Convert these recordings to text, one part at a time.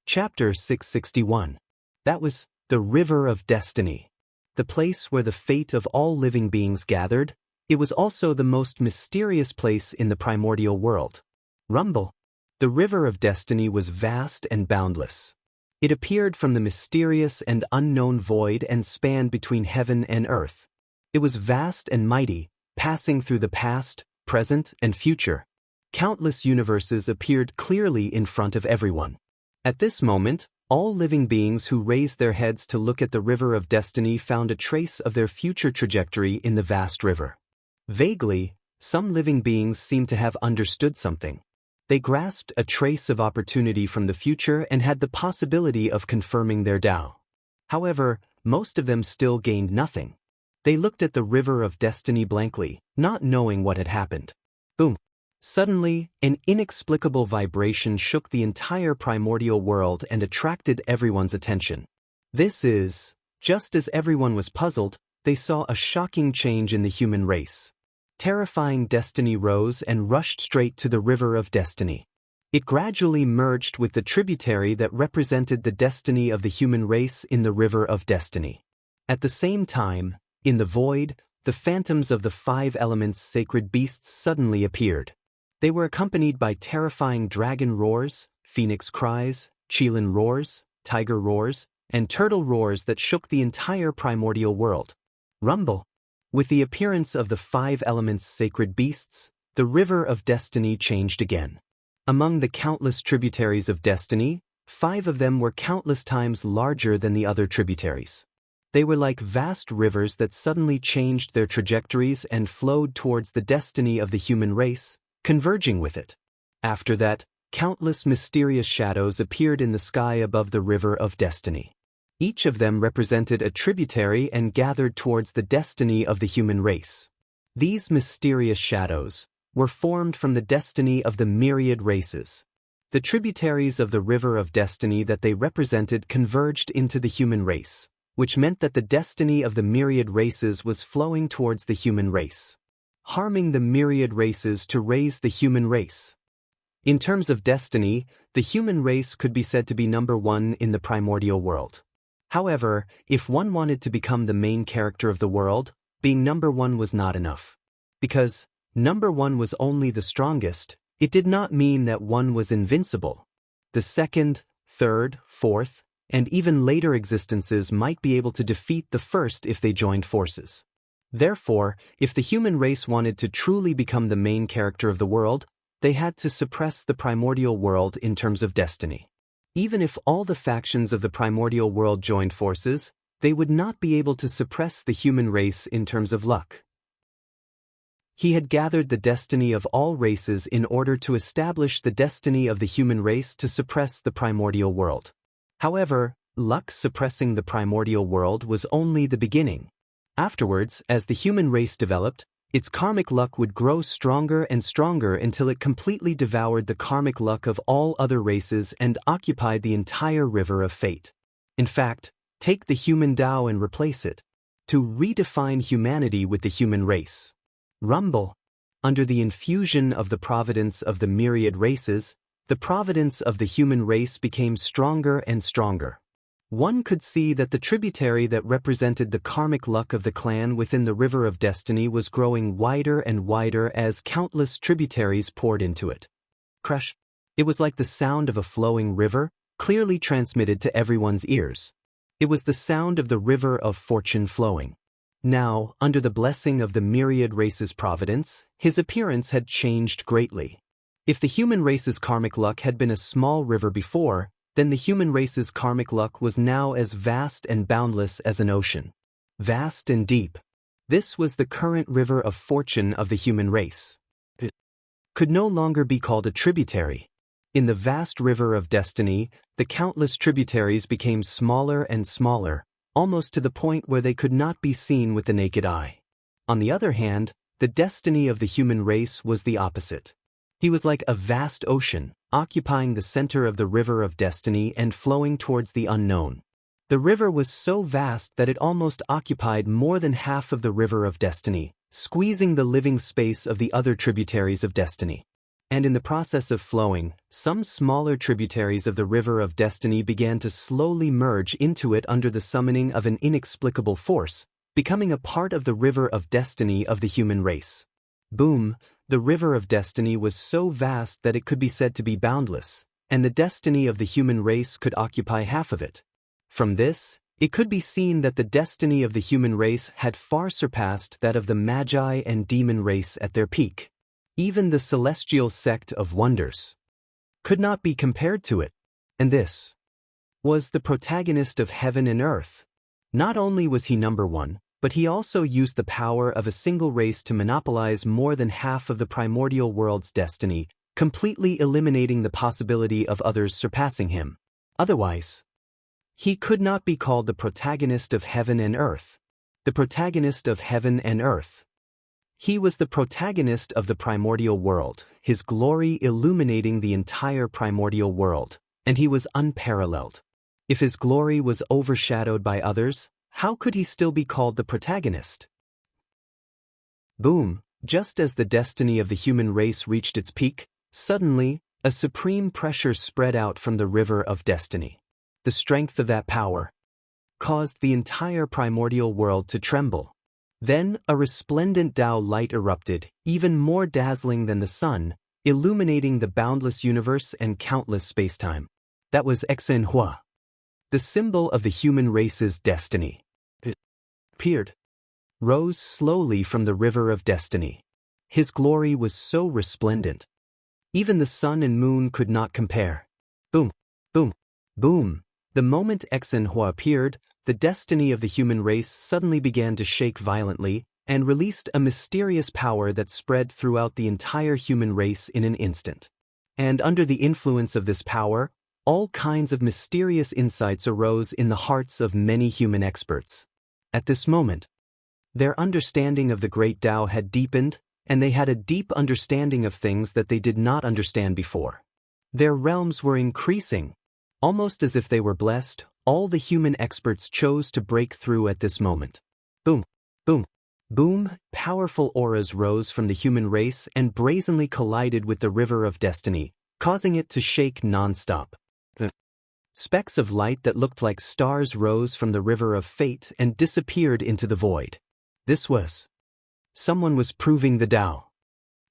Chapter 661. That was the River of Destiny. The place where the fate of all living beings gathered. It was also the most mysterious place in the primordial world. Rumble. The River of Destiny was vast and boundless. It appeared from the mysterious and unknown void and spanned between heaven and earth. It was vast and mighty, passing through the past, present, and future. Countless universes appeared clearly in front of everyone. At this moment, all living beings who raised their heads to look at the River of Destiny found a trace of their future trajectory in the vast river. Vaguely, some living beings seemed to have understood something. They grasped a trace of opportunity from the future and had the possibility of confirming their Tao. However, most of them still gained nothing. They looked at the River of Destiny blankly, not knowing what had happened. Boom! Suddenly, an inexplicable vibration shook the entire primordial world and attracted everyone's attention. Just as everyone was puzzled, they saw a shocking change in the human race. Terrifying destiny rose and rushed straight to the River of Destiny. It gradually merged with the tributary that represented the destiny of the human race in the River of Destiny. At the same time, in the void, the phantoms of the 5 elements sacred beasts suddenly appeared. They were accompanied by terrifying dragon roars, phoenix cries, qilin roars, tiger roars, and turtle roars that shook the entire primordial world. Rumble. With the appearance of the 5 elements sacred beasts, the River of Destiny changed again. Among the countless tributaries of destiny, 5 of them were countless times larger than the other tributaries. They were like vast rivers that suddenly changed their trajectories and flowed towards the destiny of the human race, converging with it. After that, countless mysterious shadows appeared in the sky above the River of Destiny. Each of them represented a tributary and gathered towards the destiny of the human race. These mysterious shadows were formed from the destiny of the myriad races. The tributaries of the River of Destiny that they represented converged into the human race, which meant that the destiny of the myriad races was flowing towards the human race, harming the myriad races to raise the human race. In terms of destiny, the human race could be said to be number 1 in the primordial world. However, if one wanted to become the main character of the world, being number 1 was not enough. Because number 1 was only the strongest, it did not mean that one was invincible. The second, third, fourth, and even later existences might be able to defeat the first if they joined forces. Therefore, if the human race wanted to truly become the main character of the world, they had to suppress the primordial world in terms of destiny. Even if all the factions of the primordial world joined forces, they would not be able to suppress the human race in terms of luck. He had gathered the destiny of all races in order to establish the destiny of the human race to suppress the primordial world. However, luck suppressing the primordial world was only the beginning. Afterwards, as the human race developed, its karmic luck would grow stronger and stronger until it completely devoured the karmic luck of all other races and occupied the entire river of fate. In fact, take the human Tao and replace it, to redefine humanity with the human race. Rumble. Under the infusion of the providence of the myriad races, the providence of the human race became stronger and stronger. One could see that the tributary that represented the karmic luck of the clan within the River of Destiny was growing wider and wider as countless tributaries poured into it. Crush. It was like the sound of a flowing river, clearly transmitted to everyone's ears. It was the sound of the river of fortune flowing. Now, under the blessing of the myriad race's providence, his appearance had changed greatly. If the human race's karmic luck had been a small river before, then the human race's karmic luck was now as vast and boundless as an ocean. Vast and deep. This was the current river of fortune of the human race. It could no longer be called a tributary. In the vast River of Destiny, the countless tributaries became smaller and smaller, almost to the point where they could not be seen with the naked eye. On the other hand, the destiny of the human race was the opposite. He was like a vast ocean, occupying the center of the River of Destiny and flowing towards the unknown. The river was so vast that it almost occupied more than half of the River of Destiny, squeezing the living space of the other tributaries of destiny. And in the process of flowing, some smaller tributaries of the River of Destiny began to slowly merge into it under the summoning of an inexplicable force, becoming a part of the River of Destiny of the human race. Boom, the River of Destiny was so vast that it could be said to be boundless, and the destiny of the human race could occupy half of it. From this, it could be seen that the destiny of the human race had far surpassed that of the Magi and demon race at their peak. Even the celestial sect of wonders could not be compared to it. And this was the protagonist of heaven and earth. Not only was he number one, but he also used the power of a single race to monopolize more than half of the primordial world's destiny, completely eliminating the possibility of others surpassing him. Otherwise, he could not be called the protagonist of heaven and earth. The protagonist of heaven and earth. He was the protagonist of the primordial world, his glory illuminating the entire primordial world, and he was unparalleled. If his glory was overshadowed by others, how could he still be called the protagonist? Boom, just as the destiny of the human race reached its peak, suddenly, a supreme pressure spread out from the River of Destiny. The strength of that power caused the entire primordial world to tremble. Then, a resplendent Tao light erupted, even more dazzling than the sun, illuminating the boundless universe and countless spacetime. That was Xianxia, the symbol of the human race's destiny. It appeared, rose slowly from the River of Destiny. His glory was so resplendent. Even the sun and moon could not compare. Boom, boom, boom. The moment Xianxia appeared, the destiny of the human race suddenly began to shake violently and released a mysterious power that spread throughout the entire human race in an instant. And under the influence of this power, all kinds of mysterious insights arose in the hearts of many human experts. At this moment, their understanding of the great Tao had deepened, and they had a deep understanding of things that they did not understand before. Their realms were increasing. Almost as if they were blessed, all the human experts chose to break through at this moment. Boom, boom, boom, powerful auras rose from the human race and brazenly collided with the River of Destiny, causing it to shake non-stop. Specks of light that looked like stars rose from the River of Fate and disappeared into the void. This was someone was proving the Tao,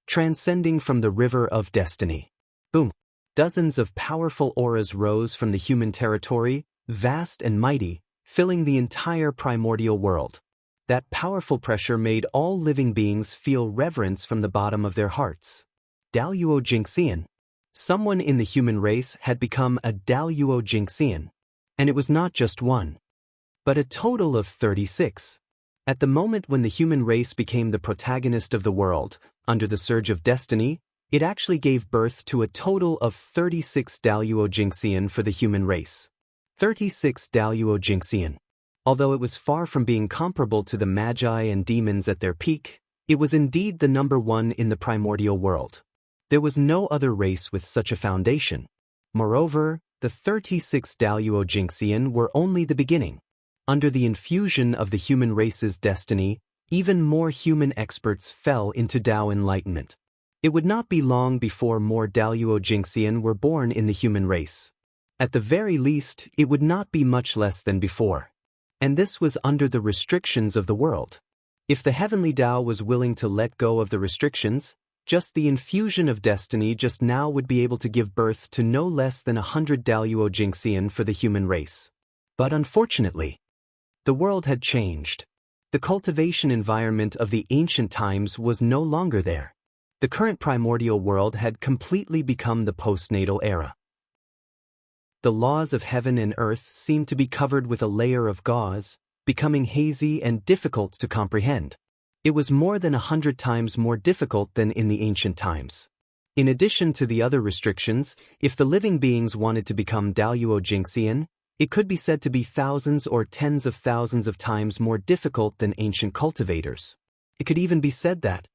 transcending from the River of Destiny. Boom. Dozens of powerful auras rose from the human territory, vast and mighty, filling the entire primordial world. That powerful pressure made all living beings feel reverence from the bottom of their hearts. Daluo Jingxian. Someone in the human race had become a Daluo Jingxian. And it was not just one, but a total of 36. At the moment when the human race became the protagonist of the world, under the surge of destiny, it actually gave birth to a total of 36 Daluo Jingxian for the human race. 36 Daluo Jingxian. Although it was far from being comparable to the Magi and demons at their peak, it was indeed the number one in the primordial world. There was no other race with such a foundation. Moreover, the 36 Daluo Jingxian were only the beginning. Under the infusion of the human race's destiny, even more human experts fell into Tao enlightenment. It would not be long before more Daluo Jingxian were born in the human race. At the very least, it would not be much less than before. And this was under the restrictions of the world. If the heavenly Tao was willing to let go of the restrictions, just the infusion of destiny just now would be able to give birth to no less than 100 Daluo Jingxian for the human race. But unfortunately, the world had changed. The cultivation environment of the ancient times was no longer there. The current primordial world had completely become the postnatal era. The laws of heaven and earth seemed to be covered with a layer of gauze, becoming hazy and difficult to comprehend. It was more than 100 times more difficult than in the ancient times. In addition to the other restrictions, if the living beings wanted to become Daluo Jingxian, it could be said to be thousands or tens of thousands of times more difficult than ancient cultivators. It could even be said that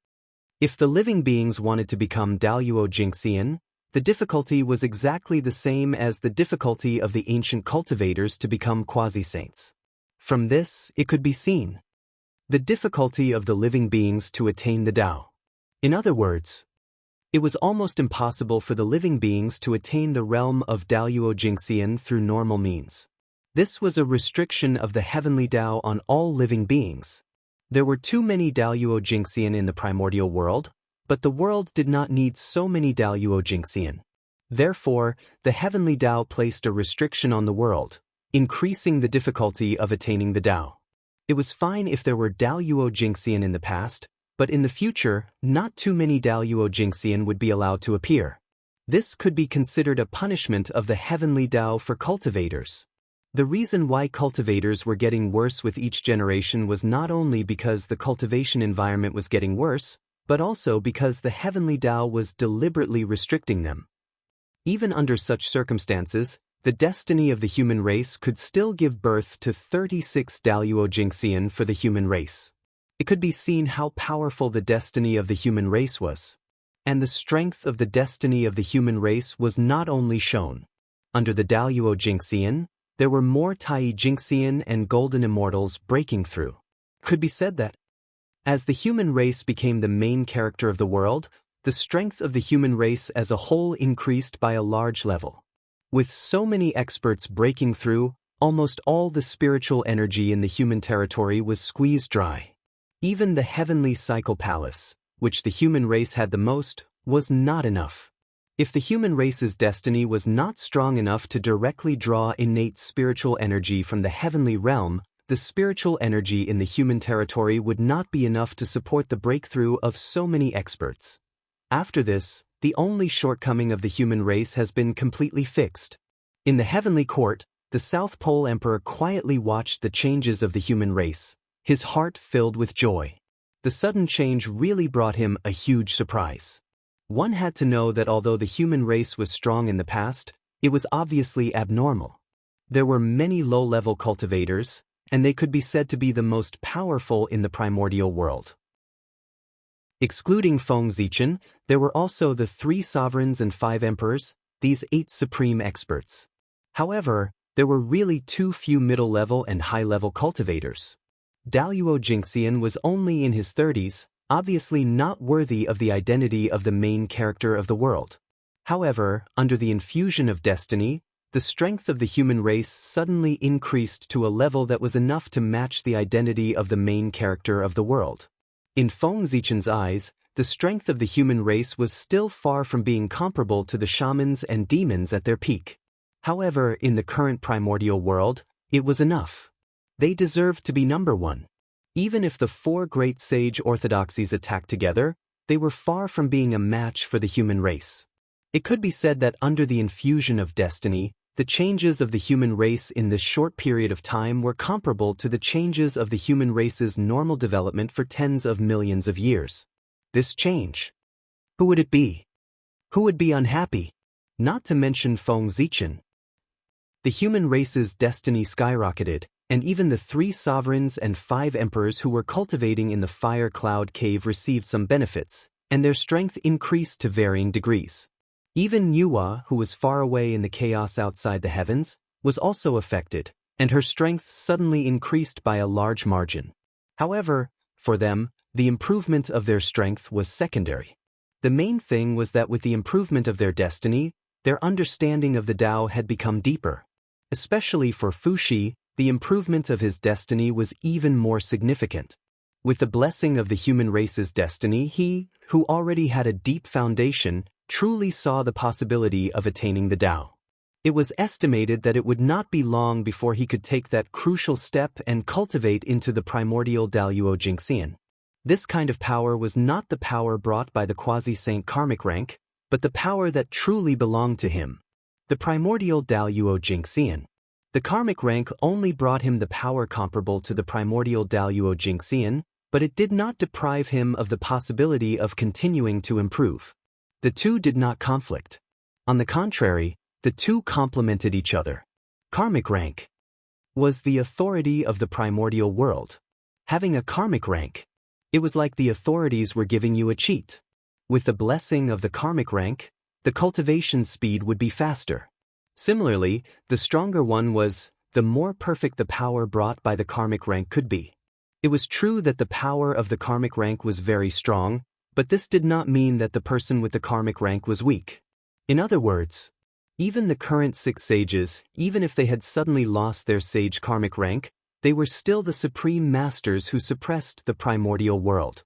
if the living beings wanted to become Daluo Jingxian, the difficulty was exactly the same as the difficulty of the ancient cultivators to become quasi-saints. From this, it could be seen the difficulty of the living beings to attain the Tao. In other words, It was almost impossible for the living beings to attain the realm of Daluo Jingxian through normal means. This was a restriction of the heavenly Tao on all living beings. There were too many Daluo Jingxian in the primordial world, but the world did not need so many Daluo Jingxian. Therefore, the heavenly Tao placed a restriction on the world, increasing the difficulty of attaining the Tao. It was fine if there were Daluo Jingxian in the past, but in the future, not too many Daluo Jingxian would be allowed to appear. This could be considered a punishment of the heavenly Tao for cultivators. The reason why cultivators were getting worse with each generation was not only because the cultivation environment was getting worse, but also because the heavenly Tao was deliberately restricting them. Even under such circumstances, the destiny of the human race could still give birth to 36 Daluo Jingxian for the human race. It could be seen how powerful the destiny of the human race was. And the strength of the destiny of the human race was not only shown. Under the Daluo Jingxian, there were more Tai Jingxian and Golden Immortals breaking through. Could be said that, as the human race became the main character of the world, the strength of the human race as a whole increased by a large level. With so many experts breaking through, almost all the spiritual energy in the human territory was squeezed dry. Even the heavenly cycle palace, which the human race had the most, was not enough. If the human race's destiny was not strong enough to directly draw innate spiritual energy from the heavenly realm, the spiritual energy in the human territory would not be enough to support the breakthrough of so many experts. After this, the only shortcoming of the human race has been completely fixed. In the heavenly court, the South Pole Emperor quietly watched the changes of the human race, his heart filled with joy. The sudden change really brought him a huge surprise. One had to know that although the human race was strong in the past, it was obviously abnormal. There were many low-level cultivators, and they could be said to be the most powerful in the primordial world. Excluding Feng Zichen, there were also the 3 sovereigns and 5 emperors, these 8 supreme experts. However, there were really too few middle-level and high-level cultivators. Daluo Jingxian was only in his 30s, obviously not worthy of the identity of the main character of the world. However, under the infusion of destiny, the strength of the human race suddenly increased to a level that was enough to match the identity of the main character of the world. In Feng Zichen's eyes, the strength of the human race was still far from being comparable to the shamans and demons at their peak. However, in the current primordial world, it was enough. They deserved to be number 1. Even if the 4 great sage orthodoxies attacked together, they were far from being a match for the human race. It could be said that under the infusion of destiny, the changes of the human race in this short period of time were comparable to the changes of the human race's normal development for tens of millions of years. This change. Who would it be? Who would be unhappy? Not to mention Feng Zichen. The human race's destiny skyrocketed, and even the 3 sovereigns and 5 emperors who were cultivating in the Fire Cloud Cave received some benefits, and their strength increased to varying degrees. Even Nuwa, who was far away in the chaos outside the heavens, was also affected, and her strength suddenly increased by a large margin. However, for them, the improvement of their strength was secondary. The main thing was that with the improvement of their destiny, their understanding of the Tao had become deeper. Especially for Fuxi, the improvement of his destiny was even more significant. With the blessing of the human race's destiny, he, who already had a deep foundation, truly saw the possibility of attaining the Tao. It was estimated that it would not be long before he could take that crucial step and cultivate into the primordial Daluo Jingxian. This kind of power was not the power brought by the quasi-saint karmic rank, but the power that truly belonged to him. The primordial Daluo Jingxian. The karmic rank only brought him the power comparable to the primordial Daluo Jingxian, but it did not deprive him of the possibility of continuing to improve. The two did not conflict. On the contrary, the two complemented each other. Karmic rank was the authority of the primordial world. Having a karmic rank, it was like the authorities were giving you a cheat. With the blessing of the karmic rank, the cultivation speed would be faster. Similarly, the stronger one was, the more perfect the power brought by the karmic rank could be. It was true that the power of the karmic rank was very strong, But this did not mean that the person with the karmic rank was weak. In other words, even the current 6 sages, even if they had suddenly lost their sage karmic rank, they were still the supreme masters who suppressed the primordial world.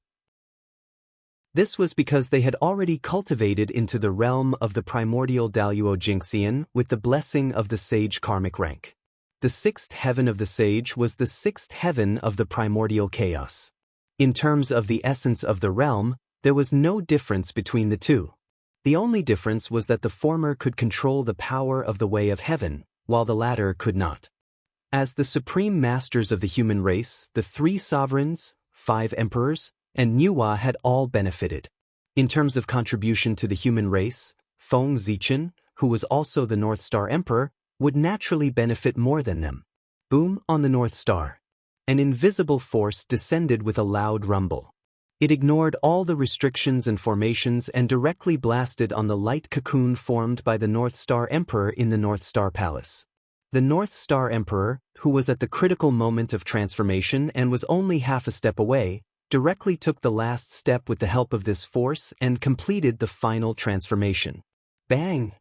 This was because they had already cultivated into the realm of the primordial Daluo Jingxian with the blessing of the sage karmic rank. The 6th heaven of the sage was the 6th heaven of the primordial chaos. In terms of the essence of the realm, there was no difference between the two. The only difference was that the former could control the power of the way of heaven, while the latter could not. As the supreme masters of the human race, the 3 sovereigns, 5 emperors, and Nuwa had all benefited. In terms of contribution to the human race, Feng Zichen, who was also the North Star Emperor, would naturally benefit more than them. Boom on the North Star. An invisible force descended with a loud rumble. It ignored all the restrictions and formations and directly blasted on the light cocoon formed by the North Star Emperor in the North Star Palace. The North Star Emperor, who was at the critical moment of transformation and was only half a step away, directly took the last step with the help of this force and completed the final transformation. Bang!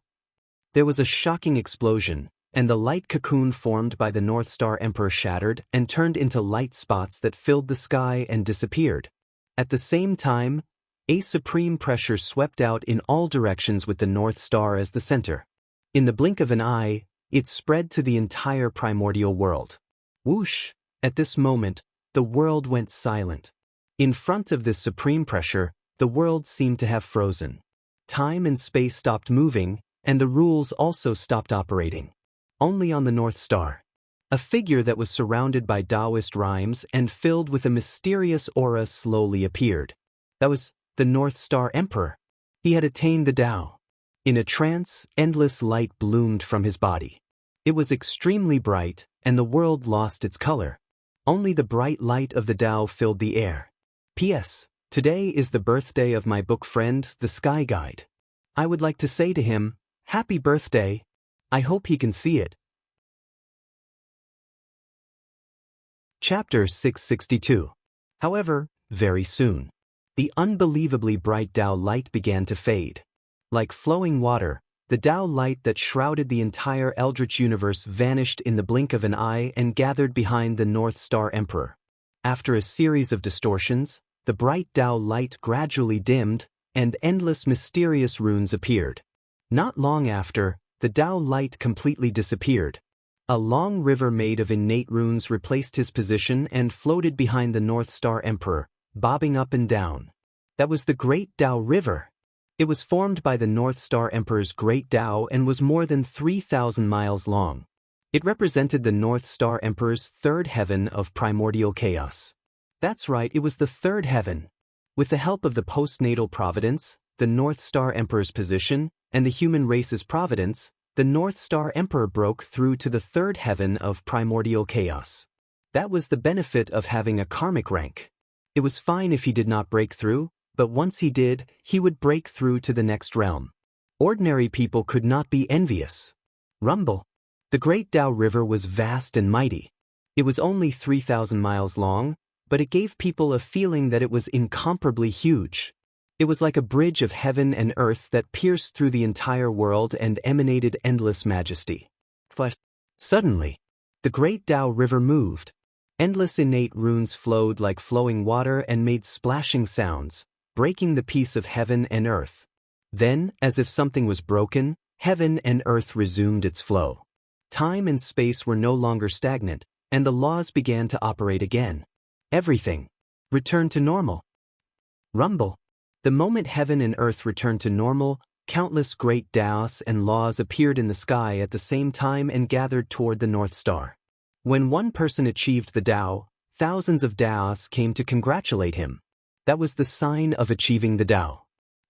There was a shocking explosion, and the light cocoon formed by the North Star Emperor shattered and turned into light spots that filled the sky and disappeared. At the same time, a supreme pressure swept out in all directions with the North Star as the center. In the blink of an eye, it spread to the entire primordial world. Whoosh! At this moment, the world went silent. In front of this supreme pressure, the world seemed to have frozen. Time and space stopped moving, and the rules also stopped operating. Only on the North Star. A figure that was surrounded by Taoist rhymes and filled with a mysterious aura slowly appeared. That was the North Star Emperor. He had attained the Tao. In a trance, endless light bloomed from his body. It was extremely bright, and the world lost its color. Only the bright light of the Tao filled the air. P.S. Today is the birthday of my book friend, the Sky Guide. I would like to say to him, Happy birthday. I hope he can see it. Chapter 662. However, very soon, the unbelievably bright Tao light began to fade. Like flowing water, the Tao light that shrouded the entire Eldritch universe vanished in the blink of an eye and gathered behind the North Star Emperor. After a series of distortions, the bright Tao light gradually dimmed, and endless mysterious runes appeared. Not long after, the Tao light completely disappeared. A long river made of innate runes replaced his position and floated behind the North Star Emperor, bobbing up and down. That was the Great Tao River. It was formed by the North Star Emperor's Great Tao and was more than 3,000 miles long. It represented the North Star Emperor's 3rd heaven of primordial chaos. That's right, it was the 3rd heaven. With the help of the postnatal providence, the North Star Emperor's position, and the human race's providence, the North Star Emperor broke through to the 3rd heaven of primordial chaos. That was the benefit of having a karmic rank. It was fine if he did not break through, but once he did, he would break through to the next realm. Ordinary people could not be envious. Rumble. The Great Tao River was vast and mighty. It was only 3,000 miles long, but it gave people a feeling that it was incomparably huge. It was like a bridge of heaven and earth that pierced through the entire world and emanated endless majesty. Suddenly, the Great Tao River moved. Endless innate runes flowed like flowing water and made splashing sounds, breaking the peace of heaven and earth. Then, as if something was broken, heaven and earth resumed its flow. Time and space were no longer stagnant, and the laws began to operate again. Everything returned to normal. Rumble. The moment heaven and earth returned to normal, countless great Taos and laws appeared in the sky at the same time and gathered toward the North Star. When one person achieved the Tao, thousands of Taos came to congratulate him. That was the sign of achieving the Tao.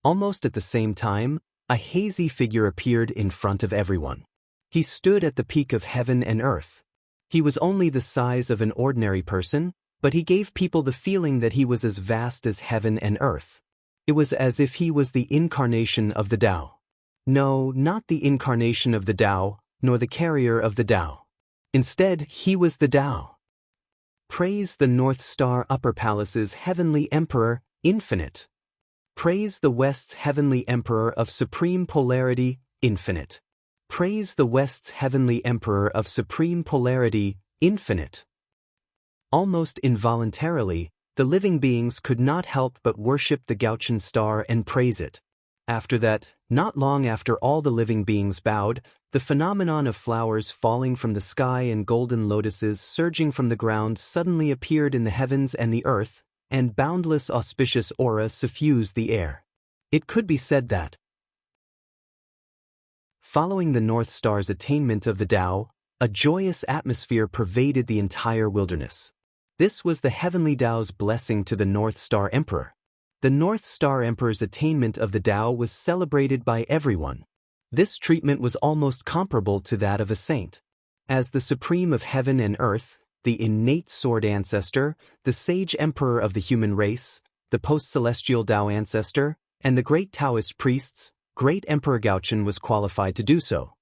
Almost at the same time, a hazy figure appeared in front of everyone. He stood at the peak of heaven and earth. He was only the size of an ordinary person, but he gave people the feeling that he was as vast as heaven and earth. It was as if he was the incarnation of the Tao. No, not the incarnation of the Tao, nor the carrier of the Tao. Instead, he was the Tao. Praise the North Star Upper Palace's heavenly Emperor, Infinite. Praise the West's heavenly emperor of supreme polarity, infinite. Praise the West's heavenly emperor of supreme polarity, infinite. Almost involuntarily, the living beings could not help but worship the Gauchian star and praise it. After that, not long after all the living beings bowed, the phenomenon of flowers falling from the sky and golden lotuses surging from the ground suddenly appeared in the heavens and the earth, and boundless auspicious aura suffused the air. It could be said that, following the North Star's attainment of the Tao, a joyous atmosphere pervaded the entire wilderness. This was the heavenly Tao's blessing to the North Star Emperor. The North Star Emperor's attainment of the Tao was celebrated by everyone. This treatment was almost comparable to that of a saint. As the supreme of heaven and earth, the innate sword ancestor, the sage emperor of the human race, the post-celestial Tao ancestor, and the great Taoist priests, great Emperor Gauchian was qualified to do so.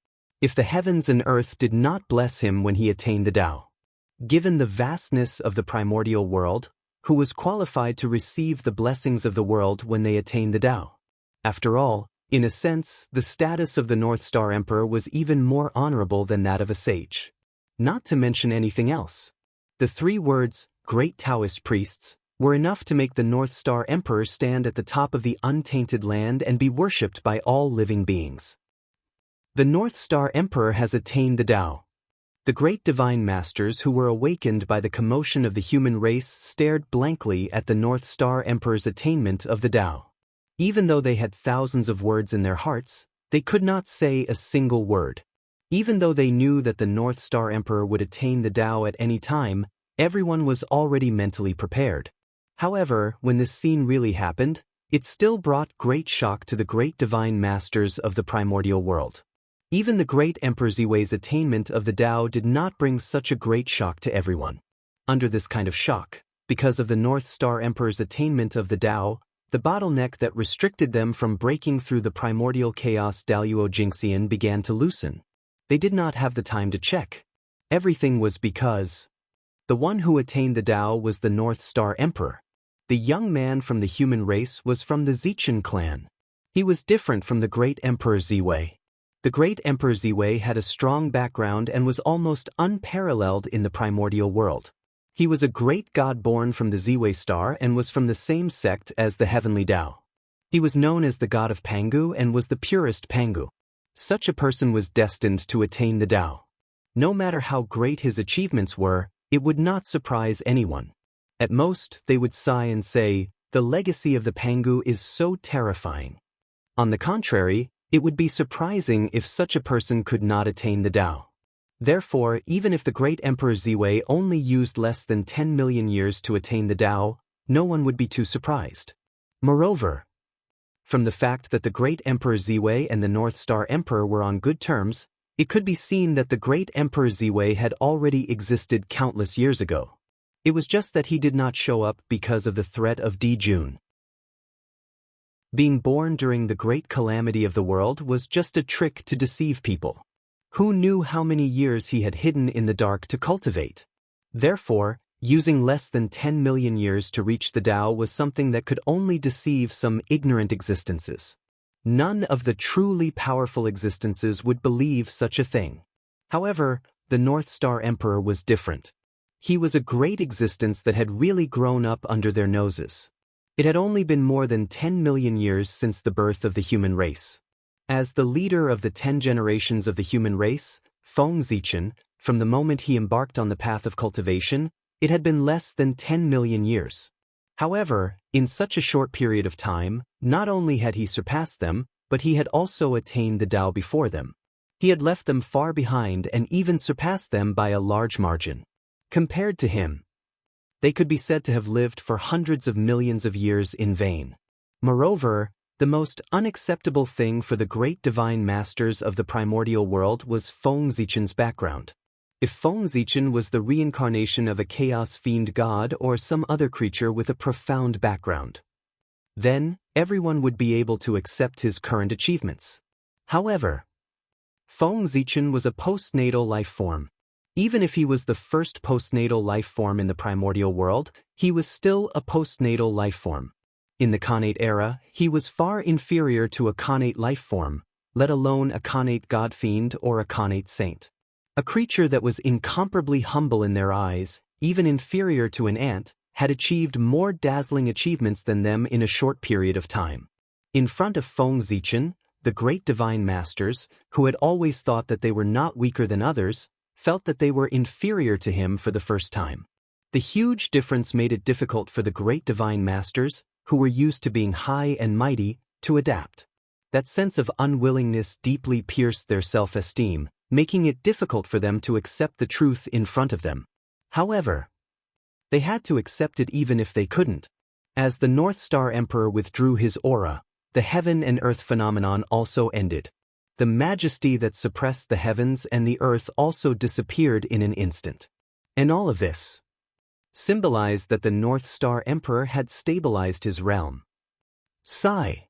If the heavens and earth did not bless him when he attained the Tao, given the vastness of the primordial world, who was qualified to receive the blessings of the world when they attained the Tao? After all, in a sense, the status of the North Star Emperor was even more honorable than that of a sage. Not to mention anything else. The three words, great Taoist priests, were enough to make the North Star Emperor stand at the top of the untainted land and be worshipped by all living beings. The North Star Emperor has attained the Tao. The great divine masters who were awakened by the commotion of the human race stared blankly at the North Star Emperor's attainment of the Tao. Even though they had thousands of words in their hearts, they could not say a single word. Even though they knew that the North Star Emperor would attain the Tao at any time, everyone was already mentally prepared. However, when this scene really happened, it still brought great shock to the great divine masters of the primordial world. Even the great Emperor Ziwei's attainment of the Tao did not bring such a great shock to everyone. Under this kind of shock, because of the North Star Emperor's attainment of the Tao, the bottleneck that restricted them from breaking through the primordial chaos Daluo Jingxian began to loosen. They did not have the time to check. Everything was because the one who attained the Tao was the North Star Emperor. The young man from the human race was from the Zichen clan. He was different from the great Emperor Ziwei. The great Emperor Ziwei had a strong background and was almost unparalleled in the primordial world. He was a great god born from the Ziwei star and was from the same sect as the heavenly Tao. He was known as the god of Pangu and was the purest Pangu. Such a person was destined to attain the Tao. No matter how great his achievements were, it would not surprise anyone. At most, they would sigh and say, "The legacy of the Pangu is so terrifying." On the contrary, it would be surprising if such a person could not attain the Tao. Therefore, even if the great Emperor Ziwei only used less than 10 million years to attain the Tao, no one would be too surprised. Moreover, from the fact that the great Emperor Ziwei and the North Star Emperor were on good terms, it could be seen that the great Emperor Ziwei had already existed countless years ago. It was just that he did not show up because of the threat of Dijun. Being born during the great calamity of the world was just a trick to deceive people. Who knew how many years he had hidden in the dark to cultivate? Therefore, using less than 10 million years to reach the Tao was something that could only deceive some ignorant existences. None of the truly powerful existences would believe such a thing. However, the North Star Emperor was different. He was a great existence that had really grown up under their noses. It had only been more than 10 million years since the birth of the human race. As the leader of the 10 generations of the human race, Feng Zichen, from the moment he embarked on the path of cultivation, it had been less than 10 million years. However, in such a short period of time, not only had he surpassed them, but he had also attained the Tao before them. He had left them far behind and even surpassed them by a large margin. Compared to him, they could be said to have lived for hundreds of millions of years in vain. Moreover, the most unacceptable thing for the great divine masters of the primordial world was Feng Zichen's background. If Feng Zichen was the reincarnation of a chaos fiend god or some other creature with a profound background, then everyone would be able to accept his current achievements. However, Feng Zichen was a postnatal life form. Even if he was the first postnatal life form in the primordial world, he was still a postnatal life form. In the Khanate era, he was far inferior to a Khanate life form, let alone a Khanate god-fiend or a Khanate saint. A creature that was incomparably humble in their eyes, even inferior to an ant, had achieved more dazzling achievements than them in a short period of time. In front of Feng Zichen, the great divine masters, who had always thought that they were not weaker than others, felt that they were inferior to him for the first time. The huge difference made it difficult for the great divine masters, who were used to being high and mighty, to adapt. That sense of unwillingness deeply pierced their self-esteem, making it difficult for them to accept the truth in front of them. However, they had to accept it even if they couldn't. As the North Star Emperor withdrew his aura, the heaven and earth phenomenon also ended. The majesty that suppressed the heavens and the earth also disappeared in an instant. And all of this symbolized that the North Star Emperor had stabilized his realm. Sigh.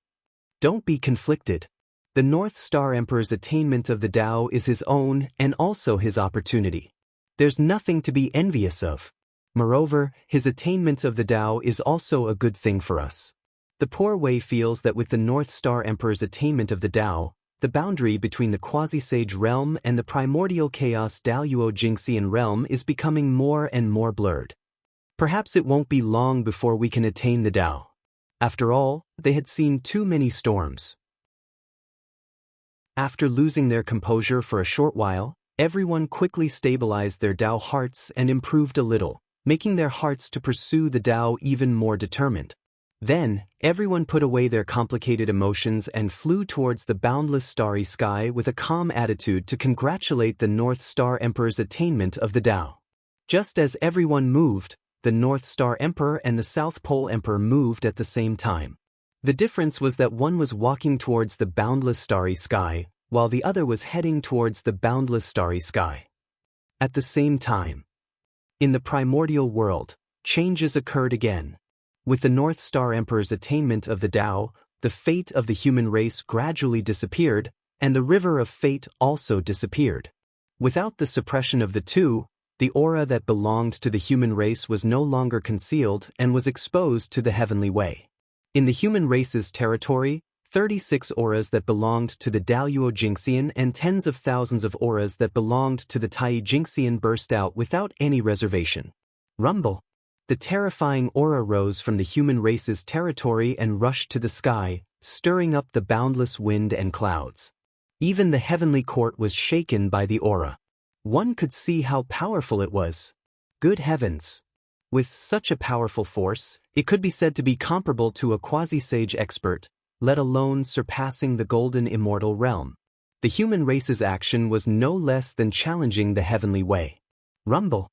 Don't be conflicted. The North Star Emperor's attainment of the Tao is his own and also his opportunity. There's nothing to be envious of. Moreover, his attainment of the Tao is also a good thing for us. The Poor Way feels that with the North Star Emperor's attainment of the Tao, the boundary between the quasi-sage realm and the primordial chaos Daluo Jingxian realm is becoming more and more blurred. Perhaps it won't be long before we can attain the Tao. After all, they had seen too many storms. After losing their composure for a short while, everyone quickly stabilized their Tao hearts and improved a little, making their hearts to pursue the Tao even more determined. Then, everyone put away their complicated emotions and flew towards the boundless starry sky with a calm attitude to congratulate the North Star Emperor's attainment of the Tao. Just as everyone moved, the North Star Emperor and the South Pole Emperor moved at the same time. The difference was that one was walking towards the boundless starry sky, while the other was heading towards the boundless starry sky. At the same time, in the primordial world, changes occurred again. With the North Star Emperor's attainment of the Tao, the fate of the human race gradually disappeared, and the river of fate also disappeared. Without the suppression of the two, the aura that belonged to the human race was no longer concealed and was exposed to the heavenly way. In the human race's territory, 36 auras that belonged to the Daluo Jingxian and tens of thousands of auras that belonged to the Tai Jingxian burst out without any reservation. Rumble! The terrifying aura rose from the human race's territory and rushed to the sky, stirring up the boundless wind and clouds. Even the heavenly court was shaken by the aura. One could see how powerful it was. Good heavens! With such a powerful force, it could be said to be comparable to a quasi-sage expert, let alone surpassing the golden immortal realm. The human race's action was no less than challenging the heavenly way. Rumble!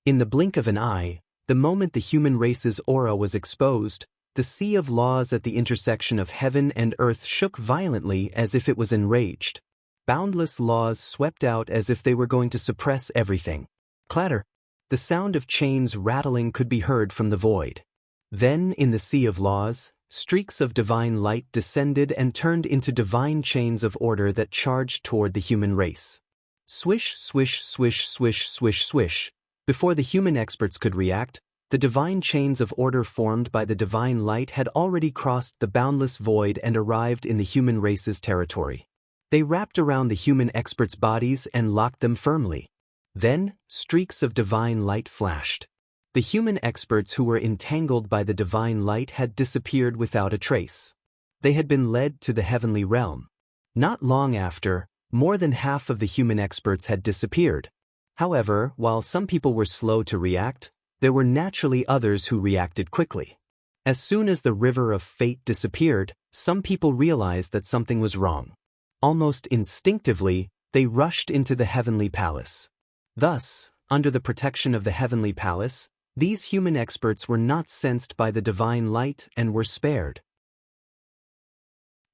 In the blink of an eye, the moment the human race's aura was exposed, the sea of laws at the intersection of heaven and earth shook violently as if it was enraged. Boundless laws swept out as if they were going to suppress everything. Clatter! The sound of chains rattling could be heard from the void. Then, in the sea of laws, streaks of divine light descended and turned into divine chains of order that charged toward the human race. Swish, swish, swish, swish, swish, swish. Before the human experts could react, the divine chains of order formed by the divine light had already crossed the boundless void and arrived in the human race's territory. They wrapped around the human experts' bodies and locked them firmly. Then, streaks of divine light flashed. The human experts who were entangled by the divine light had disappeared without a trace. They had been led to the heavenly realm. Not long after, more than half of the human experts had disappeared. However, while some people were slow to react, there were naturally others who reacted quickly. As soon as the river of fate disappeared, some people realized that something was wrong. Almost instinctively, they rushed into the heavenly palace. Thus, under the protection of the heavenly palace, these human experts were not sensed by the divine light and were spared.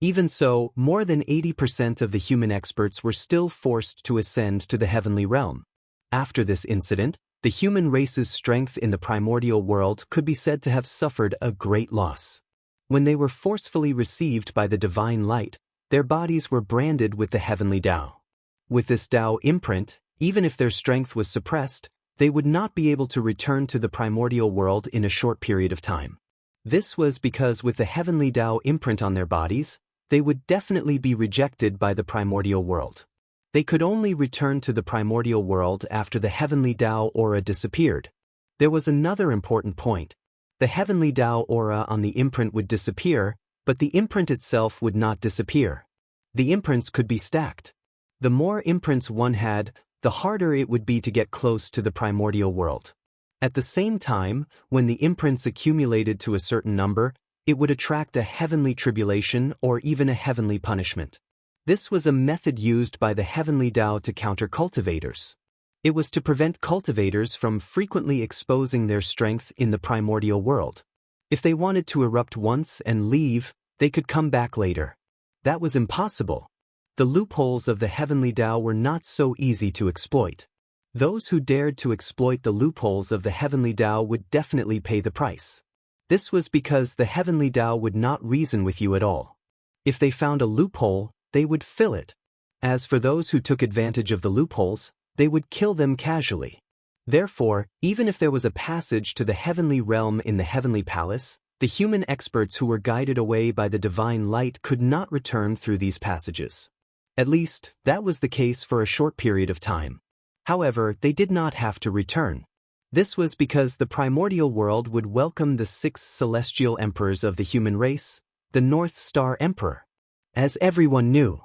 Even so, more than 80% of the human experts were still forced to ascend to the heavenly realm. After this incident, the human race's strength in the primordial world could be said to have suffered a great loss. When they were forcefully received by the divine light, their bodies were branded with the heavenly Tao. With this Tao imprint, even if their strength was suppressed, they would not be able to return to the primordial world in a short period of time. This was because with the heavenly Tao imprint on their bodies, they would definitely be rejected by the primordial world. They could only return to the primordial world after the heavenly Tao aura disappeared. There was another important point. The heavenly Tao aura on the imprint would disappear, but the imprint itself would not disappear. The imprints could be stacked. The more imprints one had, the harder it would be to get close to the primordial world. At the same time, when the imprints accumulated to a certain number, it would attract a heavenly tribulation or even a heavenly punishment. This was a method used by the heavenly Tao to counter cultivators. It was to prevent cultivators from frequently exposing their strength in the primordial world. If they wanted to erupt once and leave, they could come back later. That was impossible. The loopholes of the heavenly Tao were not so easy to exploit. Those who dared to exploit the loopholes of the heavenly Tao would definitely pay the price. This was because the heavenly Tao would not reason with you at all. If they found a loophole, they would fill it. As for those who took advantage of the loopholes, they would kill them casually. Therefore, even if there was a passage to the heavenly realm in the heavenly palace, the human experts who were guided away by the divine light could not return through these passages. At least, that was the case for a short period of time. However, they did not have to return. This was because the primordial world would welcome the 6 celestial emperors of the human race, the North Star Emperor. As everyone knew,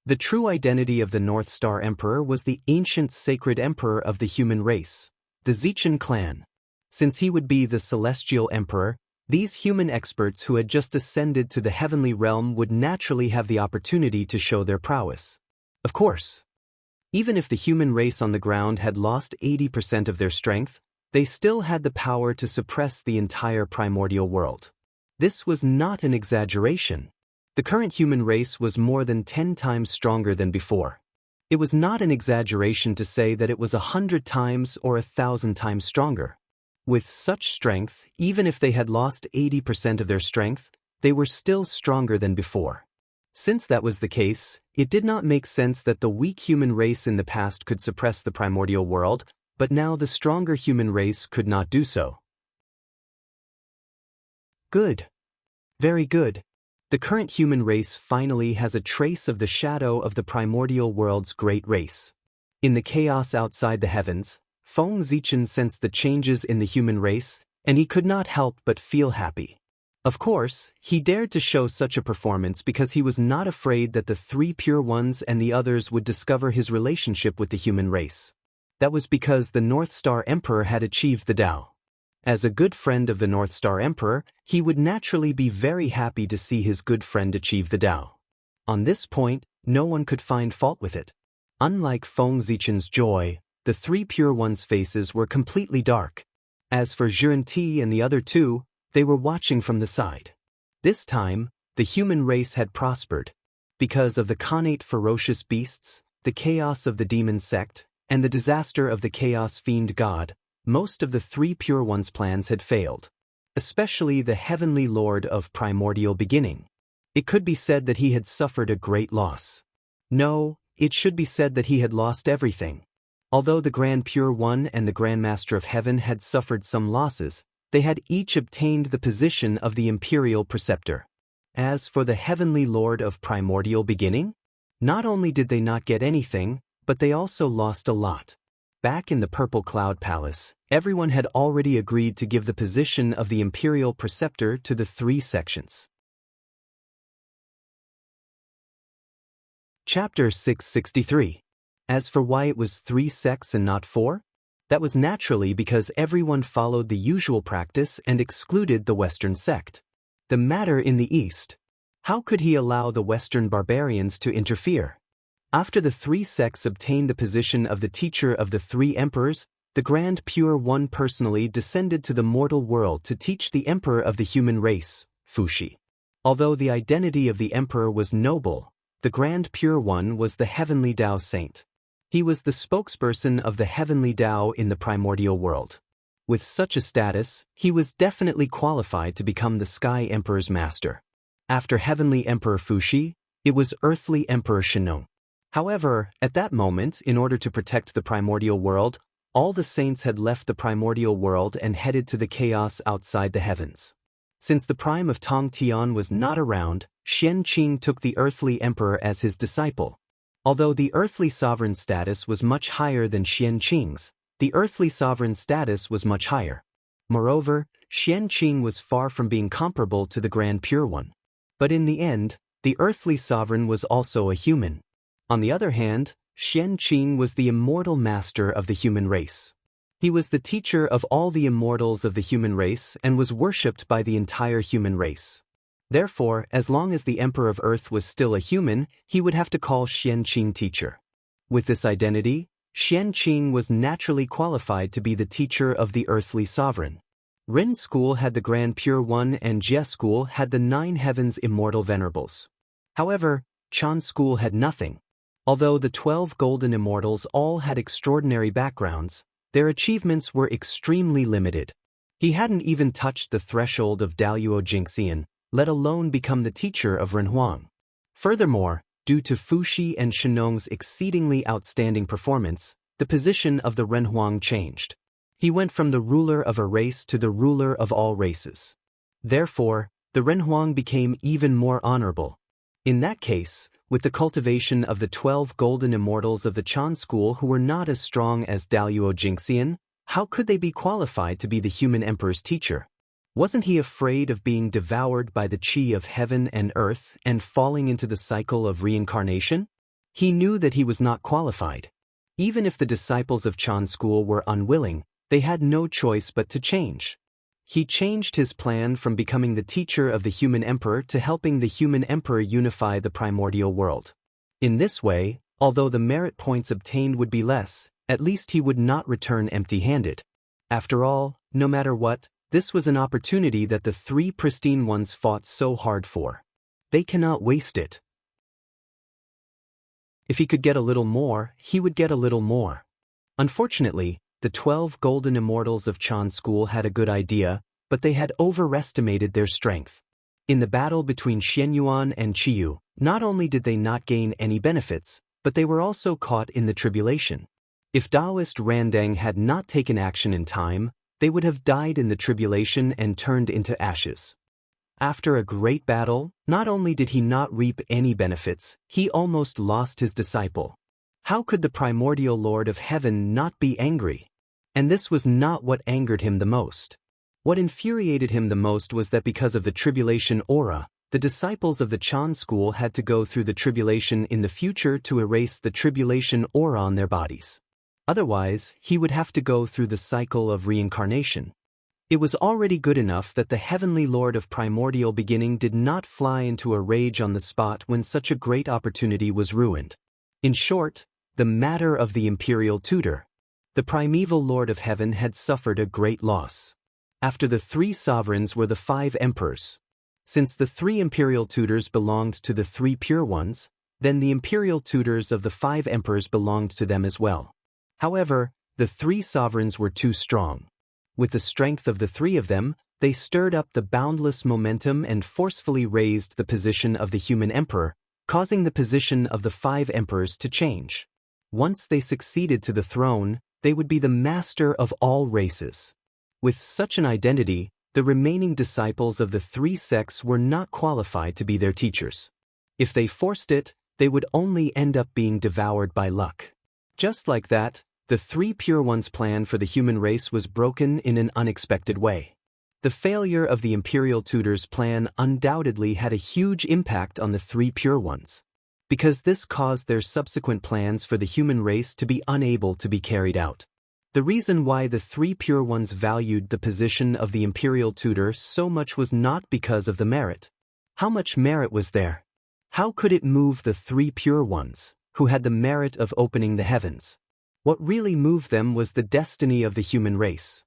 the true identity of the North Star Emperor was the ancient sacred emperor of the human race, the Xianxia clan. Since he would be the celestial emperor, these human experts who had just ascended to the heavenly realm would naturally have the opportunity to show their prowess. Of course, even if the human race on the ground had lost 80% of their strength, they still had the power to suppress the entire primordial world. This was not an exaggeration. The current human race was more than 10 times stronger than before. It was not an exaggeration to say that it was 100 times or 1,000 times stronger. With such strength, even if they had lost 80% of their strength, they were still stronger than before. Since that was the case, it did not make sense that the weak human race in the past could suppress the primordial world, but now the stronger human race could not do so. Good. Very good. The current human race finally has a trace of the shadow of the primordial world's great race. In the chaos outside the heavens, Feng Zichen sensed the changes in the human race, and he could not help but feel happy. Of course, he dared to show such a performance because he was not afraid that the 3 pure ones and the others would discover his relationship with the human race. That was because the North Star Emperor had achieved the Tao. As a good friend of the North Star Emperor, he would naturally be very happy to see his good friend achieve the Tao. On this point, no one could find fault with it. Unlike Feng Zichen's joy, the 3 pure ones' faces were completely dark. As for Xianxia and the other 2, they were watching from the side. This time, the human race had prospered. Because of the Khanate ferocious beasts, the chaos of the demon sect, and the disaster of the chaos fiend god, most of the 3 pure ones' plans had failed. Especially the heavenly lord of primordial beginning. It could be said that he had suffered a great loss. No, it should be said that he had lost everything. Although the Grand Pure One and the Grand Master of Heaven had suffered some losses, they had each obtained the position of the Imperial Preceptor. As for the Heavenly Lord of Primordial Beginning, not only did they not get anything, but they also lost a lot. Back in the Purple Cloud Palace, everyone had already agreed to give the position of the Imperial Preceptor to the 3 sections. Chapter 663. As for why it was 3 sects and not 4? That was naturally because everyone followed the usual practice and excluded the Western sect. The matter in the East. How could he allow the Western barbarians to interfere? After the 3 sects obtained the position of the teacher of the 3 emperors, the Grand Pure One personally descended to the mortal world to teach the emperor of the human race, Fuxi. Although the identity of the emperor was noble, the Grand Pure One was the heavenly Tao saint. He was the spokesperson of the heavenly Tao in the primordial world. With such a status, he was definitely qualified to become the Sky Emperor's master. After Heavenly Emperor Fuxi, it was Earthly Emperor Shenong. However, at that moment, in order to protect the primordial world, all the saints had left the primordial world and headed to the chaos outside the heavens. Since the prime of Tong Tian was not around, Xianxia took the earthly emperor as his disciple. Although the earthly sovereign status was much higher than Xianxia's, the earthly sovereign status was much higher. Moreover, Xianxia was far from being comparable to the Grand Pure One. But in the end, the earthly sovereign was also a human. On the other hand, Xianxia was the immortal master of the human race. He was the teacher of all the immortals of the human race and was worshipped by the entire human race. Therefore, as long as the Emperor of Earth was still a human, he would have to call Xianxia teacher. With this identity, Xianxia was naturally qualified to be the teacher of the earthly sovereign. Ren School had the Grand Pure One and Jie School had the 9 Heavens Immortal Venerables. However, Chan School had nothing. Although the 12 Golden Immortals all had extraordinary backgrounds, their achievements were extremely limited. He hadn't even touched the threshold of Daluo Jingxian, let alone become the teacher of Renhuang. Furthermore, due to Fuxi and Shenong's exceedingly outstanding performance, the position of the Renhuang changed. He went from the ruler of a race to the ruler of all races. Therefore, the Renhuang became even more honorable. In that case, with the cultivation of the 12 golden immortals of the Chan school who were not as strong as Daluo Jingxian, how could they be qualified to be the human emperor's teacher? Wasn't he afraid of being devoured by the qi of heaven and earth and falling into the cycle of reincarnation? He knew that he was not qualified. Even if the disciples of Chan school were unwilling, they had no choice but to change. He changed his plan from becoming the teacher of the human emperor to helping the human emperor unify the primordial world. In this way, although the merit points obtained would be less, at least he would not return empty-handed. After all, no matter what, this was an opportunity that the 3 pristine ones fought so hard for. They cannot waste it. If he could get a little more, he would get a little more. Unfortunately, the 12 golden immortals of Chan school had a good idea, but they had overestimated their strength. In the battle between Xianyuan and Qiyu, not only did they not gain any benefits, but they were also caught in the tribulation. If Taoist Randang had not taken action in time, they would have died in the tribulation and turned into ashes. After a great battle, not only did he not reap any benefits, he almost lost his disciple. How could the primordial Lord of Heaven not be angry? And this was not what angered him the most. What infuriated him the most was that because of the tribulation aura, the disciples of the Chan school had to go through the tribulation in the future to erase the tribulation aura on their bodies. Otherwise, he would have to go through the cycle of reincarnation. It was already good enough that the heavenly Lord of primordial beginning did not fly into a rage on the spot when such a great opportunity was ruined. In short, the matter of the imperial tutor. The primeval Lord of Heaven had suffered a great loss. After the 3 sovereigns were the 5 emperors. Since the 3 imperial tutors belonged to the 3 pure ones, then the imperial tutors of the 5 emperors belonged to them as well. However, the 3 sovereigns were too strong. With the strength of the 3 of them, they stirred up the boundless momentum and forcefully raised the position of the human emperor, causing the position of the 5 emperors to change. Once they succeeded to the throne, they would be the master of all races. With such an identity, the remaining disciples of the 3 sects were not qualified to be their teachers. If they forced it, they would only end up being devoured by luck. Just like that, the 3 pure ones' plan for the human race was broken in an unexpected way. The failure of the imperial tutors' plan undoubtedly had a huge impact on the 3 pure ones, because this caused their subsequent plans for the human race to be unable to be carried out. The reason why the 3 pure ones valued the position of the imperial tutor so much was not because of the merit. How much merit was there? How could it move the 3 pure ones, who had the merit of opening the heavens? What really moved them was the destiny of the human race.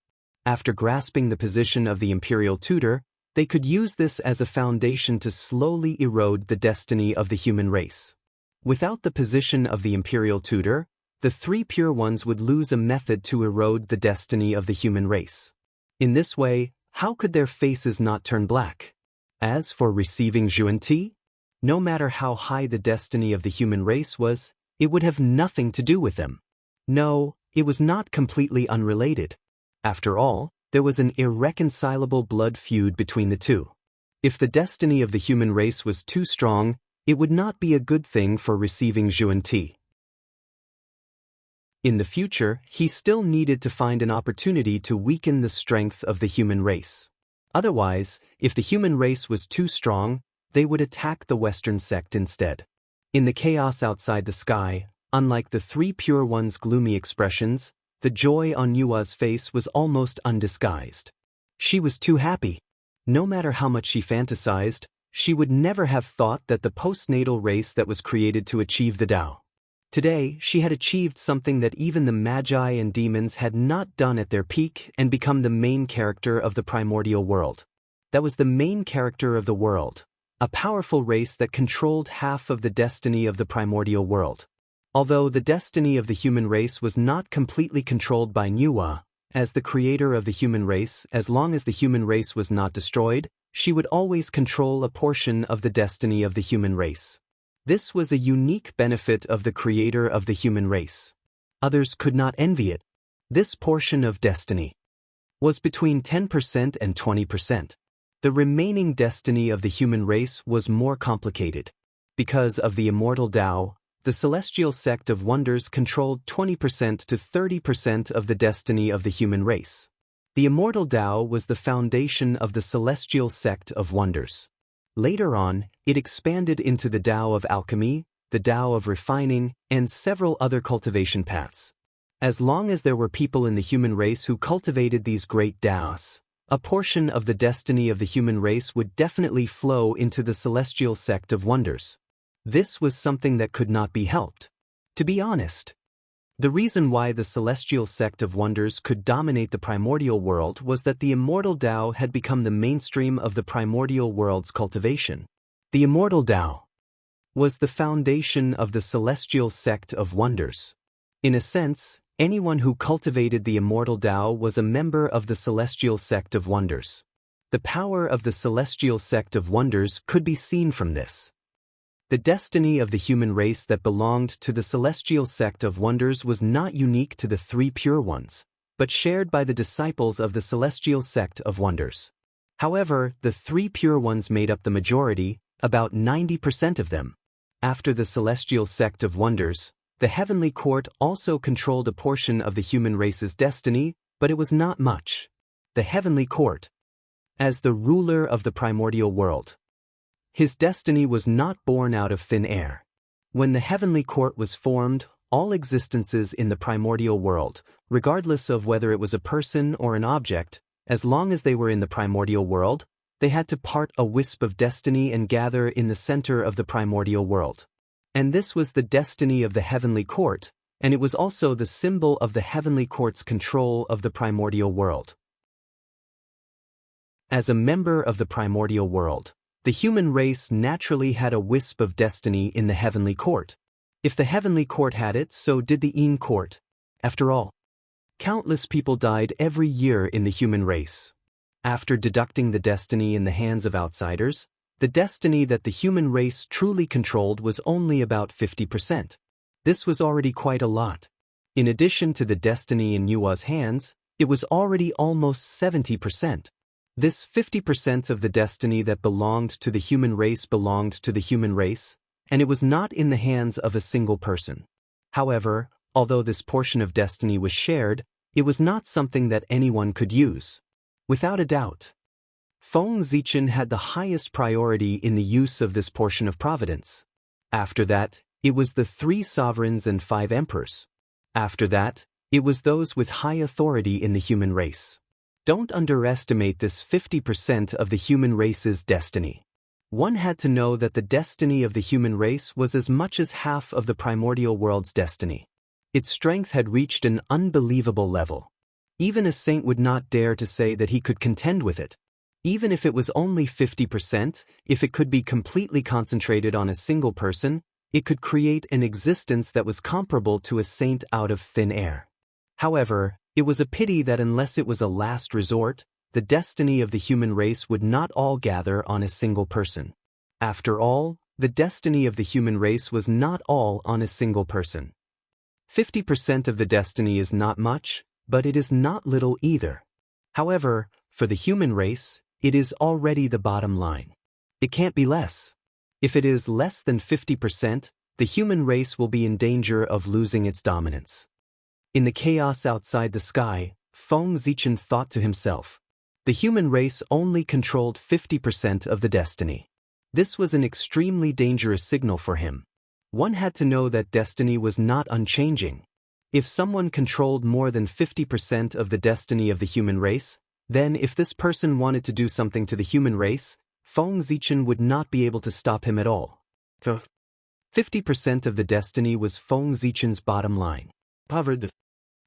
After grasping the position of the imperial tutor, they could use this as a foundation to slowly erode the destiny of the human race. Without the position of the imperial tutor, the 3 pure ones would lose a method to erode the destiny of the human race. In this way, how could their faces not turn black? As for receiving Zhuanti, no matter how high the destiny of the human race was, it would have nothing to do with them. No, it was not completely unrelated. After all, there was an irreconcilable blood feud between the two. If the destiny of the human race was too strong, it would not be a good thing for receiving Xuanti. In the future, he still needed to find an opportunity to weaken the strength of the human race. Otherwise, if the human race was too strong, they would attack the Western sect instead. In the chaos outside the sky, unlike the three pure ones' gloomy expressions, the joy on Yua's face was almost undisguised. She was too happy. No matter how much she fantasized, she would never have thought that the postnatal race that was created to achieve the Tao. Today, she had achieved something that even the magi and demons had not done at their peak and become the main character of the primordial world. That was the main character of the world, a powerful race that controlled half of the destiny of the primordial world. Although the destiny of the human race was not completely controlled by Nuwa, as the creator of the human race, as long as the human race was not destroyed, she would always control a portion of the destiny of the human race. This was a unique benefit of the creator of the human race. Others could not envy it. This portion of destiny was between 10% and 20%. The remaining destiny of the human race was more complicated. Because of the immortal Tao, the celestial sect of wonders controlled 20% to 30% of the destiny of the human race. The immortal Tao was the foundation of the celestial sect of wonders. Later on, it expanded into the Tao of alchemy, the Tao of refining, and several other cultivation paths. As long as there were people in the human race who cultivated these great Taos, a portion of the destiny of the human race would definitely flow into the celestial sect of wonders. This was something that could not be helped. To be honest, the reason why the celestial sect of wonders could dominate the primordial world was that the immortal Tao had become the mainstream of the primordial world's cultivation. The immortal Tao was the foundation of the celestial sect of wonders. In a sense, anyone who cultivated the immortal Tao was a member of the celestial sect of wonders. The power of the celestial sect of wonders could be seen from this. The destiny of the human race that belonged to the celestial sect of wonders was not unique to the three pure ones, but shared by the disciples of the celestial sect of wonders. However, the three pure ones made up the majority, about 90% of them. After the celestial sect of wonders, the heavenly court also controlled a portion of the human race's destiny, but it was not much. The heavenly court, as the ruler of the primordial world, his destiny was not born out of thin air. When the heavenly court was formed, all existences in the primordial world, regardless of whether it was a person or an object, as long as they were in the primordial world, they had to part a wisp of destiny and gather in the center of the primordial world. And this was the destiny of the heavenly court, and it was also the symbol of the heavenly court's control of the primordial world. As a member of the primordial world, the human race naturally had a wisp of destiny in the heavenly court. If the heavenly court had it, so did the Yin court. After all, countless people died every year in the human race. After deducting the destiny in the hands of outsiders, the destiny that the human race truly controlled was only about 50%. This was already quite a lot. In addition to the destiny in Yua's hands, it was already almost 70%. This 50% of the destiny that belonged to the human race belonged to the human race, and it was not in the hands of a single person. However, although this portion of destiny was shared, it was not something that anyone could use. Without a doubt, Feng Zichen had the highest priority in the use of this portion of providence. After that, it was the 3 sovereigns and 5 emperors. After that, it was those with high authority in the human race. Don't underestimate this 50% of the human race's destiny. One had to know that the destiny of the human race was as much as half of the primordial world's destiny. Its strength had reached an unbelievable level. Even a saint would not dare to say that he could contend with it. Even if it was only 50%, if it could be completely concentrated on a single person, it could create an existence that was comparable to a saint out of thin air. However, it was a pity that unless it was a last resort, the destiny of the human race would not all gather on a single person. After all, the destiny of the human race was not all on a single person. 50% of the destiny is not much, but it is not little either. However, for the human race, it is already the bottom line. It can't be less. If it is less than 50%, the human race will be in danger of losing its dominance. In the chaos outside the sky, Feng Zichen thought to himself. The human race only controlled 50% of the destiny. This was an extremely dangerous signal for him. One had to know that destiny was not unchanging. If someone controlled more than 50% of the destiny of the human race, then if this person wanted to do something to the human race, Feng Zichen would not be able to stop him at all. 50% of the destiny was Feng Zichen's bottom line. Poverty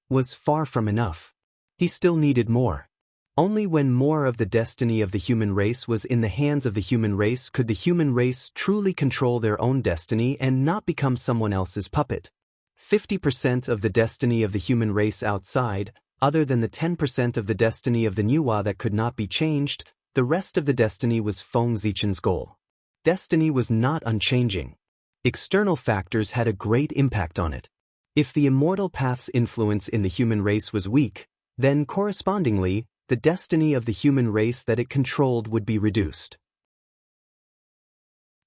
was far from enough. He still needed more. Only when more of the destiny of the human race was in the hands of the human race could the human race truly control their own destiny and not become someone else's puppet. 50% of the destiny of the human race outside, other than the 10% of the destiny of the Nuwa that could not be changed, the rest of the destiny was Feng Zichen's goal. Destiny was not unchanging. External factors had a great impact on it. If the immortal path's influence in the human race was weak, then correspondingly, the destiny of the human race that it controlled would be reduced.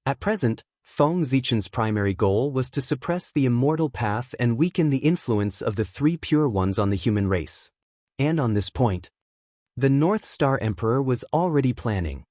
At present, Feng Zichen's primary goal was to suppress the immortal path and weaken the influence of the three pure ones on the human race. And on this point, the North Star Emperor was already planning,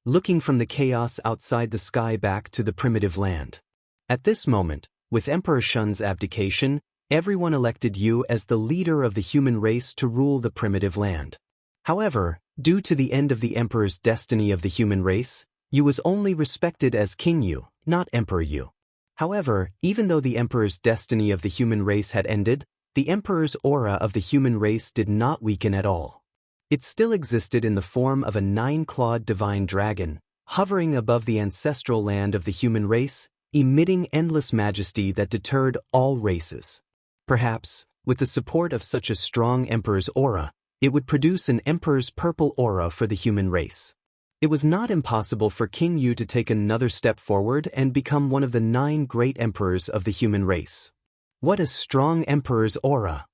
looking from the chaos outside the sky back to the primitive land. At this moment, with Emperor Shun's abdication, everyone elected Yu as the leader of the human race to rule the primitive land. However, due to the end of the Emperor's destiny of the human race, Yu was only respected as King Yu, not Emperor Yu. However, even though the Emperor's destiny of the human race had ended, the Emperor's aura of the human race did not weaken at all. It still existed in the form of a 9-clawed divine dragon, hovering above the ancestral land of the human race, emitting endless majesty that deterred all races. Perhaps, with the support of such a strong Emperor's aura, it would produce an Emperor's purple aura for the human race. It was not impossible for King Yu to take another step forward and become one of the 9 great emperors of the human race. What a strong Emperor's aura!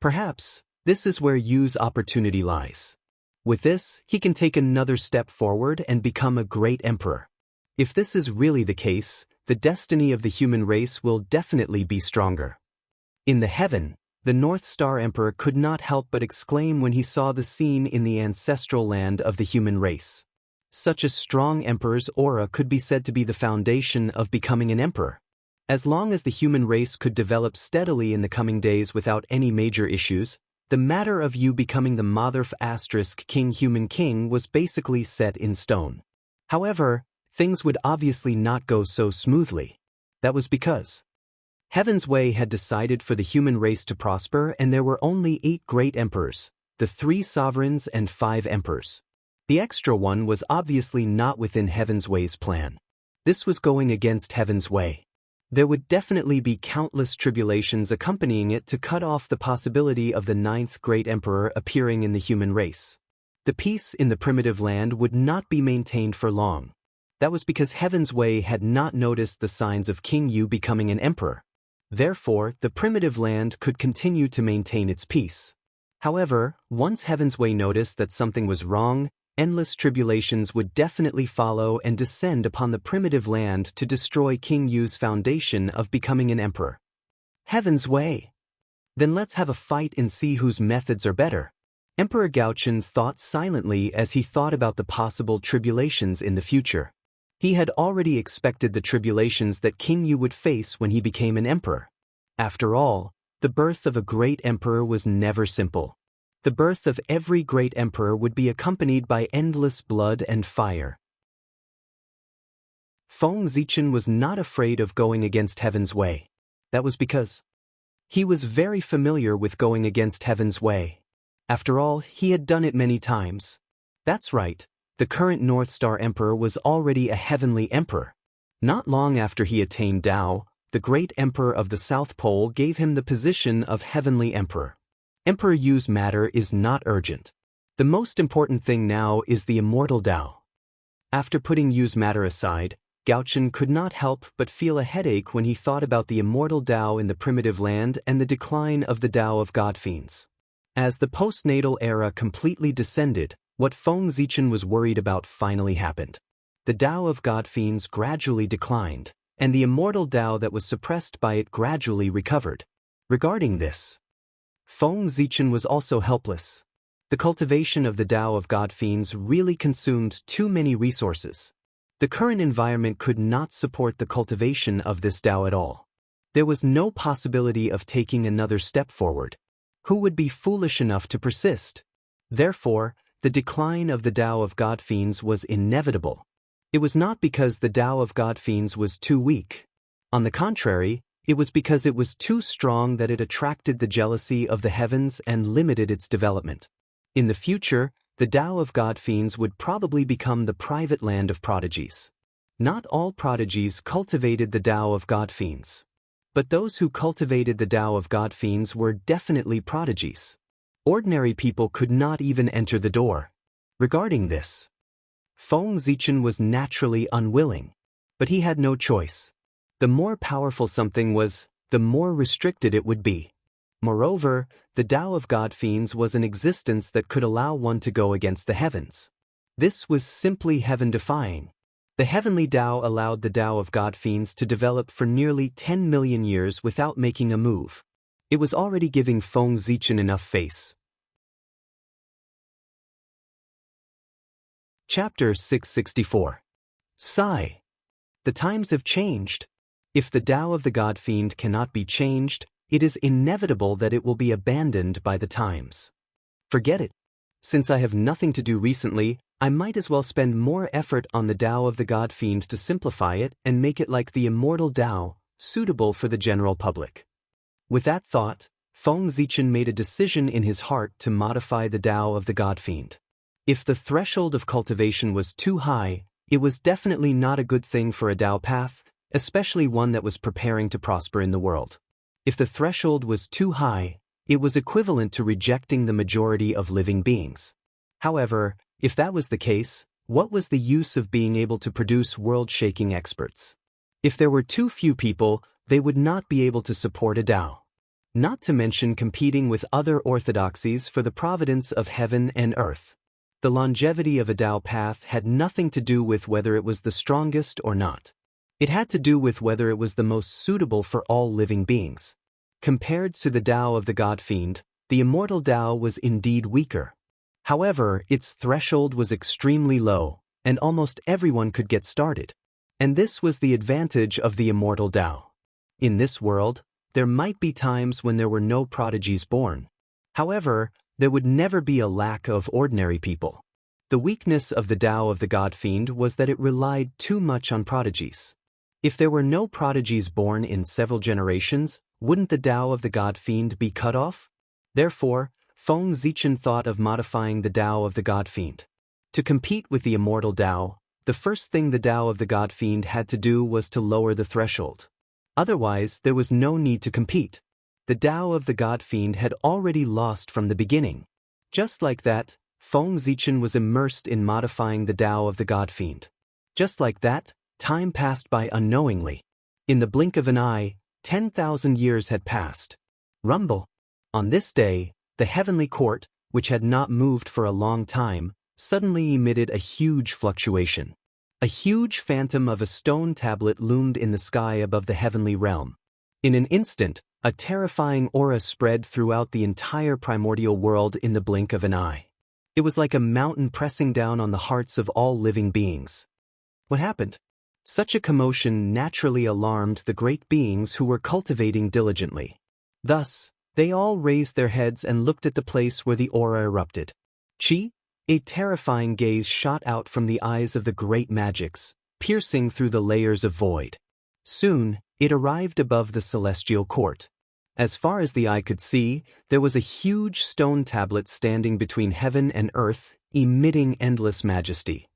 Perhaps, this is where Yu's opportunity lies. With this, he can take another step forward and become a great emperor. If this is really the case, the destiny of the human race will definitely be stronger. In the heaven, the North Star Emperor could not help but exclaim when he saw the scene in the ancestral land of the human race. Such a strong emperor's aura could be said to be the foundation of becoming an emperor. As long as the human race could develop steadily in the coming days without any major issues, the matter of Yu becoming the Motherf * King Human King was basically set in stone. However, things would obviously not go so smoothly. That was because Heaven's Way had decided for the human race to prosper, and there were only 8 great emperors, the 3 sovereigns and 5 emperors. The extra one was obviously not within Heaven's Way's plan. This was going against Heaven's Way. There would definitely be countless tribulations accompanying it to cut off the possibility of the 9th great emperor appearing in the human race. The peace in the primitive land would not be maintained for long. That was because Heaven's Way had not noticed the signs of King Yu becoming an emperor. Therefore, the primitive land could continue to maintain its peace. However, once Heaven's Way noticed that something was wrong, endless tribulations would definitely follow and descend upon the primitive land to destroy King Yu's foundation of becoming an emperor. Heaven's Way! Then let's have a fight and see whose methods are better. Emperor Gaochen thought silently as he thought about the possible tribulations in the future. He had already expected the tribulations that King Yu would face when he became an emperor. After all, the birth of a great emperor was never simple. The birth of every great emperor would be accompanied by endless blood and fire. Feng Zichen was not afraid of going against Heaven's Way. That was because he was very familiar with going against Heaven's Way. After all, he had done it many times. That's right, the current North Star Emperor was already a heavenly emperor. Not long after he attained Tao, the great emperor of the South Pole gave him the position of heavenly emperor. Emperor Yu's matter is not urgent. The most important thing now is the immortal Tao. After putting Yu's matter aside, Gaochen could not help but feel a headache when he thought about the immortal Tao in the primitive land and the decline of the Tao of God Fiends. As the postnatal era completely descended, what Feng Zichen was worried about finally happened. The Tao of God Fiends gradually declined, and the immortal Tao that was suppressed by it gradually recovered. Regarding this, Feng Zichen was also helpless. The cultivation of the Tao of God Fiends really consumed too many resources. The current environment could not support the cultivation of this Tao at all. There was no possibility of taking another step forward. Who would be foolish enough to persist? Therefore, the decline of the Tao of God Fiends was inevitable. It was not because the Tao of God Fiends was too weak. On the contrary, it was because it was too strong that it attracted the jealousy of the heavens and limited its development. In the future, the Tao of God Fiends would probably become the private land of prodigies. Not all prodigies cultivated the Tao of God Fiends. But those who cultivated the Tao of God Fiends were definitely prodigies. Ordinary people could not even enter the door. Regarding this, Feng Zichen was naturally unwilling. But he had no choice. The more powerful something was, the more restricted it would be. Moreover, the Tao of God Fiends was an existence that could allow one to go against the heavens. This was simply heaven-defying. The heavenly Tao allowed the Tao of God Fiends to develop for nearly 10 million years without making a move. It was already giving Feng Zichen enough face. Chapter 664. Sigh. The times have changed. If the Tao of the God Fiend cannot be changed, it is inevitable that it will be abandoned by the times. Forget it. Since I have nothing to do recently, I might as well spend more effort on the Tao of the God Fiend to simplify it and make it like the immortal Tao, suitable for the general public. With that thought, Feng Zichen made a decision in his heart to modify the Tao of the God Fiend. If the threshold of cultivation was too high, it was definitely not a good thing for a Tao path, especially one that was preparing to prosper in the world. If the threshold was too high, it was equivalent to rejecting the majority of living beings. However, if that was the case, what was the use of being able to produce world-shaking experts? If there were too few people, they would not be able to support a Tao. Not to mention competing with other orthodoxies for the providence of heaven and earth. The longevity of a Tao path had nothing to do with whether it was the strongest or not. It had to do with whether it was the most suitable for all living beings. Compared to the Tao of the God Fiend, the immortal Tao was indeed weaker. However, its threshold was extremely low, and almost everyone could get started. And this was the advantage of the immortal Tao. In this world, there might be times when there were no prodigies born. However, there would never be a lack of ordinary people. The weakness of the Tao of the God Fiend was that it relied too much on prodigies. If there were no prodigies born in several generations, wouldn't the Tao of the God Fiend be cut off? Therefore, Feng Zichen thought of modifying the Tao of the God Fiend. To compete with the immortal Tao, the first thing the Tao of the God Fiend had to do was to lower the threshold. Otherwise, there was no need to compete. The Tao of the God Fiend had already lost from the beginning. Just like that, Feng Zichen was immersed in modifying the Tao of the God Fiend. Just like that, time passed by unknowingly. In the blink of an eye, 10,000 years had passed. Rumble. On this day, the heavenly court, which had not moved for a long time, suddenly emitted a huge fluctuation. A huge phantom of a stone tablet loomed in the sky above the heavenly realm. In an instant, a terrifying aura spread throughout the entire primordial world in the blink of an eye. It was like a mountain pressing down on the hearts of all living beings. What happened? Such a commotion naturally alarmed the great beings who were cultivating diligently. Thus, they all raised their heads and looked at the place where the aura erupted. Chi, a terrifying gaze shot out from the eyes of the great magics, piercing through the layers of void. Soon, it arrived above the celestial court. As far as the eye could see, there was a huge stone tablet standing between heaven and earth, emitting endless majesty.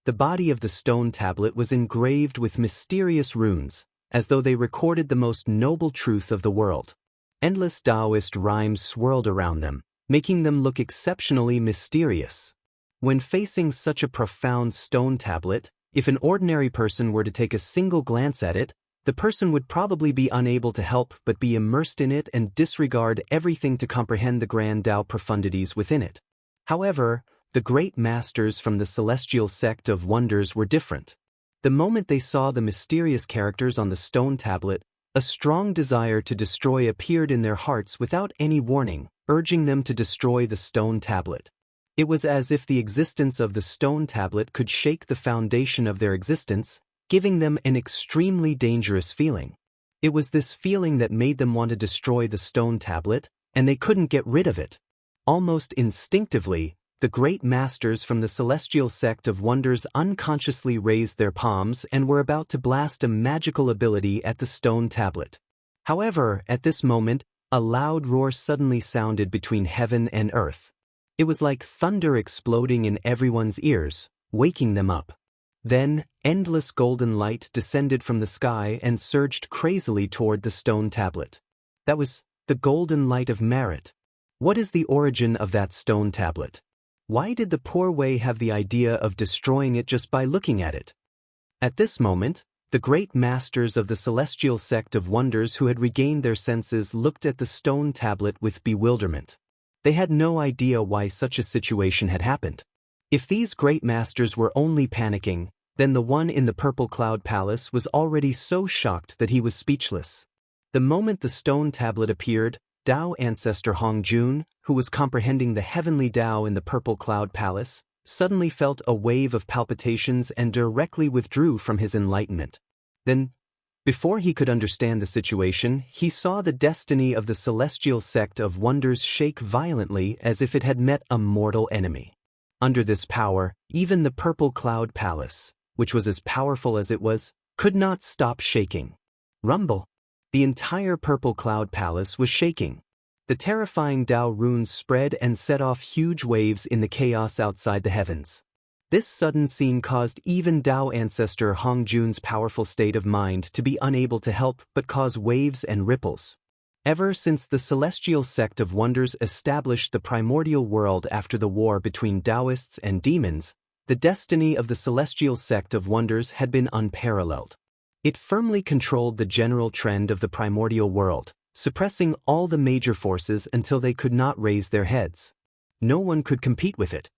The body of the stone tablet was engraved with mysterious runes, as though they recorded the most noble truth of the world. Endless Taoist rhymes swirled around them, making them look exceptionally mysterious. When facing such a profound stone tablet, if an ordinary person were to take a single glance at it, the person would probably be unable to help but be immersed in it and disregard everything to comprehend the grand Tao profundities within it. However, the great masters from the celestial sect of wonders were different. The moment they saw the mysterious characters on the stone tablet, a strong desire to destroy appeared in their hearts without any warning, urging them to destroy the stone tablet. It was as if the existence of the stone tablet could shake the foundation of their existence, giving them an extremely dangerous feeling. It was this feeling that made them want to destroy the stone tablet, and they couldn't get rid of it. Almost instinctively, the great masters from the celestial sect of wonders unconsciously raised their palms and were about to blast a magical ability at the stone tablet. However, at this moment, a loud roar suddenly sounded between heaven and earth. It was like thunder exploding in everyone's ears, waking them up. Then, endless golden light descended from the sky and surged crazily toward the stone tablet. That was the golden light of merit. What is the origin of that stone tablet? Why did the poor Wei have the idea of destroying it just by looking at it? At this moment, the great masters of the celestial sect of wonders who had regained their senses looked at the stone tablet with bewilderment. They had no idea why such a situation had happened. If these great masters were only panicking, then the one in the purple cloud palace was already so shocked that he was speechless. The moment the stone tablet appeared, Tao ancestor Hongjun, who was comprehending the heavenly Tao in the purple cloud palace, suddenly felt a wave of palpitations and directly withdrew from his enlightenment. Then, before he could understand the situation, he saw the destiny of the celestial sect of wonders shake violently as if it had met a mortal enemy. Under this power, even the purple cloud palace, which was as powerful as it was, could not stop shaking. Rumble! The entire purple cloud palace was shaking. The terrifying Tao runes spread and set off huge waves in the chaos outside the heavens. This sudden scene caused even Tao ancestor Hongjun's powerful state of mind to be unable to help but cause waves and ripples. Ever since the celestial sect of wonders established the primordial world after the war between Taoists and demons, the destiny of the celestial sect of wonders had been unparalleled. It firmly controlled the general trend of the primordial world, suppressing all the major forces until they could not raise their heads. No one could compete with it.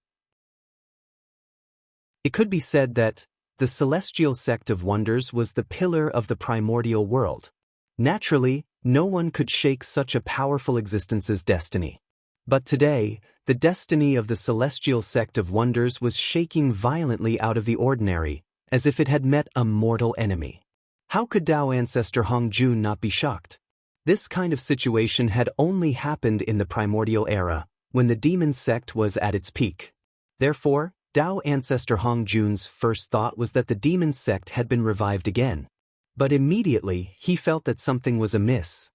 It could be said that the celestial sect of wonders was the pillar of the primordial world. Naturally, no one could shake such a powerful existence's destiny. But today, the destiny of the celestial sect of wonders was shaking violently out of the ordinary, as if it had met a mortal enemy. How could Tao ancestor Hongjun not be shocked? This kind of situation had only happened in the primordial era, when the demon sect was at its peak. Therefore, Tao ancestor Hongjun's first thought was that the demon sect had been revived again. But immediately, he felt that something was amiss.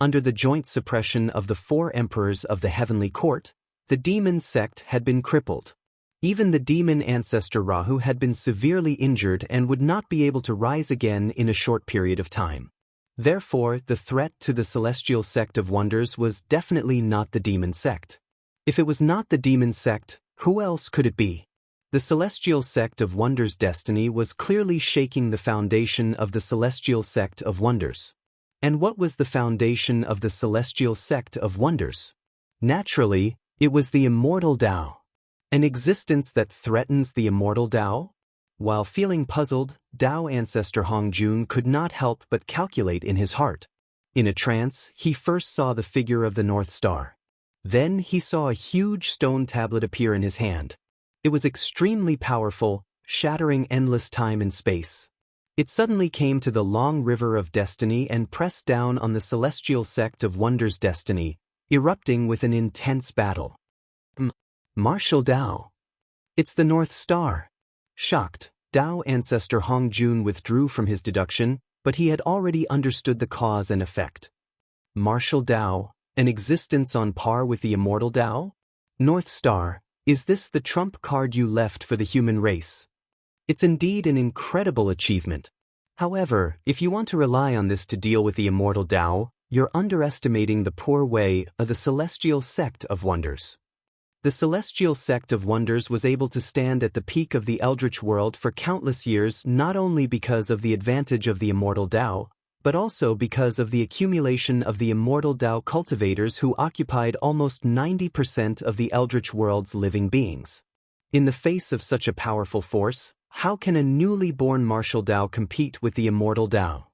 Under the joint suppression of the 4 emperors of the heavenly court, the demon sect had been crippled. Even the demon ancestor Rahu had been severely injured and would not be able to rise again in a short period of time. Therefore, the threat to the celestial sect of wonders was definitely not the demon sect. If it was not the demon sect, who else could it be? The celestial sect of wonders' destiny was clearly shaking the foundation of the celestial sect of wonders. And what was the foundation of the celestial sect of wonders? Naturally, it was the immortal Tao. An existence that threatens the immortal Tao? While feeling puzzled, Tao ancestor Hongjun could not help but calculate in his heart. In a trance, he first saw the figure of the North Star. Then he saw a huge stone tablet appear in his hand. It was extremely powerful, shattering endless time and space. It suddenly came to the long river of destiny and pressed down on the celestial sect of wonders' destiny, erupting with an intense battle. Martial Tao. It's the North Star. Shocked, Tao ancestor Hongjun withdrew from his deduction, but he had already understood the cause and effect. Martial Tao, an existence on par with the immortal Tao? North Star, is this the trump card you left for the human race? It's indeed an incredible achievement. However, if you want to rely on this to deal with the immortal Tao, you're underestimating the poor way of the celestial sect of wonders. The celestial sect of wonders was able to stand at the peak of the eldritch world for countless years not only because of the advantage of the immortal Tao, but also because of the accumulation of the immortal Tao cultivators who occupied almost 90% of the Eldritch world's living beings. In the face of such a powerful force, how can a newly born martial Tao compete with the immortal Tao?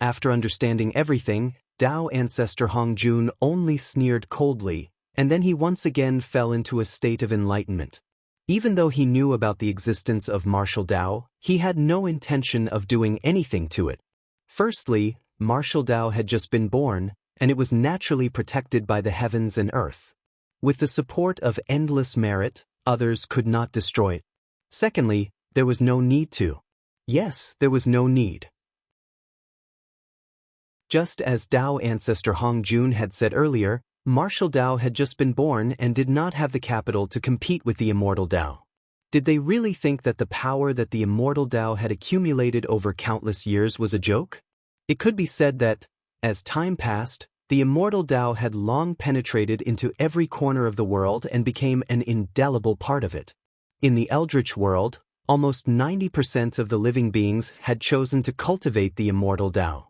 After understanding everything, Tao ancestor Hongjun only sneered coldly, and then he once again fell into a state of enlightenment. Even though he knew about the existence of martial Tao, he had no intention of doing anything to it. Firstly, martial Tao had just been born, and it was naturally protected by the heavens and earth. With the support of endless merit, others could not destroy it. Secondly, there was no need to. Yes, there was no need. Just as Tao ancestor Hongjun had said earlier, martial Tao had just been born and did not have the capital to compete with the immortal Tao. Did they really think that the power that the immortal Tao had accumulated over countless years was a joke? It could be said that, as time passed, the immortal Tao had long penetrated into every corner of the world and became an indelible part of it. In the Eldritch world, almost 90% of the living beings had chosen to cultivate the immortal Tao.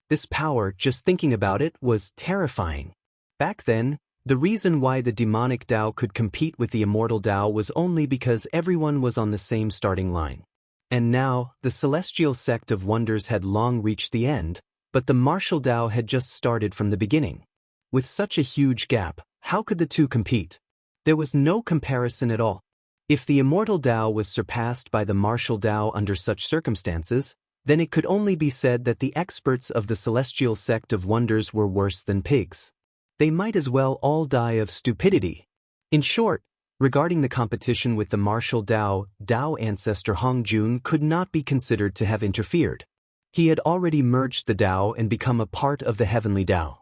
This power, just thinking about it, was terrifying. Back then, the reason why the demonic Tao could compete with the immortal Tao was only because everyone was on the same starting line. And now, the celestial sect of wonders had long reached the end, but the martial Tao had just started from the beginning. With such a huge gap, how could the two compete? There was no comparison at all. If the immortal Tao was surpassed by the martial Tao under such circumstances, then it could only be said that the experts of the celestial sect of wonders were worse than pigs. They might as well all die of stupidity. In short, regarding the competition with the martial Tao, Tao ancestor Hongjun could not be considered to have interfered. He had already merged the Tao and become a part of the heavenly Tao.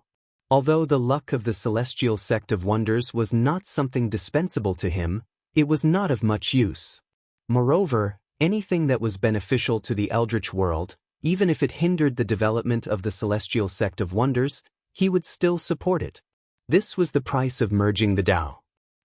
Although the luck of the celestial sect of wonders was not something dispensable to him, it was not of much use. Moreover, anything that was beneficial to the Eldritch world, even if it hindered the development of the celestial sect of wonders, he would still support it. This was the price of merging the Tao.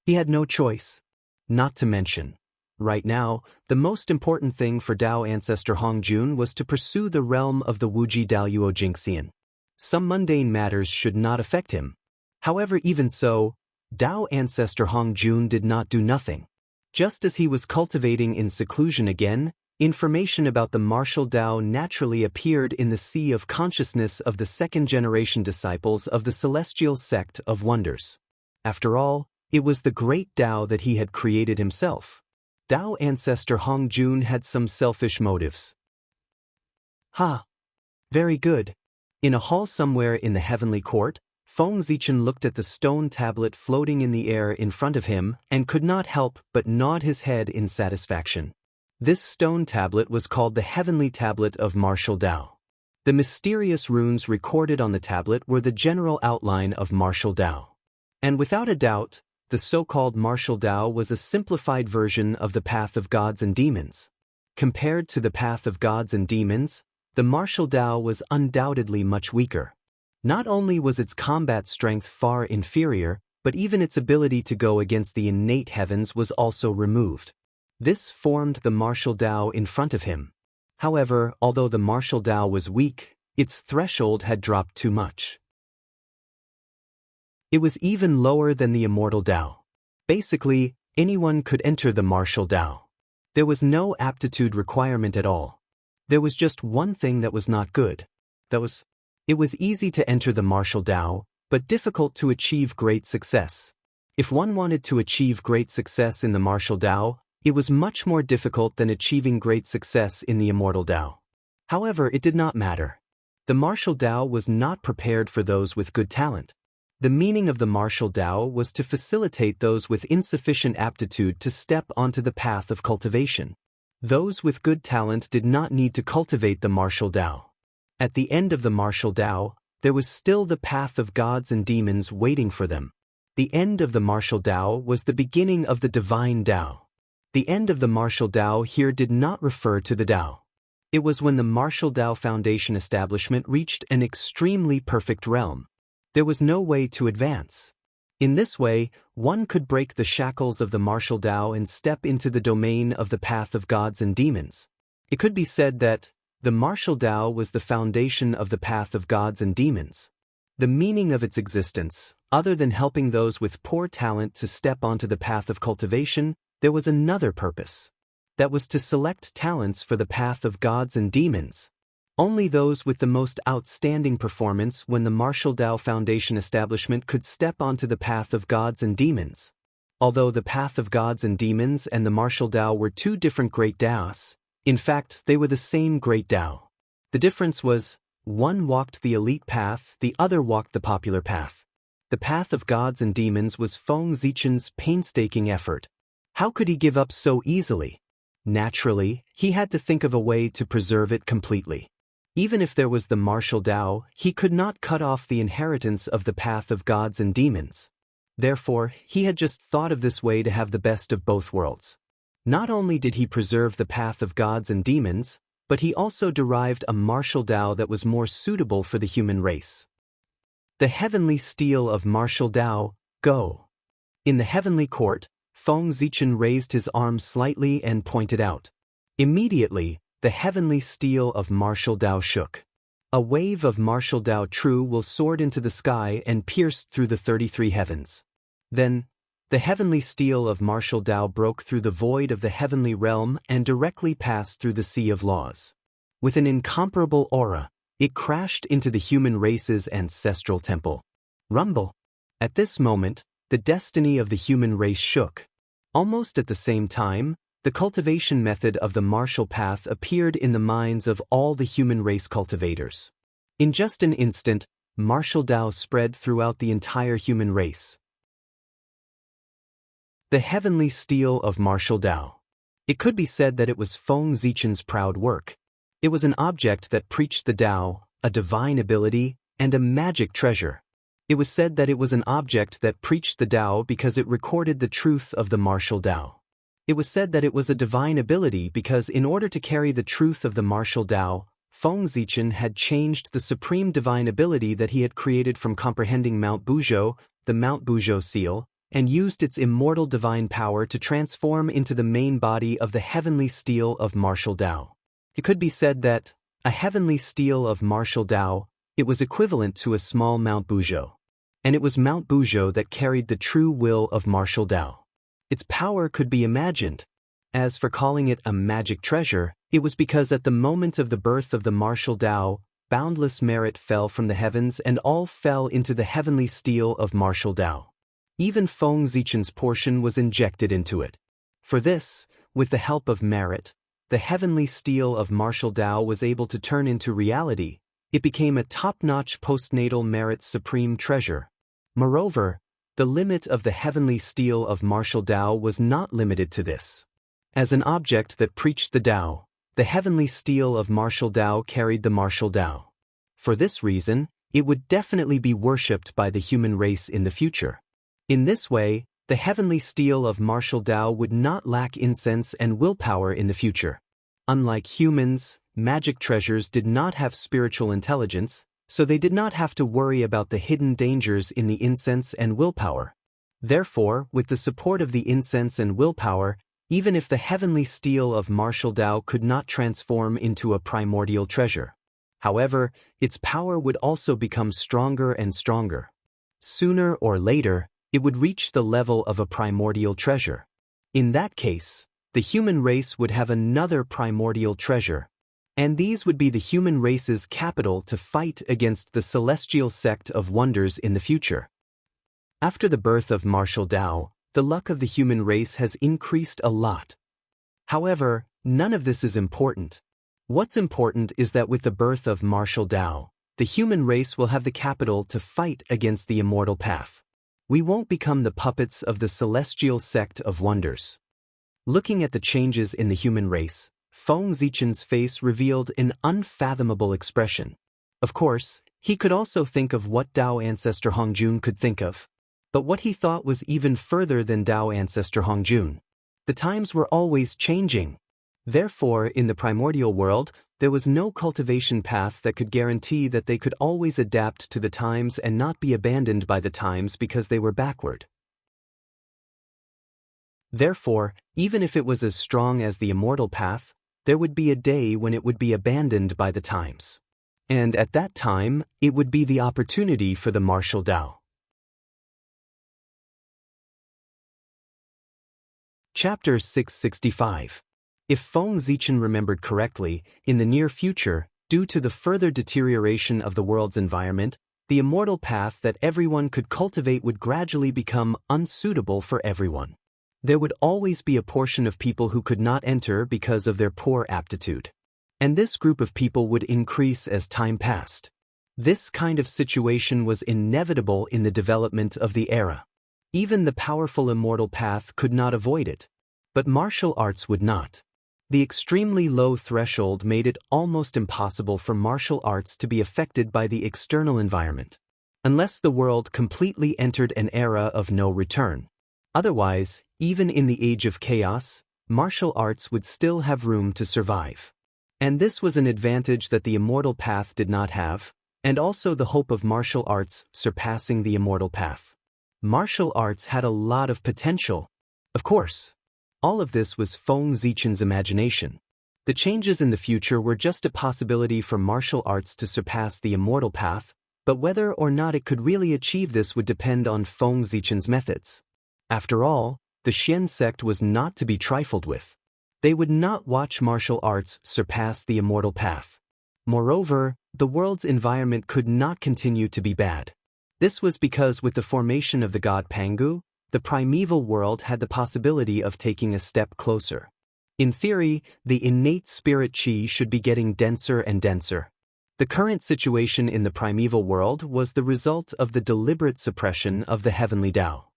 He had no choice. Not to mention, right now, the most important thing for Tao ancestor Hongjun was to pursue the realm of the Wuji Daluo Jinxian. Some mundane matters should not affect him. However, even so, Tao ancestor Hongjun did not do nothing. Just as he was cultivating in seclusion again, information about the martial Tao naturally appeared in the sea of consciousness of the second-generation disciples of the celestial sect of wonders. After all, it was the great Tao that he had created himself. Tao ancestor Hongjun had some selfish motives. Very good. In a hall somewhere in the heavenly court, Feng Zichen looked at the stone tablet floating in the air in front of him and could not help but nod his head in satisfaction. This stone tablet was called the Heavenly Tablet of Martial Tao. The mysterious runes recorded on the tablet were the general outline of Martial Tao. And without a doubt, the so-called Martial Tao was a simplified version of the Path of Gods and Demons. Compared to the Path of Gods and Demons, the Martial Tao was undoubtedly much weaker. Not only was its combat strength far inferior, but even its ability to go against the innate heavens was also removed. This formed the martial Tao in front of him. However, although the martial Tao was weak, its threshold had dropped too much. It was even lower than the immortal Tao. Basically, anyone could enter the martial Tao. There was no aptitude requirement at all. There was just one thing that was not good. It was easy to enter the martial Tao, but difficult to achieve great success. If one wanted to achieve great success in the martial Tao, it was much more difficult than achieving great success in the immortal Tao. However, it did not matter. The martial Tao was not prepared for those with good talent. The meaning of the martial Tao was to facilitate those with insufficient aptitude to step onto the path of cultivation. Those with good talent did not need to cultivate the martial Tao. At the end of the martial Tao, there was still the path of gods and demons waiting for them. The end of the martial Tao was the beginning of the divine Tao. The end of the martial Tao here did not refer to the Tao. It was when the martial Tao Foundation establishment reached an extremely perfect realm. There was no way to advance. In this way, one could break the shackles of the martial Tao and step into the domain of the path of gods and demons. It could be said that, The martial Tao was the foundation of the path of gods and demons. The meaning of its existence, other than helping those with poor talent to step onto the path of cultivation, there was another purpose. That was to select talents for the path of gods and demons. Only those with the most outstanding performance when the martial Tao Foundation establishment could step onto the path of gods and demons. Although the path of gods and demons and the martial Tao were two different great Taos, in fact, they were the same great Tao. The difference was, one walked the elite path, the other walked the popular path. The path of gods and demons was Feng Zichen's painstaking effort. How could he give up so easily? Naturally, he had to think of a way to preserve it completely. Even if there was the martial Tao, he could not cut off the inheritance of the path of gods and demons. Therefore, he had just thought of this way to have the best of both worlds. Not only did he preserve the path of gods and demons, but he also derived a martial Tao that was more suitable for the human race. The heavenly steel of martial Tao, go. In the heavenly court, Feng Zichen raised his arm slightly and pointed out. Immediately, the heavenly steel of martial Tao shook. A wave of martial Tao true will soared into the sky and pierced through the 33 heavens. Then, the heavenly steel of martial Tao broke through the void of the heavenly realm and directly passed through the sea of laws. With an incomparable aura, it crashed into the human race's ancestral temple. Rumble! At this moment, the destiny of the human race shook. Almost at the same time, the cultivation method of the martial path appeared in the minds of all the human race cultivators. In just an instant, martial Tao spread throughout the entire human race. The heavenly steel of martial Tao. It could be said that it was Feng Zichen's proud work. It was an object that preached the Tao, a divine ability, and a magic treasure. It was said that it was an object that preached the Tao because it recorded the truth of the martial Tao. It was said that it was a divine ability because in order to carry the truth of the martial Tao, Feng Zichen had changed the supreme divine ability that he had created from comprehending Mount Buzhou, the Mount Buzhou seal, and used its immortal divine power to transform into the main body of the heavenly steel of martial Tao. It could be said that, a heavenly steel of martial Tao, it was equivalent to a small Mount Buzhou. And it was Mount Buzhou that carried the true will of martial Tao. Its power could be imagined. As for calling it a magic treasure, it was because at the moment of the birth of the martial Tao, boundless merit fell from the heavens and all fell into the heavenly steel of martial Tao. Even Feng Zichen's portion was injected into it. For this, with the help of merit, the heavenly steel of martial Tao was able to turn into reality. It became a top-notch postnatal merit supreme treasure. Moreover, the limit of the heavenly steel of martial Tao was not limited to this. As an object that preached the Tao, the heavenly steel of martial Tao carried the martial Tao. For this reason, it would definitely be worshipped by the human race in the future. In this way, the heavenly steel of martial Tao would not lack incense and willpower in the future. Unlike humans, magic treasures did not have spiritual intelligence, so they did not have to worry about the hidden dangers in the incense and willpower. Therefore, with the support of the incense and willpower, even if the heavenly steel of martial Tao could not transform into a primordial treasure. However, its power would also become stronger and stronger. Sooner or later, it would reach the level of a primordial treasure. In that case, the human race would have another primordial treasure, and these would be the human race's capital to fight against the celestial sect of wonders in the future. After the birth of martial Tao, the luck of the human race has increased a lot. However, none of this is important. What's important is that with the birth of martial Tao, the human race will have the capital to fight against the immortal path. We won't become the puppets of the celestial sect of wonders. Looking at the changes in the human race, Feng Zichen's face revealed an unfathomable expression. Of course, he could also think of what Tao ancestor Hongjun could think of. But what he thought was even further than Tao ancestor Hongjun. The times were always changing. Therefore, in the primordial world, there was no cultivation path that could guarantee that they could always adapt to the times and not be abandoned by the times because they were backward. Therefore, even if it was as strong as the immortal path, there would be a day when it would be abandoned by the times. And at that time, it would be the opportunity for the martial Tao. Chapter 665. If Feng Zichen remembered correctly, in the near future, due to the further deterioration of the world's environment, the immortal path that everyone could cultivate would gradually become unsuitable for everyone. There would always be a portion of people who could not enter because of their poor aptitude. And this group of people would increase as time passed. This kind of situation was inevitable in the development of the era. Even the powerful immortal path could not avoid it. But martial arts would not. The extremely low threshold made it almost impossible for martial arts to be affected by the external environment, unless the world completely entered an era of no return. Otherwise, even in the age of chaos, martial arts would still have room to survive. And this was an advantage that the immortal path did not have, and also the hope of martial arts surpassing the immortal path. Martial arts had a lot of potential. Of course, all of this was Feng Zichen's imagination. The changes in the future were just a possibility for martial arts to surpass the immortal path, but whether or not it could really achieve this would depend on Feng Zichen's methods. After all, the Xian sect was not to be trifled with. They would not watch martial arts surpass the immortal path. Moreover, the world's environment could not continue to be bad. This was because with the formation of the god Pangu, the primeval world had the possibility of taking a step closer. In theory, the innate spirit qi should be getting denser and denser. The current situation in the primeval world was the result of the deliberate suppression of the heavenly Tao.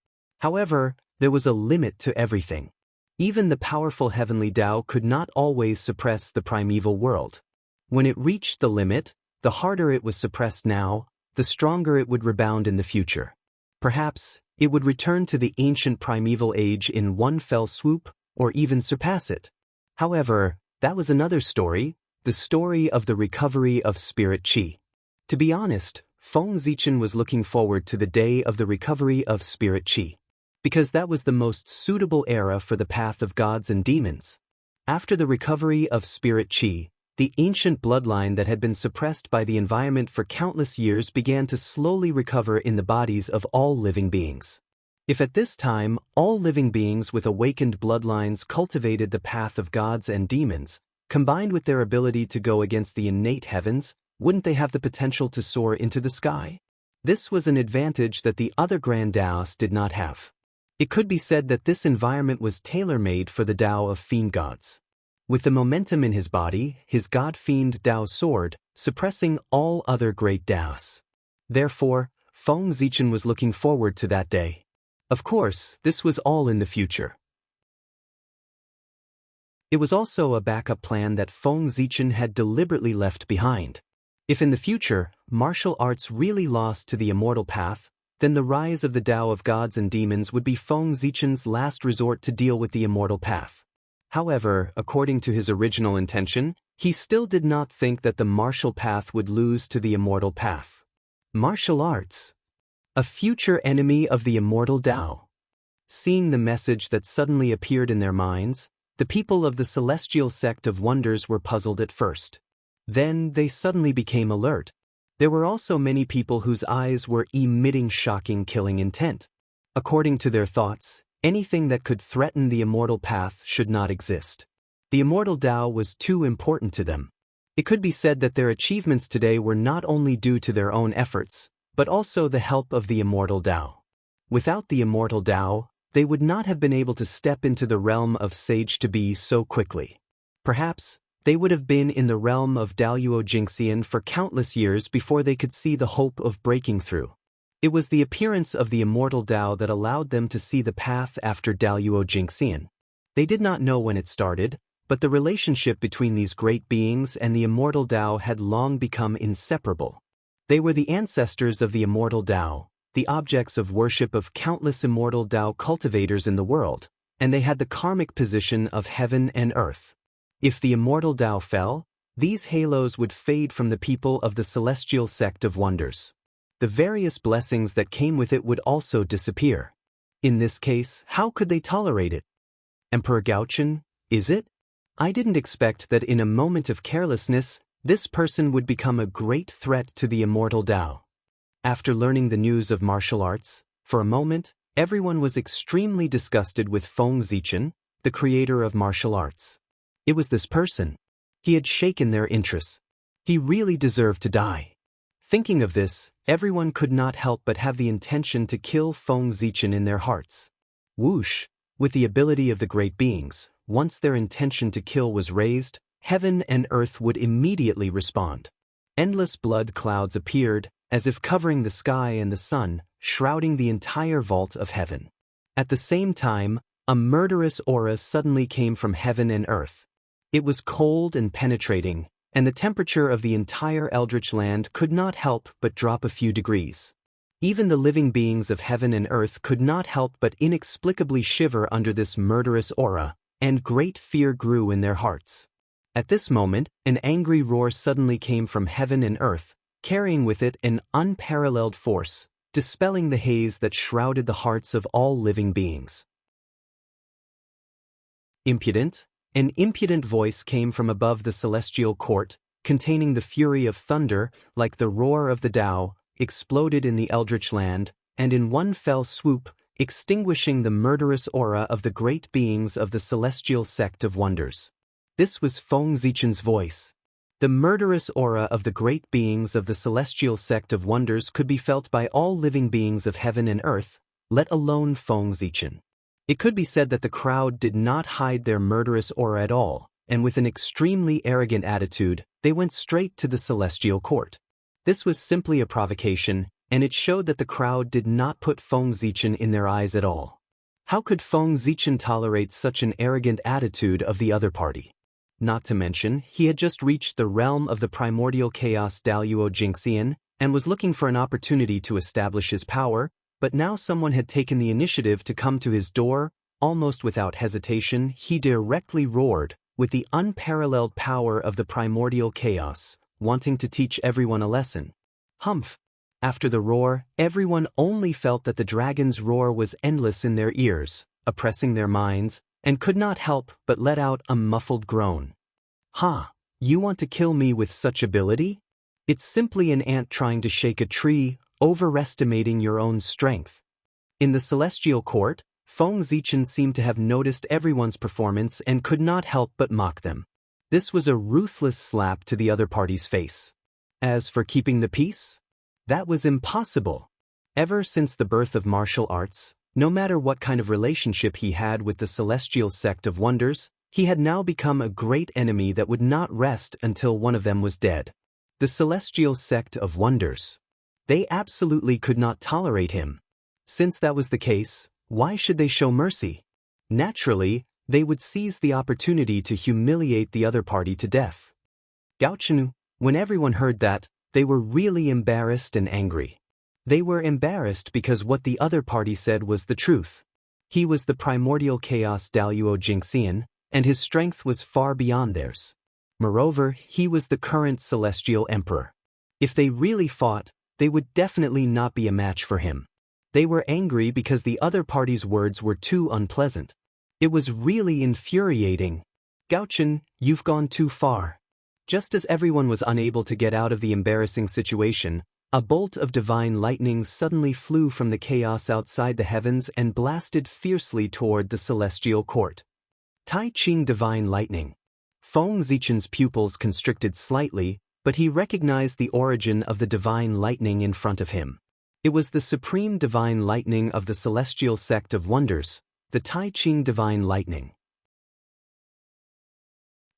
However, there was a limit to everything. Even the powerful heavenly Tao could not always suppress the primeval world. When it reached the limit, the harder it was suppressed now, the stronger it would rebound in the future. Perhaps, it would return to the ancient primeval age in one fell swoop, or even surpass it. However, that was another story, the story of the recovery of spirit qi. To be honest, Feng Zichen was looking forward to the day of the recovery of spirit qi, because that was the most suitable era for the path of gods and demons. After the recovery of spirit qi, the ancient bloodline that had been suppressed by the environment for countless years began to slowly recover in the bodies of all living beings. If at this time all living beings with awakened bloodlines cultivated the path of gods and demons, combined with their ability to go against the innate heavens, wouldn't they have the potential to soar into the sky? This was an advantage that the other Grand Daos did not have. It could be said that this environment was tailor-made for the Tao of fiend gods. With the momentum in his body, his god-fiend Tao soared, suppressing all other great Daos. Therefore, Feng Zichen was looking forward to that day. Of course, this was all in the future. It was also a backup plan that Feng Zichen had deliberately left behind. If in the future, martial arts really lost to the immortal path, then the rise of the Tao of gods and demons would be Feng Zichen's last resort to deal with the immortal path. However, according to his original intention, he still did not think that the martial path would lose to the immortal path. Martial arts. A future enemy of the immortal Tao. Seeing the message that suddenly appeared in their minds, the people of the celestial sect of wonders were puzzled at first. Then they suddenly became alert. There were also many people whose eyes were emitting shocking killing intent. According to their thoughts, anything that could threaten the immortal path should not exist. The immortal Tao was too important to them. It could be said that their achievements today were not only due to their own efforts, but also the help of the immortal Tao. Without the immortal Tao, they would not have been able to step into the realm of sage-to-be so quickly. Perhaps, they would have been in the realm of Daluo Jingxian for countless years before they could see the hope of breaking through. It was the appearance of the immortal Tao that allowed them to see the path after Daluo Jingxian. They did not know when it started, but the relationship between these great beings and the immortal Tao had long become inseparable. They were the ancestors of the immortal Tao, the objects of worship of countless immortal Tao cultivators in the world, and they had the karmic position of heaven and earth. If the immortal Tao fell, these halos would fade from the people of the celestial sect of wonders. The various blessings that came with it would also disappear. In this case, how could they tolerate it? Emperor Gaochen, is it? I didn't expect that in a moment of carelessness, this person would become a great threat to the immortal Tao. After learning the news of martial arts, for a moment, everyone was extremely disgusted with Feng Zichen, the creator of martial arts. It was this person. He had shaken their interests. He really deserved to die. Thinking of this, everyone could not help but have the intention to kill Feng Zichen in their hearts. Whoosh! With the ability of the great beings, once their intention to kill was raised, heaven and earth would immediately respond. Endless blood clouds appeared, as if covering the sky and the sun, shrouding the entire vault of heaven. At the same time, a murderous aura suddenly came from heaven and earth. It was cold and penetrating, and the temperature of the entire eldritch land could not help but drop a few degrees. Even the living beings of heaven and earth could not help but inexplicably shiver under this murderous aura, and great fear grew in their hearts. At this moment, an angry roar suddenly came from heaven and earth, carrying with it an unparalleled force, dispelling the haze that shrouded the hearts of all living beings. Impudent? An impudent voice came from above the celestial court, containing the fury of thunder, like the roar of the Tao, exploded in the eldritch land, and in one fell swoop, extinguishing the murderous aura of the great beings of the celestial sect of wonders. This was Feng Zichen's voice. The murderous aura of the great beings of the celestial sect of wonders could be felt by all living beings of heaven and earth, let alone Feng Zichen. It could be said that the crowd did not hide their murderous aura at all, and with an extremely arrogant attitude, they went straight to the celestial court. This was simply a provocation, and it showed that the crowd did not put Feng Zichen in their eyes at all. How could Feng Zichen tolerate such an arrogant attitude of the other party? Not to mention, he had just reached the realm of the primordial chaos Daluo Jingxian, and was looking for an opportunity to establish his power, but now someone had taken the initiative to come to his door. Almost without hesitation, he directly roared, with the unparalleled power of the primordial chaos, wanting to teach everyone a lesson. Humph! After the roar, everyone only felt that the dragon's roar was endless in their ears, oppressing their minds, and could not help but let out a muffled groan. Ha! You want to kill me with such ability? It's simply an ant trying to shake a tree, overestimating your own strength. In the celestial court, Feng Zichen seemed to have noticed everyone's performance and could not help but mock them. This was a ruthless slap to the other party's face. As for keeping the peace, that was impossible. Ever since the birth of martial arts, no matter what kind of relationship he had with the celestial sect of wonders, he had now become a great enemy that would not rest until one of them was dead. The celestial sect of wonders. They absolutely could not tolerate him. Since that was the case, why should they show mercy? Naturally, they would seize the opportunity to humiliate the other party to death. Gaochenu, when everyone heard that, they were really embarrassed and angry. They were embarrassed because what the other party said was the truth. He was the primordial chaos Daluo Jingxian, and his strength was far beyond theirs. Moreover, he was the current celestial emperor. If they really fought, they would definitely not be a match for him. They were angry because the other party's words were too unpleasant. It was really infuriating. Gaochen, you've gone too far. Just as everyone was unable to get out of the embarrassing situation, a bolt of divine lightning suddenly flew from the chaos outside the heavens and blasted fiercely toward the celestial court. Tai Ching divine lightning. Feng Zichen's pupils constricted slightly, but he recognized the origin of the divine lightning in front of him. It was the supreme divine lightning of the celestial sect of wonders, the Tai Ching divine lightning.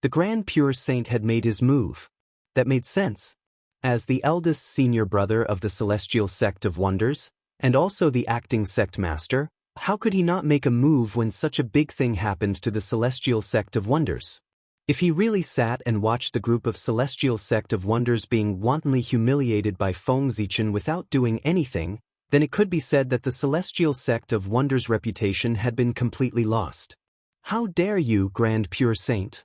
The Grand Pure Saint had made his move. That made sense. As the eldest senior brother of the celestial sect of wonders, and also the acting sect master, how could he not make a move when such a big thing happened to the celestial sect of wonders? If he really sat and watched the group of celestial sect of wonders being wantonly humiliated by Feng Zichen without doing anything, then it could be said that the celestial sect of wonders' reputation had been completely lost. How dare you, Grand Pure Saint?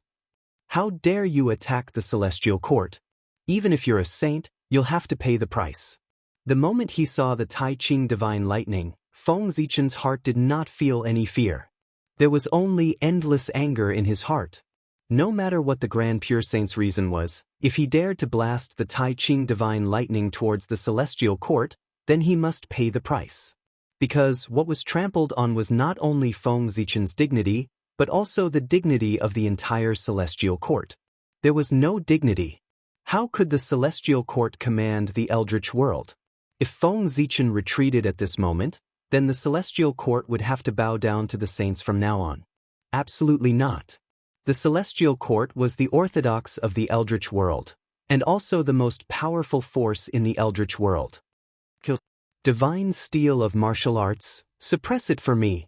How dare you attack the celestial court? Even if you're a saint, you'll have to pay the price. The moment he saw the Tai Ching divine lightning, Feng Zichen's heart did not feel any fear. There was only endless anger in his heart. No matter what the Grand Pure Saint's reason was, if he dared to blast the Tai Ching divine lightning towards the celestial court, then he must pay the price. Because what was trampled on was not only Feng Zichen's dignity, but also the dignity of the entire celestial court. There was no dignity. How could the celestial court command the eldritch world? If Feng Zichen retreated at this moment, then the celestial court would have to bow down to the saints from now on. Absolutely not. The celestial court was the orthodox of the eldritch world, and also the most powerful force in the eldritch world. Divine steel of martial arts, suppress it for me.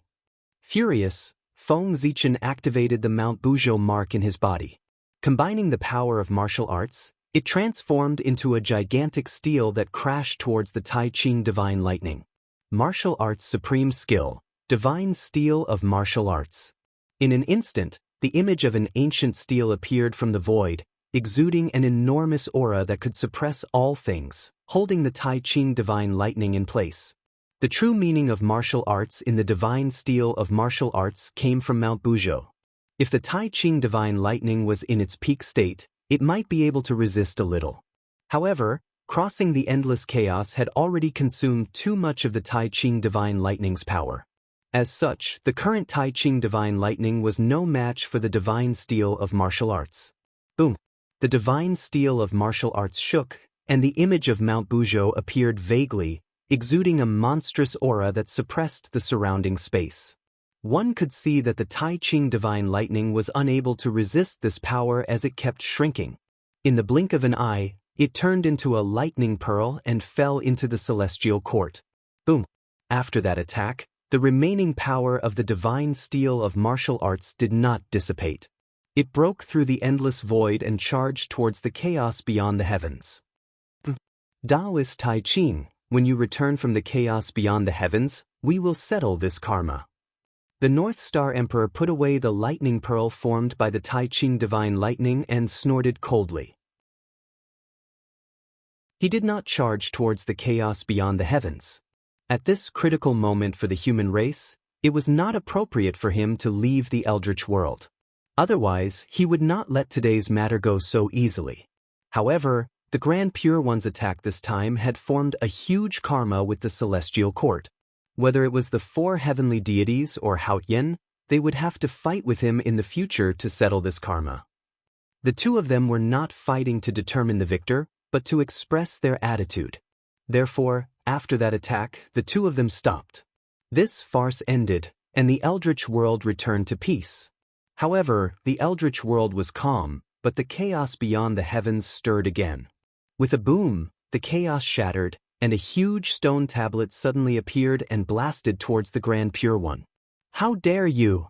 Furious, Feng Zichen activated the Mount Buzhou mark in his body. Combining the power of martial arts, it transformed into a gigantic steel that crashed towards the Tai Ching divine lightning. Martial arts supreme skill, divine steel of martial arts. In an instant, the image of an ancient steel appeared from the void, exuding an enormous aura that could suppress all things, holding the Tai Ching divine lightning in place. The true meaning of martial arts in the divine steel of martial arts came from Mount Buzhou. If the Tai Ching divine lightning was in its peak state, it might be able to resist a little. However, crossing the endless chaos had already consumed too much of the Tai Ching divine lightning's power. As such, the current Tai Ching divine lightning was no match for the divine steel of martial arts. Boom! The divine steel of martial arts shook, and the image of Mount Buzhou appeared vaguely, exuding a monstrous aura that suppressed the surrounding space. One could see that the Tai Ching divine lightning was unable to resist this power as it kept shrinking. In the blink of an eye, it turned into a lightning pearl and fell into the celestial court. Boom! After that attack, the remaining power of the divine steel of martial arts did not dissipate. It broke through the endless void and charged towards the chaos beyond the heavens. Taoist Tai Ching, when you return from the chaos beyond the heavens, we will settle this karma. The North Star Emperor put away the lightning pearl formed by the Tai Ching divine lightning and snorted coldly. He did not charge towards the chaos beyond the heavens. At this critical moment for the human race, it was not appropriate for him to leave the eldritch world. Otherwise, he would not let today's matter go so easily. However, the Grand Pure One's attack this time had formed a huge karma with the celestial court. Whether it was the four heavenly deities or Haotian, they would have to fight with him in the future to settle this karma. The two of them were not fighting to determine the victor, but to express their attitude. Therefore, after that attack, the two of them stopped. This farce ended, and the eldritch world returned to peace. However, the eldritch world was calm, but the chaos beyond the heavens stirred again. With a boom, the chaos shattered, and a huge stone tablet suddenly appeared and blasted towards the Grand Pure One. How dare you!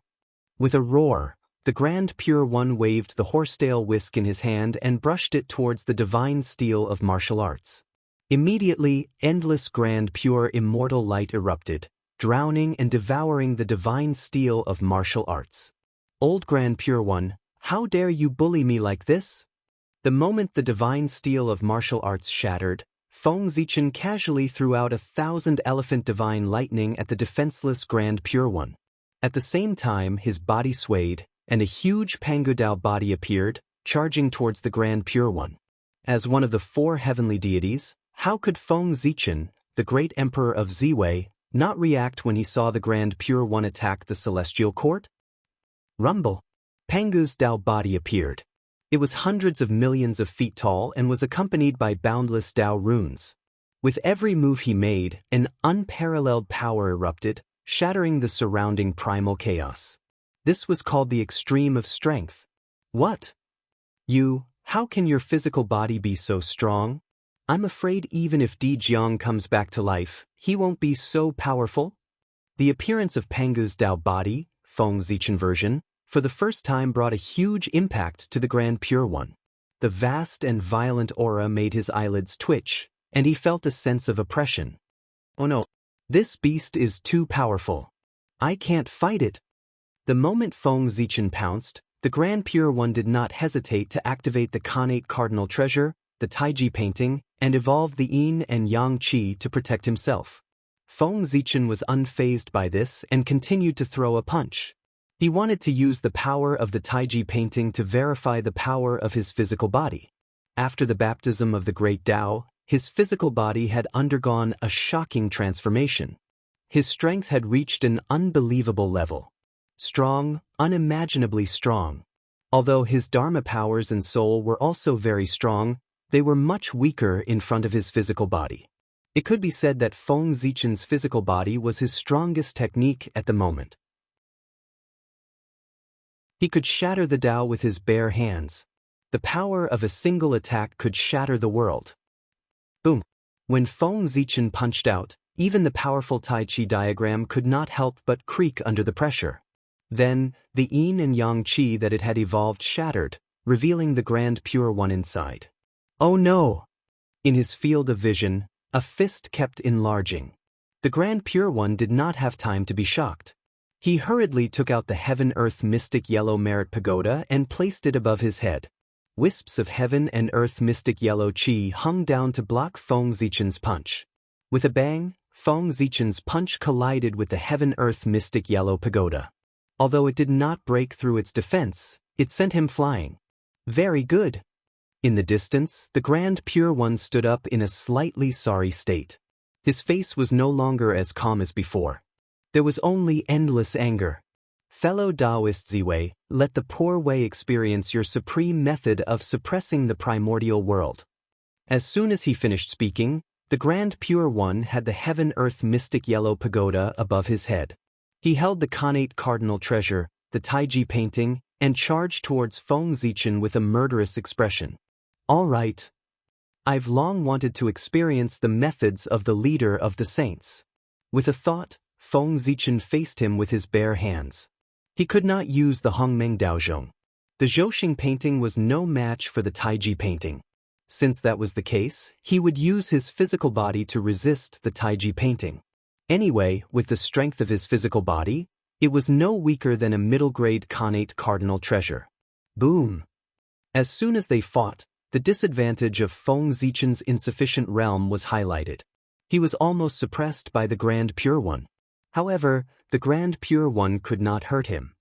With a roar, the Grand Pure One waved the horsetail whisk in his hand and brushed it towards the divine steel of martial arts. Immediately, endless grand pure immortal light erupted, drowning and devouring the divine steel of martial arts. Old Grand Pure One, how dare you bully me like this? The moment the divine steel of martial arts shattered, Feng Zichen casually threw out 1,000 elephant divine lightning at the defenseless Grand Pure One. At the same time, his body swayed, and a huge Pangudao body appeared, charging towards the Grand Pure One. As one of the four heavenly deities, how could Feng Zichen, the great emperor of Ziwei, not react when he saw the Grand Pure One attack the celestial court? Rumble! Pangu's Dao body appeared. It was hundreds of millions of feet tall and was accompanied by boundless Dao runes. With every move he made, an unparalleled power erupted, shattering the surrounding primal chaos. This was called the extreme of strength. What? How can your physical body be so strong? I'm afraid even if Di Jiang comes back to life, he won't be so powerful. The appearance of Pangu's Dao body, Feng Zichen version, for the first time brought a huge impact to the Grand Pure One. The vast and violent aura made his eyelids twitch, and he felt a sense of oppression. Oh no, this beast is too powerful. I can't fight it. The moment Feng Zichen pounced, the Grand Pure One did not hesitate to activate the Khanate Cardinal Treasure, the Taiji painting, and evolve the Yin and Yang Qi to protect himself. Feng Zichen was unfazed by this and continued to throw a punch. He wanted to use the power of the Taiji painting to verify the power of his physical body. After the baptism of the great Tao, his physical body had undergone a shocking transformation. His strength had reached an unbelievable level. Strong, unimaginably strong. Although his Dharma powers and soul were also very strong, they were much weaker in front of his physical body. It could be said that Feng Zichen's physical body was his strongest technique at the moment. He could shatter the Tao with his bare hands. The power of a single attack could shatter the world. Boom! When Feng Zichen punched out, even the powerful Tai Chi diagram could not help but creak under the pressure. Then, the yin and yang chi that it had evolved shattered, revealing the Grand Pure One inside. Oh no! In his field of vision, a fist kept enlarging. The Grand Pure One did not have time to be shocked. He hurriedly took out the Heaven-Earth Mystic Yellow Merit Pagoda and placed it above his head. Wisps of Heaven and Earth Mystic Yellow Chi hung down to block Feng Zichen's punch. With a bang, Feng Zichen's punch collided with the Heaven-Earth Mystic Yellow Pagoda. Although it did not break through its defense, it sent him flying. Very good. In the distance, the Grand Pure One stood up in a slightly sorry state. His face was no longer as calm as before. There was only endless anger. Fellow Taoist Ziwei, let the poor Wei experience your supreme method of suppressing the primordial world. As soon as he finished speaking, the Grand Pure One had the Heaven-Earth Mystic Yellow Pagoda above his head. He held the Khanate Cardinal Treasure, the Taiji painting, and charged towards Feng Zichen with a murderous expression. All right. I've long wanted to experience the methods of the leader of the saints. With a thought, Feng Zichen faced him with his bare hands. He could not use the Hongmeng Daozhong. The Zhouxing painting was no match for the Taiji painting. Since that was the case, he would use his physical body to resist the Taiji painting. Anyway, with the strength of his physical body, it was no weaker than a middle-grade Khanate Cardinal Treasure. Boom! As soon as they fought, the disadvantage of Feng Zichen's insufficient realm was highlighted. He was almost suppressed by the Grand Pure One. However, the Grand Pure One could not hurt him.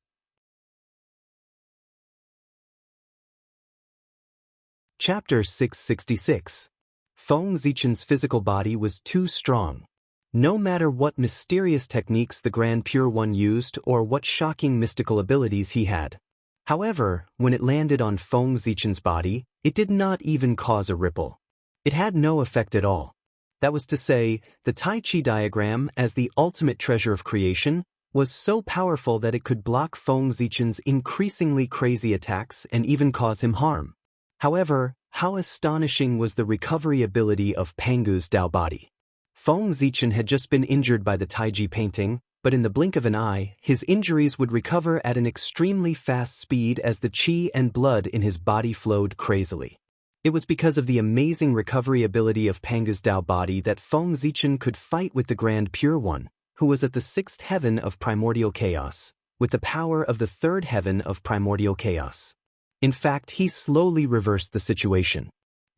Chapter 666. Feng Zichen's physical body was too strong. No matter what mysterious techniques the Grand Pure One used or what shocking mystical abilities he had. However, when it landed on Feng Zichen's body, it did not even cause a ripple. It had no effect at all. That was to say, the Tai Chi diagram, as the ultimate treasure of creation, was so powerful that it could block Feng Zichen's increasingly crazy attacks and even cause him harm. However, how astonishing was the recovery ability of Pangu's Tao body. Feng Zichen had just been injured by the Taiji painting, but in the blink of an eye, his injuries would recover at an extremely fast speed as the qi and blood in his body flowed crazily. It was because of the amazing recovery ability of Pangu's Tao body that Feng Zichen could fight with the Grand Pure One, who was at the sixth heaven of primordial chaos, with the power of the third heaven of primordial chaos. In fact, he slowly reversed the situation.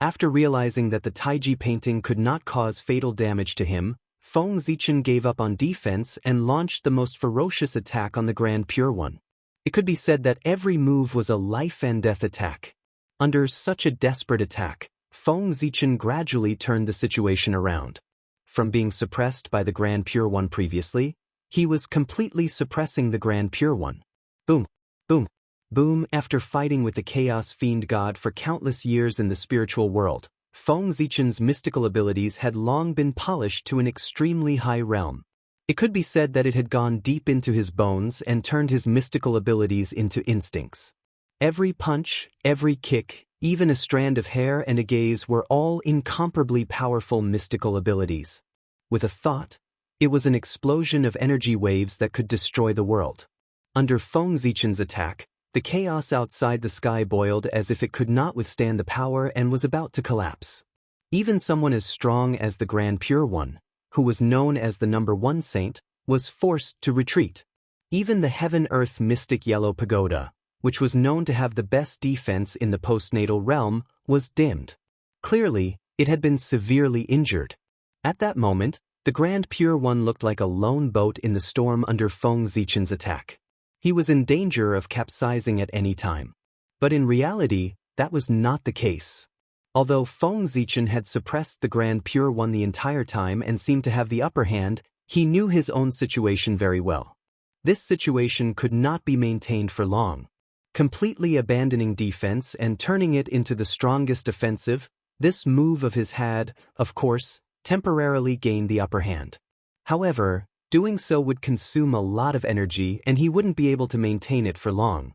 After realizing that the Taiji painting could not cause fatal damage to him, Feng Zichen gave up on defense and launched the most ferocious attack on the Grand Pure One. It could be said that every move was a life-and-death attack. Under such a desperate attack, Feng Zichen gradually turned the situation around. From being suppressed by the Grand Pure One previously, he was completely suppressing the Grand Pure One. Boom, boom, boom. After fighting with the Chaos Fiend God for countless years in the spiritual world, Feng Zichen's mystical abilities had long been polished to an extremely high realm. It could be said that it had gone deep into his bones and turned his mystical abilities into instincts. Every punch, every kick, even a strand of hair and a gaze were all incomparably powerful mystical abilities. With a thought, it was an explosion of energy waves that could destroy the world. Under Feng Zichen's attack, the chaos outside the sky boiled as if it could not withstand the power and was about to collapse. Even someone as strong as the Grand Pure One, who was known as the #1 saint, was forced to retreat. Even the Heaven-Earth Mystic Yellow Pagoda, which was known to have the best defense in the postnatal realm, was dimmed. Clearly, it had been severely injured. At that moment, the Grand Pure One looked like a lone boat in the storm under Feng Zichen's attack. He was in danger of capsizing at any time. But in reality, that was not the case. Although Feng Zichen had suppressed the Grand Pure One the entire time and seemed to have the upper hand, he knew his own situation very well. This situation could not be maintained for long. Completely abandoning defense and turning it into the strongest offensive, this move of his had, of course, temporarily gained the upper hand. However, doing so would consume a lot of energy and he wouldn't be able to maintain it for long.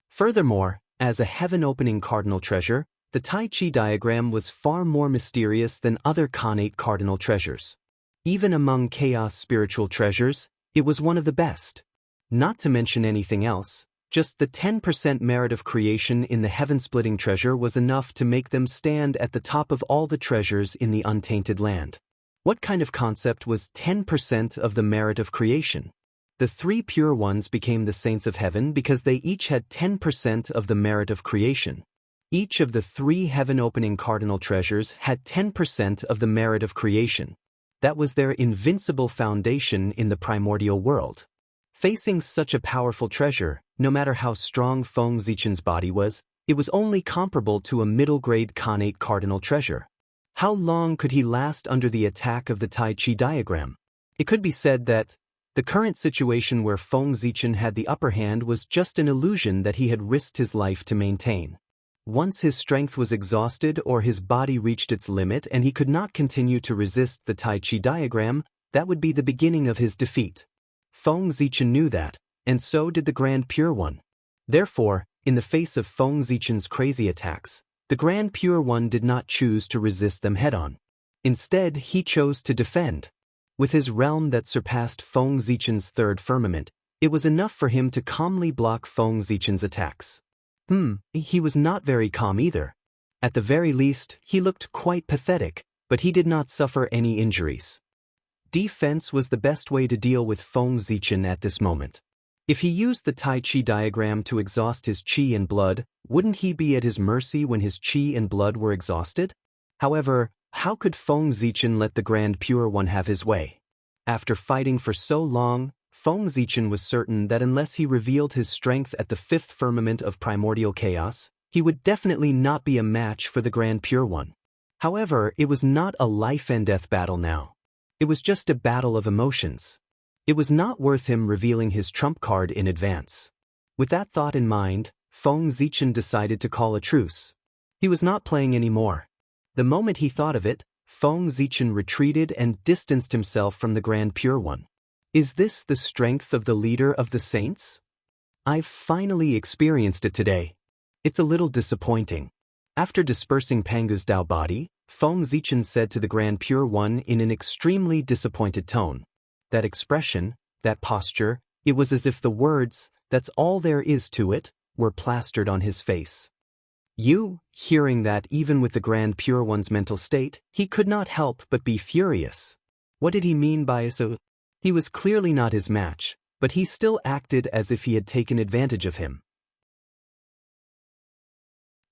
Furthermore, as a heaven-opening cardinal treasure, the Tai Chi diagram was far more mysterious than other Khanate cardinal treasures. Even among chaos spiritual treasures, it was one of the best. Not to mention anything else, just the 10% merit of creation in the heaven-splitting treasure was enough to make them stand at the top of all the treasures in the untainted land. What kind of concept was 10% of the merit of creation? The three pure ones became the saints of heaven because they each had 10% of the merit of creation. Each of the three heaven-opening cardinal treasures had 10% of the merit of creation. That was their invincible foundation in the primordial world. Facing such a powerful treasure, no matter how strong Feng Zichen's body was, it was only comparable to a middle-grade Khanate cardinal treasure. How long could he last under the attack of the Tai Chi diagram? It could be said that the current situation where Feng Zichen had the upper hand was just an illusion that he had risked his life to maintain. Once his strength was exhausted or his body reached its limit and he could not continue to resist the Tai Chi diagram, that would be the beginning of his defeat. Feng Zichen knew that, and so did the Grand Pure One. Therefore, in the face of Feng Zichen's crazy attacks, the Grand Pure One did not choose to resist them head-on. Instead, he chose to defend. With his realm that surpassed Feng Zichen's third firmament, it was enough for him to calmly block Feng Zichen's attacks. He was not very calm either. At the very least, he looked quite pathetic, but he did not suffer any injuries. Defense was the best way to deal with Feng Zichen at this moment. If he used the Tai Chi diagram to exhaust his Qi and blood, wouldn't he be at his mercy when his Qi and blood were exhausted? However, how could Feng Zichen let the Grand Pure One have his way? After fighting for so long, Feng Zichen was certain that unless he revealed his strength at the fifth firmament of primordial chaos, he would definitely not be a match for the Grand Pure One. However, it was not a life-and-death battle now. It was just a battle of emotions. It was not worth him revealing his trump card in advance. With that thought in mind, Feng Zichen decided to call a truce. He was not playing anymore. The moment he thought of it, Feng Zichen retreated and distanced himself from the Grand Pure One. Is this the strength of the leader of the saints? I've finally experienced it today. It's a little disappointing. After dispersing Pangu's Dao body, Feng Zichen said to the Grand Pure One in an extremely disappointed tone. That expression, that posture, it was as if the words, "That's all there is to it," were plastered on his face. Hearing that even with the Grand Pure One's mental state, he could not help but be furious. What did he mean by so? He was clearly not his match, but he still acted as if he had taken advantage of him.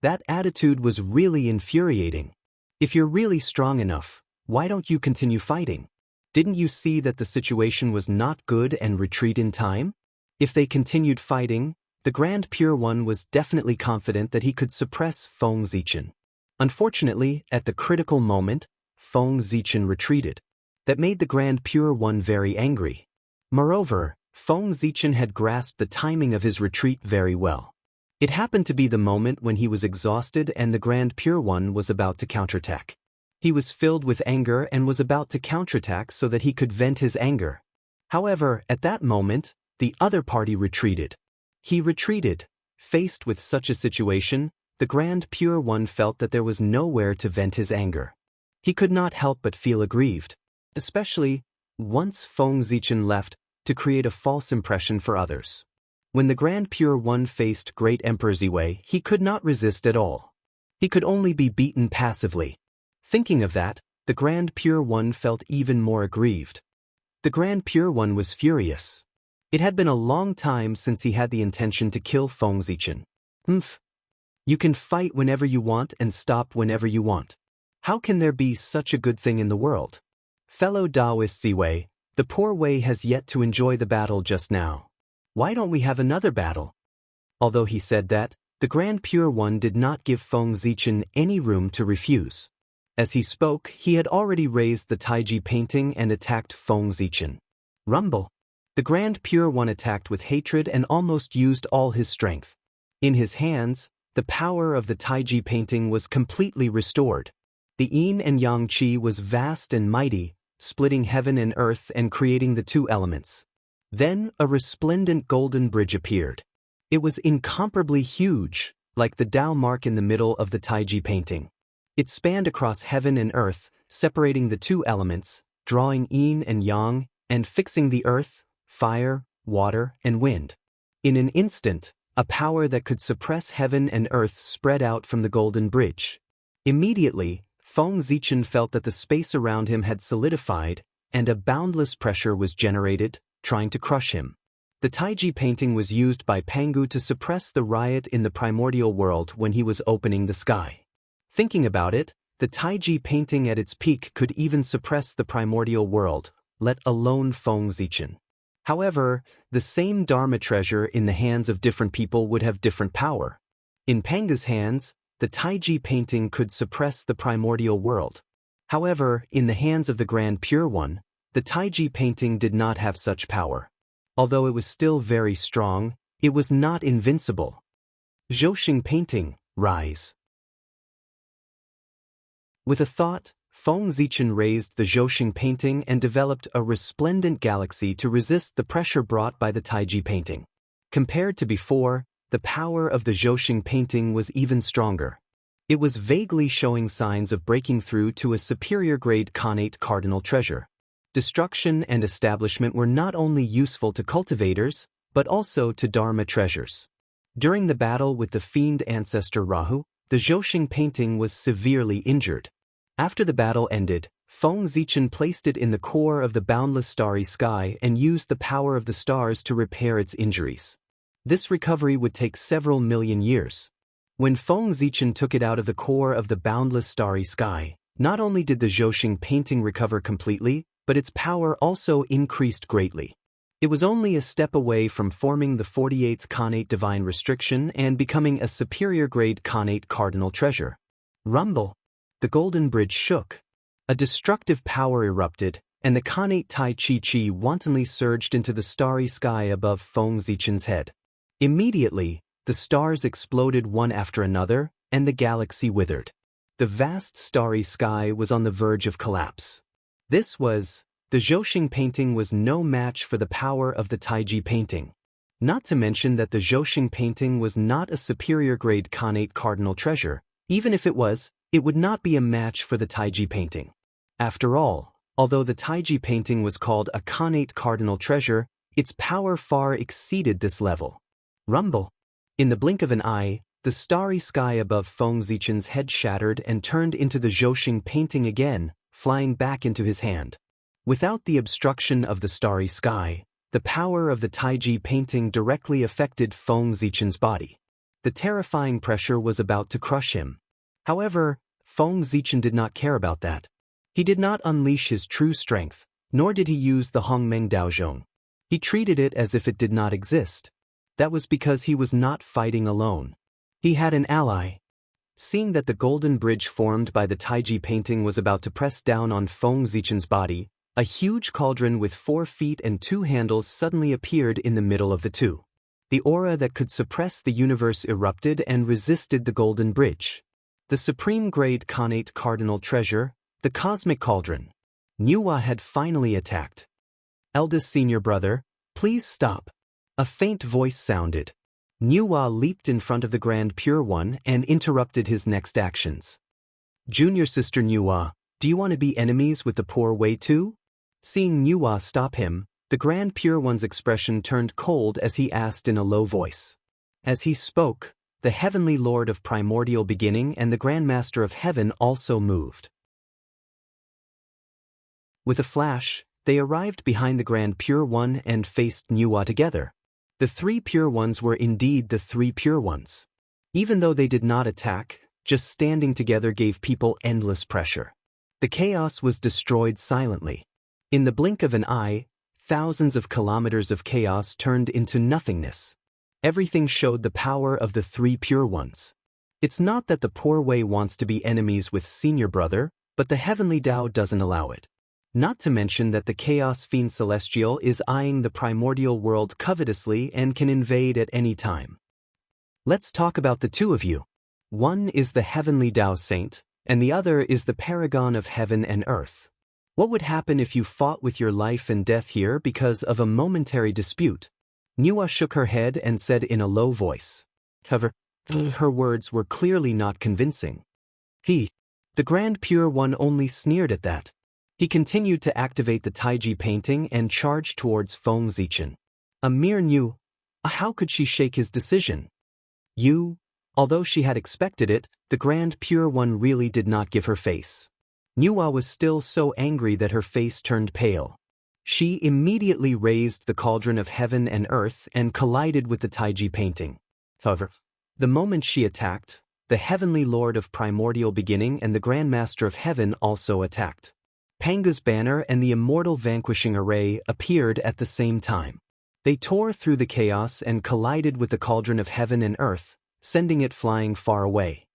That attitude was really infuriating. If you're really strong enough, why don't you continue fighting? Didn't you see that the situation was not good and retreat in time? If they continued fighting, the Grand Pure One was definitely confident that he could suppress Feng Zichen. Unfortunately, at the critical moment, Feng Zichen retreated. That made the Grand Pure One very angry. Moreover, Feng Zichen had grasped the timing of his retreat very well. It happened to be the moment when he was exhausted and the Grand Pure One was about to counterattack. He was filled with anger and was about to counterattack so that he could vent his anger. However, at that moment, the other party retreated. He retreated. Faced with such a situation, the Grand Pure One felt that there was nowhere to vent his anger. He could not help but feel aggrieved, especially once Feng Zichen left to create a false impression for others. When the Grand Pure One faced Great Emperor Ziwei, he could not resist at all. He could only be beaten passively. Thinking of that, the Grand Pure One felt even more aggrieved. The Grand Pure One was furious. It had been a long time since he had the intention to kill Feng Zichen. You can fight whenever you want and stop whenever you want. How can there be such a good thing in the world? Fellow Taoist Ziwei, The poor Wei has yet to enjoy the battle just now. Why don't we have another battle? Although he said that, the Grand Pure One did not give Feng Zichen any room to refuse. As he spoke, he had already raised the Taiji painting and attacked Feng Zichen. Rumble! The Grand Pure One attacked with hatred and almost used all his strength. In his hands, the power of the Taiji painting was completely restored. The yin and yang qi was vast and mighty, splitting heaven and earth and creating the two elements. Then a resplendent golden bridge appeared. It was incomparably huge, like the Tao mark in the middle of the Taiji painting. It spanned across heaven and earth, separating the two elements, drawing yin and yang, and fixing the earth, fire, water, and wind. In an instant, a power that could suppress heaven and earth spread out from the golden bridge. Immediately, Feng Zichen felt that the space around him had solidified, and a boundless pressure was generated, trying to crush him. The Taiji painting was used by Pangu to suppress the riot in the primordial world when he was opening the sky. Thinking about it, the Taiji painting at its peak could even suppress the primordial world, let alone Feng Zichen. However, the same Dharma treasure in the hands of different people would have different power. In Pangu's hands, the Taiji painting could suppress the primordial world. However, in the hands of the Grand Pure One, the Taiji painting did not have such power. Although it was still very strong, it was not invincible. Zhouxing painting, rise. With a thought, Feng Zichen raised the Zhouxing painting and developed a resplendent galaxy to resist the pressure brought by the Taiji painting. Compared to before, the power of the Zhouxing painting was even stronger. It was vaguely showing signs of breaking through to a superior-grade Khanate cardinal treasure. Destruction and establishment were not only useful to cultivators, but also to Dharma treasures. During the battle with the fiend ancestor Rahu, the Zhouxing painting was severely injured. After the battle ended, Feng Zichen placed it in the core of the boundless starry sky and used the power of the stars to repair its injuries. This recovery would take several million years. When Feng Zichen took it out of the core of the boundless starry sky, not only did the Zhouxing painting recover completely, but its power also increased greatly. It was only a step away from forming the 48th Khanate divine restriction and becoming a superior-grade Khanate cardinal treasure. Rumble! The golden bridge shook. A destructive power erupted, and the Khanate Tai Chi wantonly surged into the starry sky above Feng Zichen's head. Immediately, the stars exploded one after another, and the galaxy withered. The vast starry sky was on the verge of collapse. The Zhouxing painting was no match for the power of the Taiji painting. Not to mention that the Zhouxing painting was not a superior-grade Khanate cardinal treasure. Even if it was, it would not be a match for the Taiji painting. After all, although the Taiji painting was called a Khanate cardinal treasure, its power far exceeded this level. Rumble! In the blink of an eye, the starry sky above Feng Zichen's head shattered and turned into the Zhouxing painting again, flying back into his hand. Without the obstruction of the starry sky, the power of the Taiji painting directly affected Feng Zichen's body. The terrifying pressure was about to crush him. However, Feng Zichen did not care about that. He did not unleash his true strength, nor did he use the Hongmeng Daozhong. He treated it as if it did not exist. That was because he was not fighting alone. He had an ally. Seeing that the golden bridge formed by the Taiji painting was about to press down on Feng Zichen's body, a huge cauldron with 4 feet and 2 handles suddenly appeared in the middle of the two. The aura that could suppress the universe erupted and resisted the golden bridge. The supreme-grade Khanate cardinal treasure, the cosmic cauldron. Nuwa had finally attacked. Eldest senior brother, please stop. A faint voice sounded. Nuwa leaped in front of the Grand Pure One and interrupted his next actions. Junior sister Nuwa, do you want to be enemies with the poor Wei too? Seeing Nuwa stop him, the Grand Pure One's expression turned cold as he asked in a low voice. As he spoke, the Heavenly Lord of Primordial Beginning and the Grand Master of Heaven also moved. With a flash, they arrived behind the Grand Pure One and faced Nuwa together. The 3 Pure Ones were indeed the 3 Pure Ones. Even though they did not attack, just standing together gave people endless pressure. The chaos was destroyed silently. In the blink of an eye, thousands of kilometers of chaos turned into nothingness. Everything showed the power of the three pure ones. It's not that the poor way wants to be enemies with Senior Brother, but the heavenly Tao doesn't allow it. Not to mention that the Chaos Fiend Celestial is eyeing the primordial world covetously and can invade at any time. Let's talk about the two of you. One is the heavenly Tao Saint, and the other is the paragon of heaven and earth. What would happen if you fought with your life and death here because of a momentary dispute? Niwa shook her head and said in a low voice. However, her words were clearly not convincing. The Grand Pure One only sneered at that. He continued to activate the Taiji painting and charged towards Feng Zichen. A mere Niu. How could she shake his decision? Although she had expected it, the Grand Pure One really did not give her face. Niwa was still so angry that her face turned pale. She immediately raised the cauldron of heaven and earth and collided with the Taiji painting. However, the moment she attacked, the Heavenly Lord of Primordial Beginning and the Grand Master of Heaven also attacked. Panga's banner and the Immortal Vanquishing Array appeared at the same time. They tore through the chaos and collided with the cauldron of heaven and earth, sending it flying far away.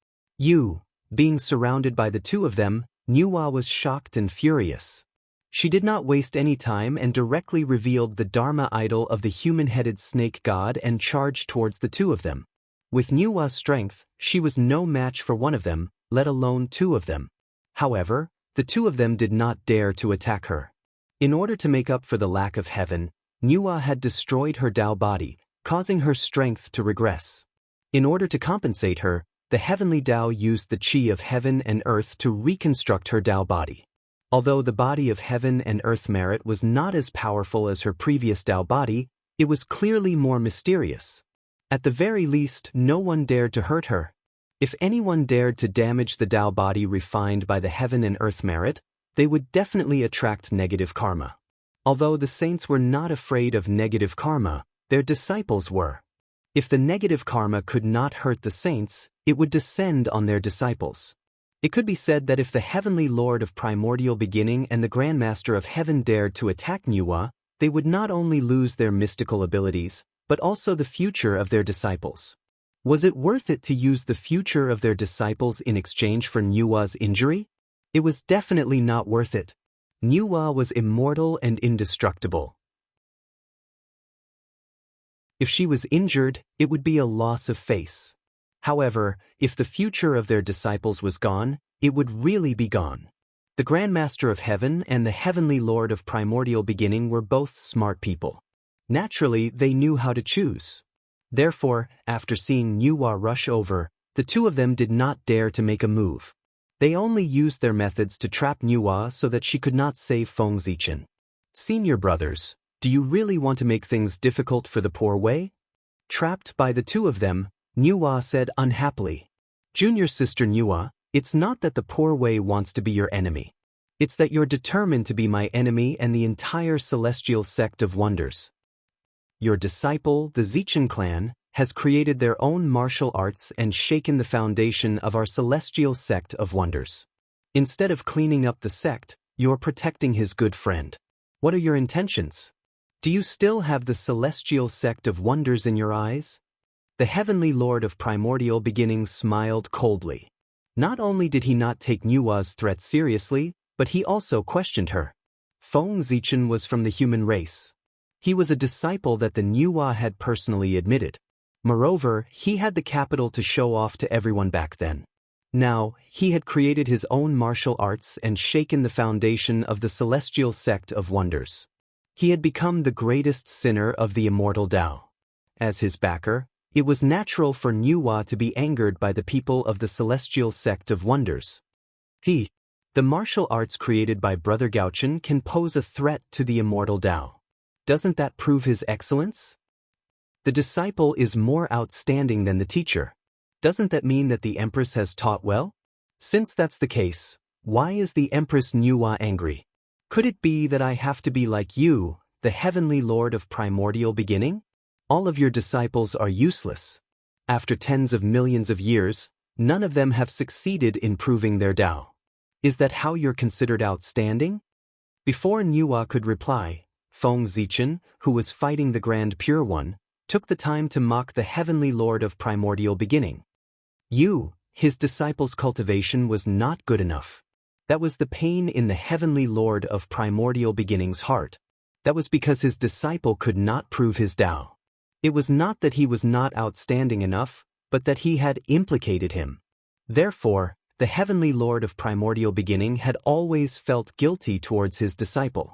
Being surrounded by the two of them, Niwa was shocked and furious. She did not waste any time and directly revealed the Dharma idol of the human-headed snake god and charged towards the two of them. With Niwa's strength, she was no match for one of them, let alone two of them. However, the two of them did not dare to attack her. In order to make up for the lack of heaven, Niwa had destroyed her Tao body, causing her strength to regress. In order to compensate her, the heavenly Tao used the Qi of heaven and earth to reconstruct her Tao body. Although the body of heaven and earth merit was not as powerful as her previous Tao body, it was clearly more mysterious. At the very least, no one dared to hurt her. If anyone dared to damage the Tao body refined by the heaven and earth merit, they would definitely attract negative karma. Although the saints were not afraid of negative karma, their disciples were. If the negative karma could not hurt the saints, it would descend on their disciples. It could be said that if the Heavenly Lord of Primordial Beginning and the Grand Master of Heaven dared to attack Niwa, they would not only lose their mystical abilities, but also the future of their disciples. Was it worth it to use the future of their disciples in exchange for Niwa's injury? It was definitely not worth it. Niwa was immortal and indestructible. If she was injured, it would be a loss of face. However, if the future of their disciples was gone, it would really be gone. The Grand Master of Heaven and the Heavenly Lord of Primordial Beginning were both smart people. Naturally, they knew how to choose. Therefore, after seeing Niwa rush over, the two of them did not dare to make a move. They only used their methods to trap Niwa so that she could not save Feng Zichen. Senior brothers, do you really want to make things difficult for the poor way? Trapped by the two of them, Niwa said unhappily. Junior sister Niwa, it's not that the poor way wants to be your enemy. It's that you're determined to be my enemy and the entire celestial sect of wonders. Your disciple, the Zichen clan, has created their own martial arts and shaken the foundation of our celestial sect of wonders. Instead of cleaning up the sect, you're protecting his good friend. What are your intentions? Do you still have the celestial sect of wonders in your eyes? The Heavenly Lord of Primordial Beginning smiled coldly. Not only did he not take Niwa's threat seriously, but he also questioned her. Feng Zichen was from the human race. He was a disciple that the Niwa had personally admitted. Moreover, he had the capital to show off to everyone back then. Now, he had created his own martial arts and shaken the foundation of the celestial sect of wonders. He had become the greatest sinner of the immortal Tao. As his backer, it was natural for Niwa to be angered by the people of the celestial sect of wonders. The martial arts created by Brother Gaochen can pose a threat to the immortal Tao. Doesn't that prove his excellence? The disciple is more outstanding than the teacher. Doesn't that mean that the Empress has taught well? Since that's the case, why is the Empress Niwa angry? Could it be that I have to be like you, the Heavenly Lord of Primordial Beginning? All of your disciples are useless. After tens of millions of years, none of them have succeeded in proving their Tao. Is that how you're considered outstanding? Before Nuwa could reply, Feng Zichen, who was fighting the Grand Pure One, took the time to mock the Heavenly Lord of Primordial Beginning. His disciple's cultivation was not good enough. That was the pain in the Heavenly Lord of Primordial Beginning's heart. That was because his disciple could not prove his Tao. It was not that he was not outstanding enough, but that he had implicated him. Therefore, the Heavenly Lord of Primordial Beginning had always felt guilty towards his disciple.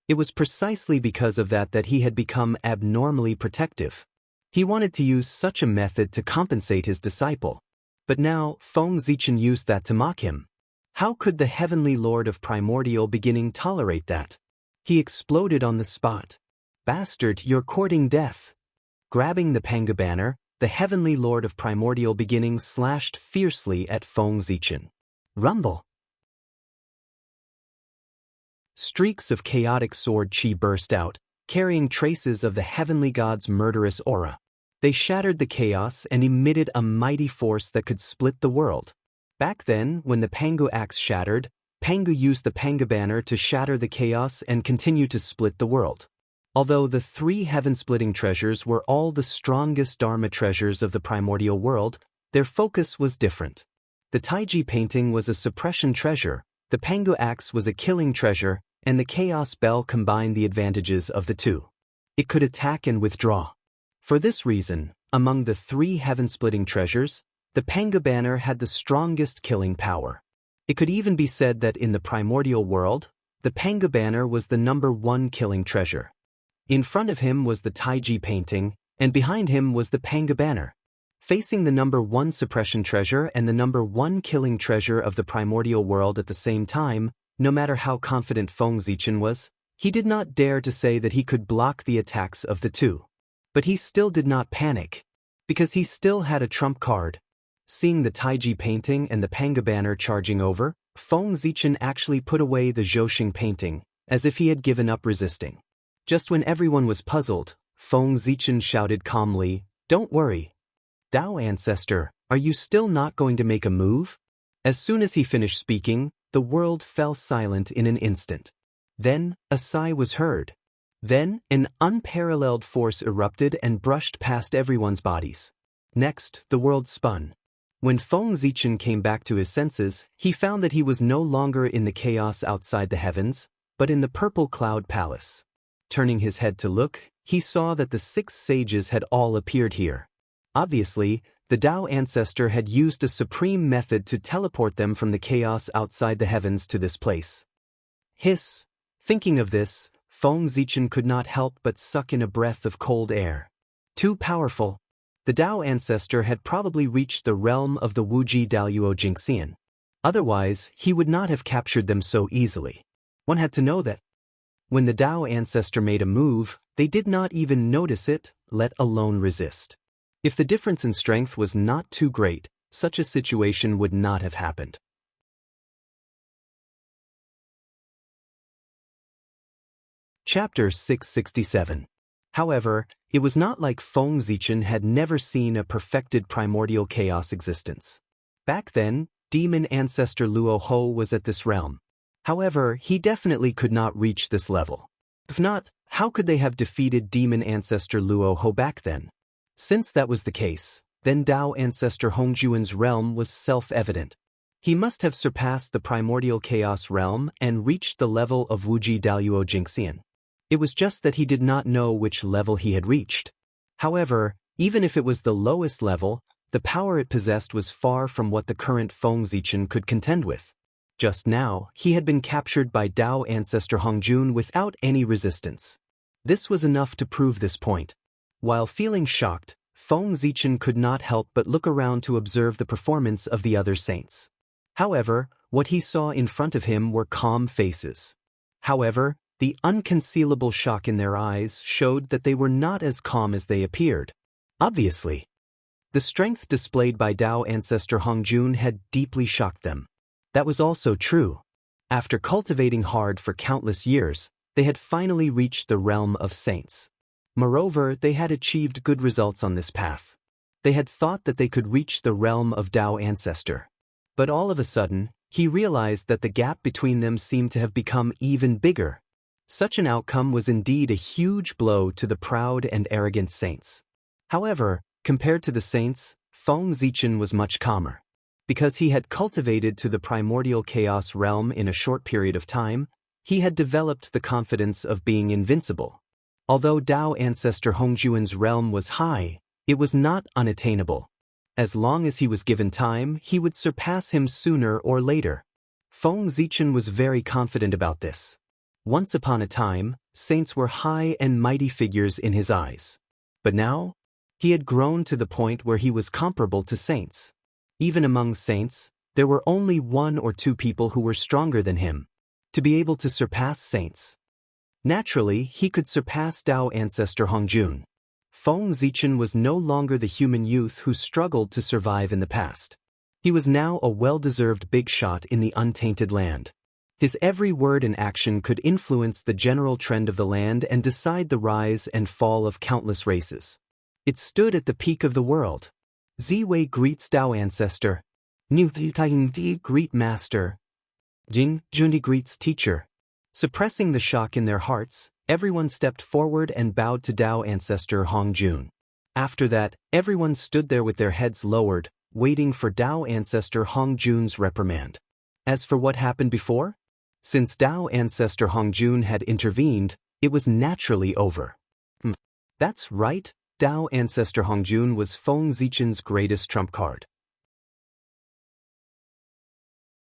It was precisely because of that he had become abnormally protective. He wanted to use such a method to compensate his disciple. But now, Feng Zichen used that to mock him. How could the Heavenly Lord of Primordial Beginning tolerate that? He exploded on the spot. "Bastard, you're courting death." Grabbing the Panga banner, the Heavenly Lord of Primordial Beginning slashed fiercely at Feng Zichen. Rumble! Streaks of chaotic sword chi burst out, carrying traces of the Heavenly God's murderous aura. They shattered the chaos and emitted a mighty force that could split the world. Back then, when the Pangu axe shattered, Pangu used the Panga banner to shatter the chaos and continue to split the world. Although the 3 heaven-splitting treasures were all the strongest Dharma treasures of the primordial world, their focus was different. The Taiji painting was a suppression treasure, the Pangu axe was a killing treasure, and the Chaos Bell combined the advantages of the two. It could attack and withdraw. For this reason, among the 3 heaven-splitting treasures, the Panga banner had the strongest killing power. It could even be said that in the primordial world, the Panga banner was the #1 killing treasure. In front of him was the Taiji painting, and behind him was the Panga banner. Facing the #1 suppression treasure and the #1 killing treasure of the primordial world at the same time, no matter how confident Feng Zichen was, he did not dare to say that he could block the attacks of the two. But he still did not panic, because he still had a trump card. Seeing the Taiji painting and the Panga banner charging over, Feng Zichen actually put away the Zhouxing painting, as if he had given up resisting. Just when everyone was puzzled, Feng Zichen shouted calmly, "Don't worry. Tao Ancestor, are you still not going to make a move?" As soon as he finished speaking, the world fell silent in an instant. Then, a sigh was heard. Then, an unparalleled force erupted and brushed past everyone's bodies. Next, the world spun. When Feng Zichen came back to his senses, he found that he was no longer in the chaos outside the heavens, but in the purple cloud palace. Turning his head to look, he saw that the 6 sages had all appeared here. Obviously, the Tao Ancestor had used a supreme method to teleport them from the chaos outside the heavens to this place. Hiss! Thinking of this, Feng Zichen could not help but suck in a breath of cold air. Too powerful. The Tao Ancestor had probably reached the realm of the Wuji Daluo Jingxian. Otherwise, he would not have captured them so easily. One had to know that. When the Tao Ancestor made a move, they did not even notice it, let alone resist. If the difference in strength was not too great, such a situation would not have happened. Chapter 667. However, it was not like Feng Zichen had never seen a perfected primordial chaos existence. Back then, Demon Ancestor Luo Ho was at this realm. However, he definitely could not reach this level. If not, how could they have defeated Demon Ancestor Luo Ho back then? Since that was the case, then Tao Ancestor Hongjuan's realm was self-evident. He must have surpassed the primordial chaos realm and reached the level of Wuji Daluo Jingxian. It was just that he did not know which level he had reached. However, even if it was the lowest level, the power it possessed was far from what the current Feng Zichen could contend with. Just now, he had been captured by Tao Ancestor Hongjun without any resistance. This was enough to prove this point. While feeling shocked, Feng Zichen could not help but look around to observe the performance of the other saints. However, what he saw in front of him were calm faces. However, the unconcealable shock in their eyes showed that they were not as calm as they appeared. Obviously, the strength displayed by Tao Ancestor Hongjun had deeply shocked them. That was also true. After cultivating hard for countless years, they had finally reached the realm of saints. Moreover, they had achieved good results on this path. They had thought that they could reach the realm of Tao Ancestor. But all of a sudden, he realized that the gap between them seemed to have become even bigger, Such an outcome was indeed a huge blow to the proud and arrogant saints. However, compared to the saints, Feng Zichen was much calmer. Because he had cultivated to the primordial chaos realm in a short period of time, he had developed the confidence of being invincible. Although Dao ancestor Hongjuan's realm was high, it was not unattainable. As long as he was given time, he would surpass him sooner or later. Feng Zichen was very confident about this. Once upon a time, saints were high and mighty figures in his eyes. But now, he had grown to the point where he was comparable to saints. Even among saints, there were only 1 or 2 people who were stronger than him. To be able to surpass saints. Naturally, he could surpass Dao ancestor Hongjun. Feng Zichen was no longer the human youth who struggled to survive in the past. He was now a well-deserved big shot in the untainted land. His every word and action could influence the general trend of the land and decide the rise and fall of countless races. It stood at the peak of the world. Ziwei greets Dao ancestor. Niu Di greet master. Jing Jundi greets teacher. Suppressing the shock in their hearts, everyone stepped forward and bowed to Dao ancestor Hongjun. After that, everyone stood there with their heads lowered, waiting for Dao ancestor Hongjun's reprimand. As for what happened before? Since Dao ancestor Hongjun had intervened, it was naturally over. That's right, Dao ancestor Hongjun was Feng Zichen's greatest trump card.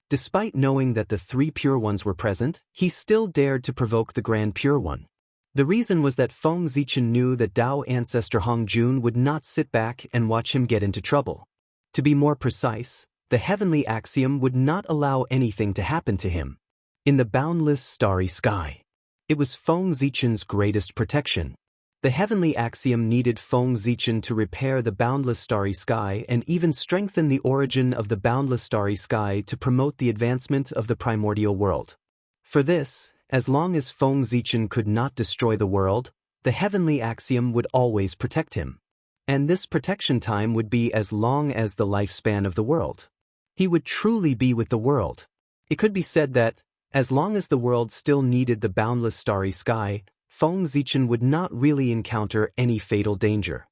Despite knowing that the 3 Pure Ones were present, he still dared to provoke the Grand Pure One. The reason was that Feng Zichen knew that Dao ancestor Hongjun would not sit back and watch him get into trouble. To be more precise, the heavenly axiom would not allow anything to happen to him. In the boundless starry sky. It was Feng Zichen's greatest protection. The heavenly axiom needed Feng Zichen to repair the boundless starry sky and even strengthen the origin of the boundless starry sky to promote the advancement of the primordial world. For this, as long as Feng Zichen could not destroy the world, the heavenly axiom would always protect him. And this protection time would be as long as the lifespan of the world. He would truly be with the world. It could be said that, as long as the world still needed the boundless starry sky, Feng Zichen would not really encounter any fatal danger.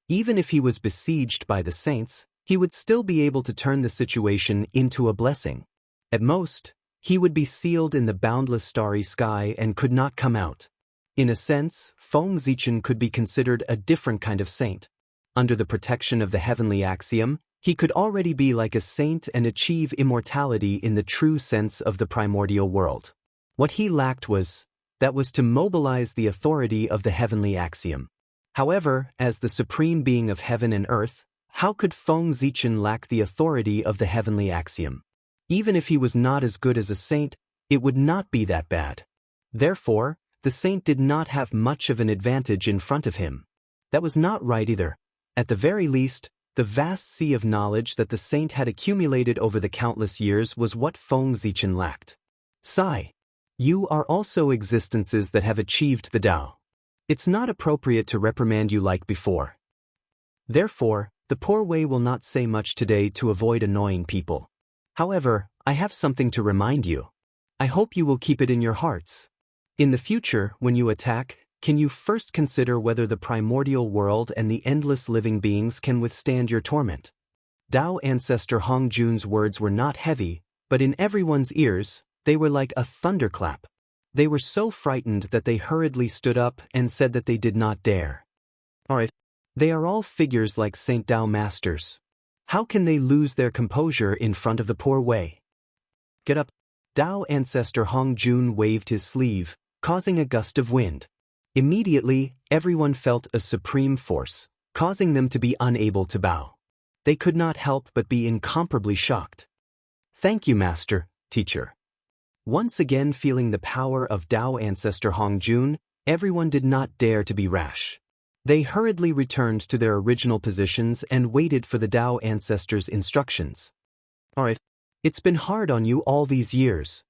Even if he was besieged by the saints, he would still be able to turn the situation into a blessing. At most, he would be sealed in the boundless starry sky and could not come out. In a sense, Feng Zichen could be considered a different kind of saint. Under the protection of the heavenly axiom, he could already be like a saint and achieve immortality in the true sense of the primordial world. What he lacked was to mobilize the authority of the heavenly axiom. However, as the supreme being of heaven and earth, how could Feng Zichen lack the authority of the heavenly axiom? Even if he was not as good as a saint, it would not be that bad. Therefore, the saint did not have much of an advantage in front of him. That was not right either. At the very least, the vast sea of knowledge that the saint had accumulated over the countless years was what Feng Zichen lacked. Sigh. You are also existences that have achieved the Tao. It's not appropriate to reprimand you like before. Therefore, the poor way will not say much today to avoid annoying people. However, I have something to remind you. I hope you will keep it in your hearts. In the future, when you attack, can you first consider whether the primordial world and the endless living beings can withstand your torment? Dao ancestor Hongjun's words were not heavy, but in everyone's ears, they were like a thunderclap. They were so frightened that they hurriedly stood up and said that they did not dare. Alright. They are all figures like Saint Dao masters. How can they lose their composure in front of the poor way? Get up. Dao ancestor Hongjun waved his sleeve, causing a gust of wind. Immediately, everyone felt a supreme force, causing them to be unable to bow. They could not help but be incomparably shocked. Thank you, master, teacher. Once again feeling the power of Dao ancestor Hongjun, everyone did not dare to be rash. They hurriedly returned to their original positions and waited for the Dao ancestor's instructions. Alright. It's been hard on you all these years.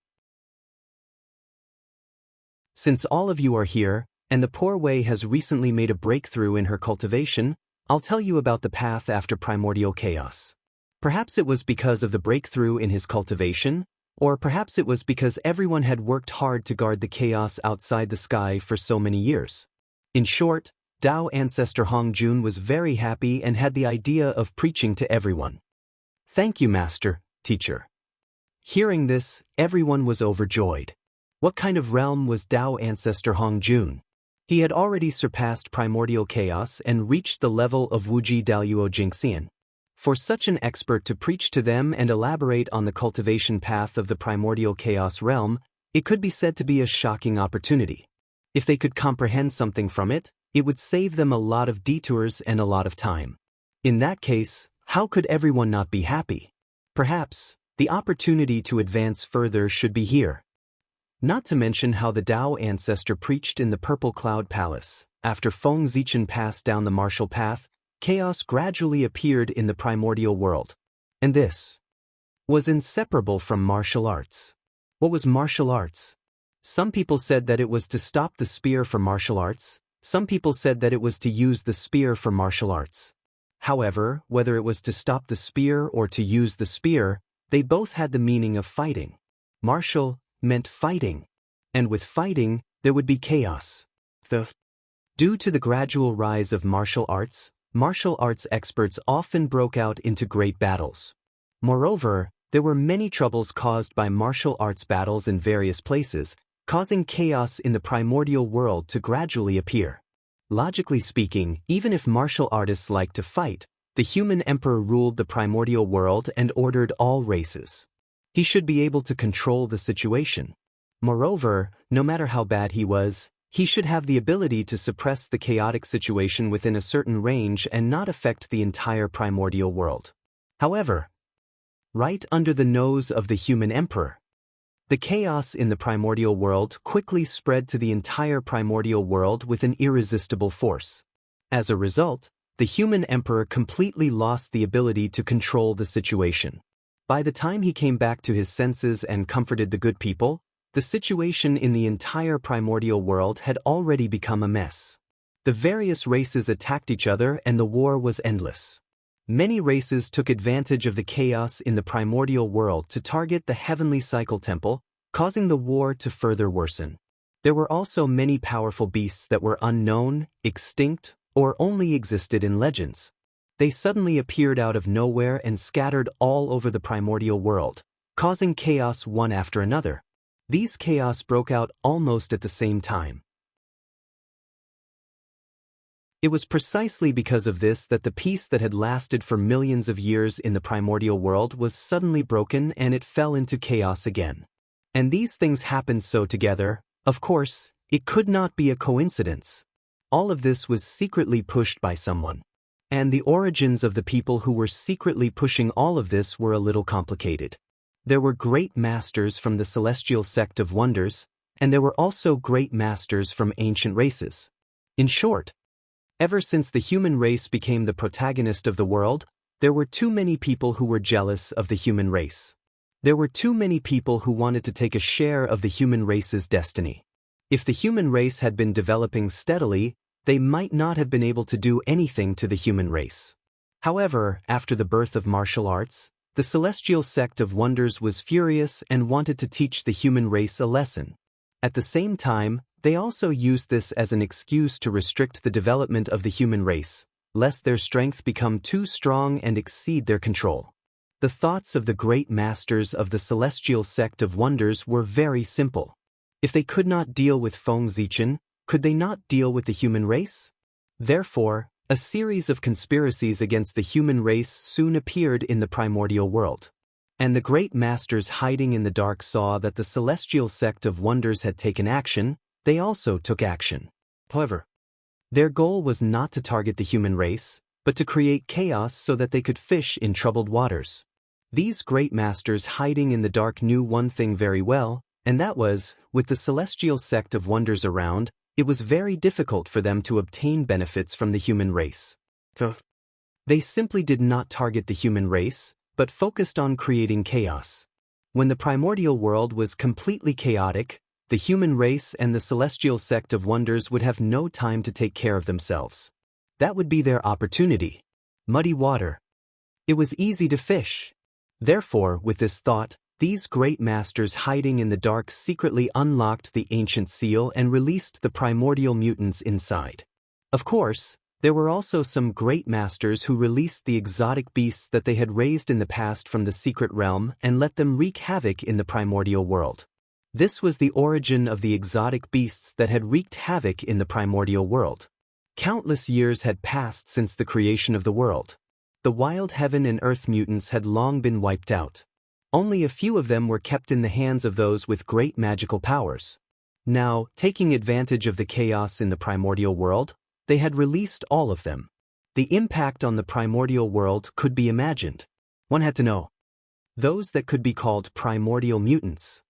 Since all of you are here, and the poor Wei has recently made a breakthrough in her cultivation, I'll tell you about the path after primordial chaos. Perhaps it was because of the breakthrough in his cultivation, Or perhaps it was because everyone had worked hard to guard the chaos outside the sky for so many years. In short, Tao ancestor Hong Jun was very happy and had the idea of preaching to everyone. "Thank you, master, teacher." Hearing this, everyone was overjoyed. What kind of realm was Tao ancestor Hong Jun? He had already surpassed primordial chaos and reached the level of Wuji Daluo Jingxian. For such an expert to preach to them and elaborate on the cultivation path of the primordial chaos realm, it could be said to be a shocking opportunity. If they could comprehend something from it, it would save them a lot of detours and a lot of time. In that case, how could everyone not be happy? Perhaps, the opportunity to advance further should be here. Not to mention how the Tao ancestor preached in the Purple Cloud Palace. After Feng Zichen passed down the martial path, chaos gradually appeared in the primordial world. And this was inseparable from martial arts. What was martial arts? Some people said that it was to stop the spear for martial arts. Some people said that it was to use the spear for martial arts. However, whether it was to stop the spear or to use the spear, they both had the meaning of fighting. Martial meant fighting. And with fighting, there would be chaos. Due to the gradual rise of martial arts experts often broke out into great battles. Moreover, there were many troubles caused by martial arts battles in various places, causing chaos in the primordial world to gradually appear. Logically speaking, even if martial artists liked to fight, the human emperor ruled the primordial world and ordered all races. He should be able to control the situation. Moreover, no matter how bad he was, he should have the ability to suppress the chaotic situation within a certain range and not affect the entire primordial world. However, right under the nose of the human emperor, the chaos in the primordial world quickly spread to the entire primordial world with an irresistible force. As a result, the human emperor completely lost the ability to control the situation. By the time he came back to his senses and comforted the good people, the situation in the entire primordial world had already become a mess. The various races attacked each other and the war was endless. Many races took advantage of the chaos in the primordial world to target the heavenly cycle temple, causing the war to further worsen. There were also many powerful beasts that were unknown, extinct, or only existed in legends. They suddenly appeared out of nowhere and scattered all over the primordial world, causing chaos one after another. These chaos broke out almost at the same time. It was precisely because of this that the peace that had lasted for millions of years in the primordial world was suddenly broken and it fell into chaos again. And these things happened so together, of course, it could not be a coincidence. All of this was secretly pushed by someone. And the origins of the people who were secretly pushing all of this were a little complicated. There were great masters from the celestial sect of wonders, and there were also great masters from ancient races. In short, ever since the human race became the protagonist of the world, there were too many people who were jealous of the human race. There were too many people who wanted to take a share of the human race's destiny. If the human race had been developing steadily, they might not have been able to do anything to the human race. However, after the birth of martial arts, the celestial sect of wonders was furious and wanted to teach the human race a lesson. At the same time, they also used this as an excuse to restrict the development of the human race, lest their strength become too strong and exceed their control. The thoughts of the great masters of the celestial sect of wonders were very simple. If they could not deal with Feng Zichen, could they not deal with the human race? Therefore, a series of conspiracies against the human race soon appeared in the primordial world. And the great masters hiding in the dark saw that the celestial sect of wonders had taken action. They also took action. However, their goal was not to target the human race, but to create chaos so that they could fish in troubled waters. These great masters hiding in the dark knew one thing very well, and that was, with the celestial sect of wonders around, it was very difficult for them to obtain benefits from the human race. They simply did not target the human race, but focused on creating chaos. When the primordial world was completely chaotic, the human race and the celestial sect of wonders would have no time to take care of themselves. That would be their opportunity. Muddy water. It was easy to fish. Therefore, with this thought, These great masters hiding in the dark secretly unlocked the ancient seal and released the primordial mutants inside. Of course, there were also some great masters who released the exotic beasts that they had raised in the past from the secret realm and let them wreak havoc in the primordial world. This was the origin of the exotic beasts that had wreaked havoc in the primordial world. Countless years had passed since the creation of the world. The wild heaven and earth mutants had long been wiped out. Only a few of them were kept in the hands of those with great magical powers. Now, taking advantage of the chaos in the primordial world, they had released all of them. The impact on the primordial world could be imagined. One had to know. Those that could be called primordial mutants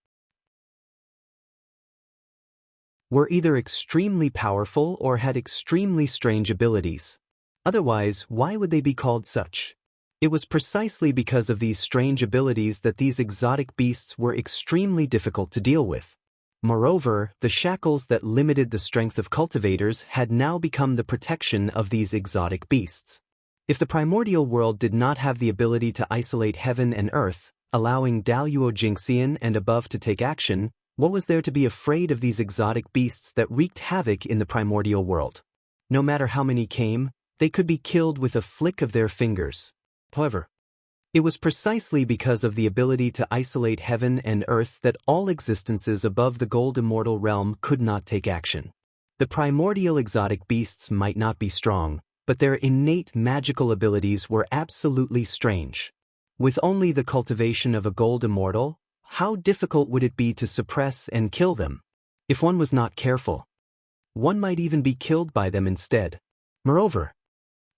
were either extremely powerful or had extremely strange abilities. Otherwise, why would they be called such? It was precisely because of these strange abilities that these exotic beasts were extremely difficult to deal with. Moreover, the shackles that limited the strength of cultivators had now become the protection of these exotic beasts. If the primordial world did not have the ability to isolate heaven and earth, allowing Xianxia and above to take action, what was there to be afraid of these exotic beasts that wreaked havoc in the primordial world? No matter how many came, they could be killed with a flick of their fingers. However, it was precisely because of the ability to isolate heaven and earth that all existences above the gold immortal realm could not take action. The primordial exotic beasts might not be strong, but their innate magical abilities were absolutely strange. With only the cultivation of a gold immortal, how difficult would it be to suppress and kill them? If one was not careful, one might even be killed by them instead. Moreover,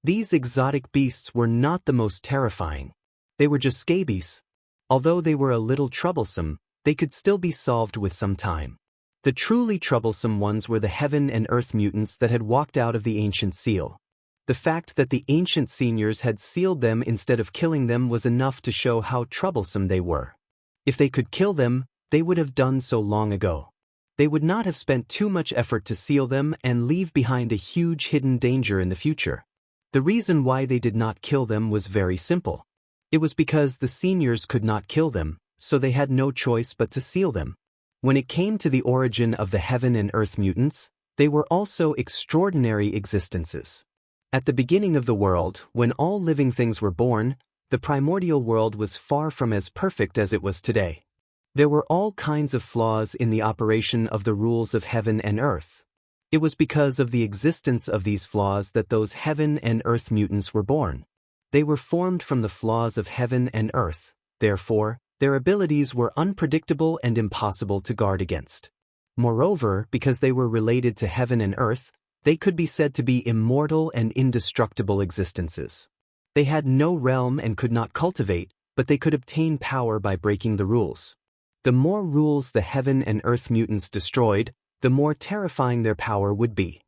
these exotic beasts were not the most terrifying. They were just scabies. Although they were a little troublesome, they could still be solved with some time. The truly troublesome ones were the heaven and earth mutants that had walked out of the ancient seal. The fact that the ancient seniors had sealed them instead of killing them was enough to show how troublesome they were. If they could kill them, they would have done so long ago. They would not have spent too much effort to seal them and leave behind a huge hidden danger in the future. The reason why they did not kill them was very simple. It was because the seniors could not kill them, so they had no choice but to seal them. When it came to the origin of the heaven and earth mutants, they were also extraordinary existences. At the beginning of the world, when all living things were born, the primordial world was far from as perfect as it was today. There were all kinds of flaws in the operation of the rules of heaven and earth. It was because of the existence of these flaws that those heaven and earth mutants were born. They were formed from the flaws of heaven and earth, therefore, their abilities were unpredictable and impossible to guard against. Moreover, because they were related to heaven and earth, they could be said to be immortal and indestructible existences. They had no realm and could not cultivate, but they could obtain power by breaking the rules. The more rules the heaven and earth mutants destroyed, the more terrifying their power would be.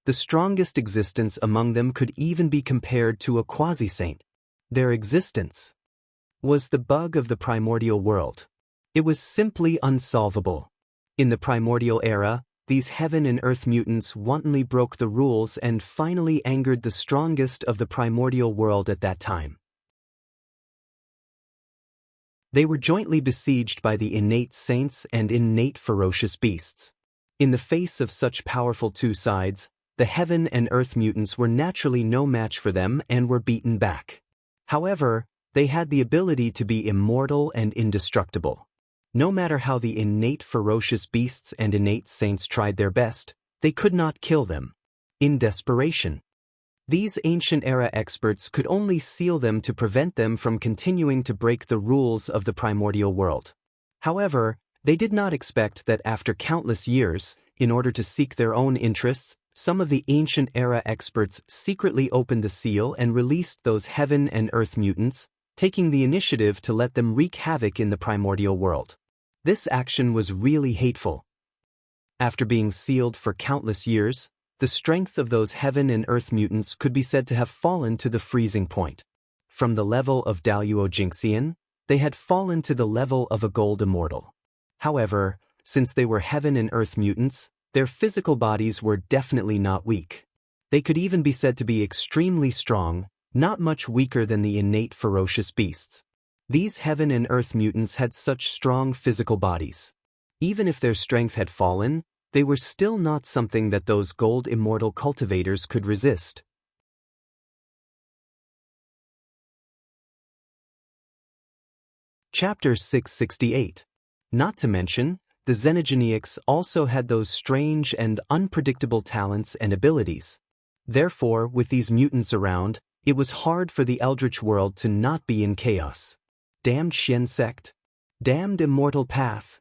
The strongest existence among them could even be compared to a quasi-saint. Their existence was the bug of the primordial world. It was simply unsolvable. In the primordial era, these heaven and earth mutants wantonly broke the rules and finally angered the strongest of the primordial world at that time. They were jointly besieged by the innate saints and innate ferocious beasts. In the face of such powerful two sides, the heaven and earth mutants were naturally no match for them and were beaten back. However, they had the ability to be immortal and indestructible. No matter how the innate ferocious beasts and innate saints tried their best, they could not kill them. In desperation, these ancient-era experts could only seal them to prevent them from continuing to break the rules of the primordial world. However, they did not expect that after countless years, in order to seek their own interests, some of the ancient-era experts secretly opened the seal and released those heaven and earth mutants, taking the initiative to let them wreak havoc in the primordial world. This action was really hateful. After being sealed for countless years, the strength of those heaven and earth mutants could be said to have fallen to the freezing point. From the level of Xianxia, they had fallen to the level of a gold immortal. However, since they were heaven and earth mutants, their physical bodies were definitely not weak. They could even be said to be extremely strong, not much weaker than the innate ferocious beasts. These heaven and earth mutants had such strong physical bodies. Even if their strength had fallen, they were still not something that those gold immortal cultivators could resist. Chapter 668. Not to mention, the Xenogeneics also had those strange and unpredictable talents and abilities. Therefore, with these mutants around, it was hard for the Eldritch world to not be in chaos. Damned Xian sect. Damned immortal path.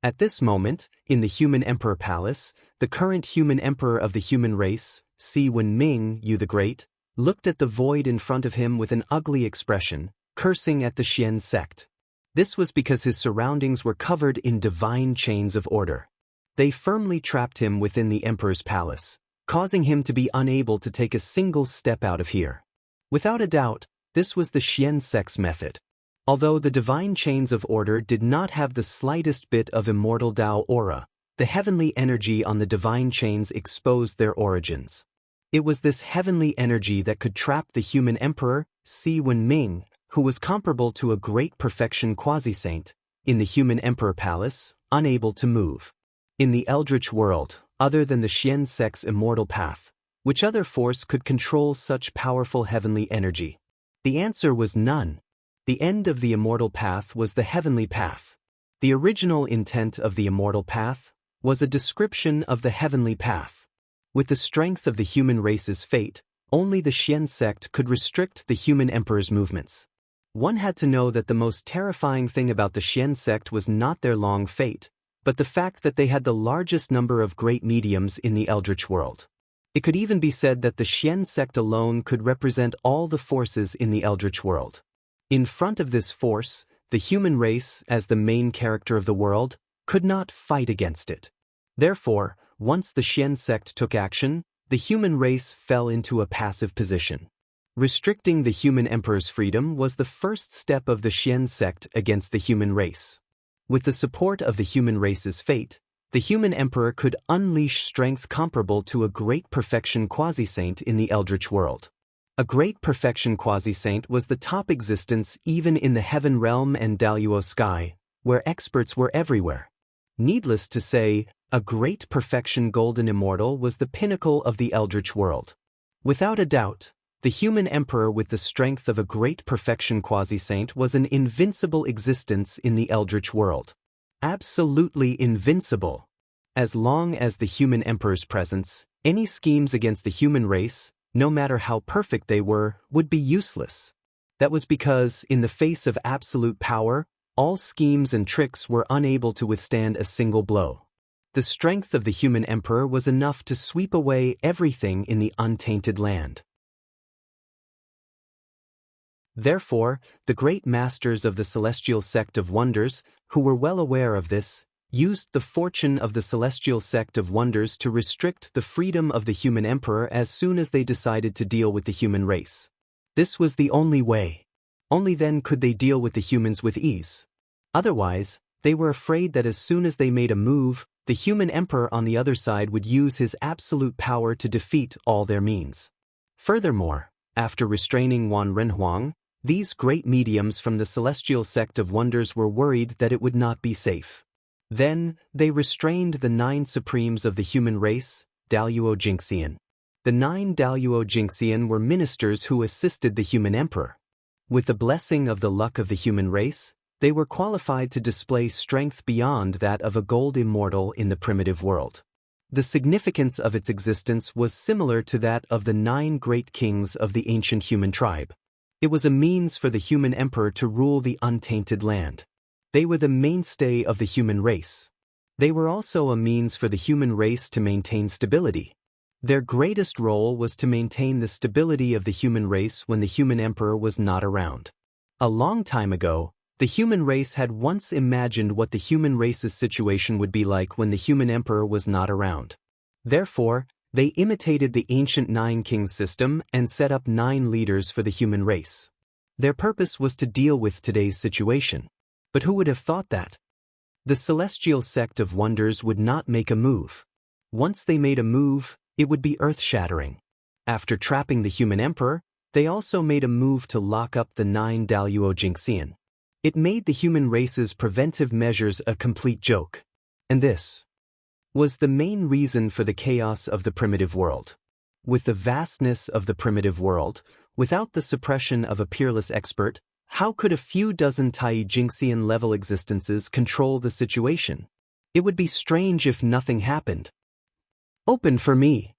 At this moment, in the Human Emperor Palace, the current human emperor of the human race, Si Wenming Yu the Great, looked at the void in front of him with an ugly expression, cursing at the Xian sect. This was because his surroundings were covered in divine chains of order. They firmly trapped him within the emperor's palace, causing him to be unable to take a single step out of here. Without a doubt, this was the Xian sect's method. Although the divine chains of order did not have the slightest bit of immortal Dao aura, the heavenly energy on the divine chains exposed their origins. It was this heavenly energy that could trap the human emperor, Si Wenming, who was comparable to a great perfection quasi-saint, in the human emperor palace, unable to move. In the Eldritch world, other than the Xian sect's immortal path, which other force could control such powerful heavenly energy? The answer was none. The end of the immortal path was the heavenly path. The original intent of the immortal path was a description of the heavenly path. With the strength of the human race's fate, only the Xian sect could restrict the human emperor's movements. One had to know that the most terrifying thing about the Xian sect was not their long fate, but the fact that they had the largest number of great mediums in the Eldritch world. It could even be said that the Xian sect alone could represent all the forces in the Eldritch world. In front of this force, the human race, as the main character of the world, could not fight against it. Therefore, once the Xian sect took action, the human race fell into a passive position. Restricting the human emperor's freedom was the first step of the Xian sect against the human race. With the support of the human race's fate, the human emperor could unleash strength comparable to a great perfection quasi-saint in the Eldritch world. A great perfection quasi-saint was the top existence even in the heaven realm and Daluo sky, where experts were everywhere. Needless to say, a great perfection golden immortal was the pinnacle of the Eldritch world. Without a doubt, the human emperor with the strength of a great perfection quasi-saint was an invincible existence in the Eldritch world. Absolutely invincible. As long as the human emperor's presence, any schemes against the human race, no matter how perfect they were, would be useless. That was because, in the face of absolute power, all schemes and tricks were unable to withstand a single blow. The strength of the human emperor was enough to sweep away everything in the untainted land. Therefore, the great masters of the celestial sect of wonders, who were well aware of this, used the fortune of the celestial sect of wonders to restrict the freedom of the human emperor as soon as they decided to deal with the human race. This was the only way. Only then could they deal with the humans with ease. Otherwise, they were afraid that as soon as they made a move, the human emperor on the other side would use his absolute power to defeat all their means. Furthermore, after restraining Wan Renhuang, these great mediums from the celestial sect of wonders were worried that it would not be safe. Then, they restrained the 9 supremes of the human race, Daluo Jinxian. The 9 Daluo Jinxian were ministers who assisted the human emperor. With the blessing of the luck of the human race, they were qualified to display strength beyond that of a gold immortal in the primitive world. The significance of its existence was similar to that of the 9 great kings of the ancient human tribe. It was a means for the human emperor to rule the untainted land. They were the mainstay of the human race. They were also a means for the human race to maintain stability. Their greatest role was to maintain the stability of the human race when the human emperor was not around. A long time ago, the human race had once imagined what the human race's situation would be like when the human emperor was not around. Therefore, they imitated the ancient 9 kings system and set up 9 leaders for the human race. Their purpose was to deal with today's situation. But who would have thought that? The celestial sect of wonders would not make a move. Once they made a move, it would be earth-shattering. After trapping the human emperor, they also made a move to lock up the 9 Daluo Jinxian. It made the human race's preventive measures a complete joke. And this was the main reason for the chaos of the primitive world. With the vastness of the primitive world, without the suppression of a peerless expert, how could a few dozen Xianxian-level existences control the situation? It would be strange if nothing happened. Open for me.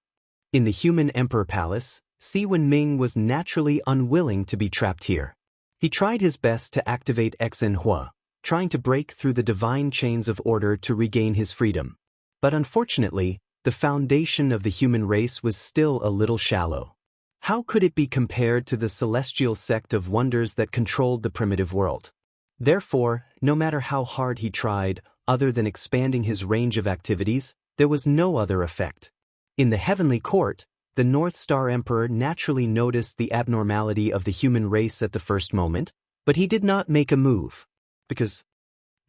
In the human emperor palace, Si Wenming was naturally unwilling to be trapped here. He tried his best to activate Xinhua, trying to break through the divine chains of order to regain his freedom. But unfortunately, the foundation of the human race was still a little shallow. How could it be compared to the celestial sect of wonders that controlled the primitive world? Therefore, no matter how hard he tried, other than expanding his range of activities, there was no other effect. In the heavenly court, the North Star Emperor naturally noticed the abnormality of the human race at the first moment, but he did not make a move. Because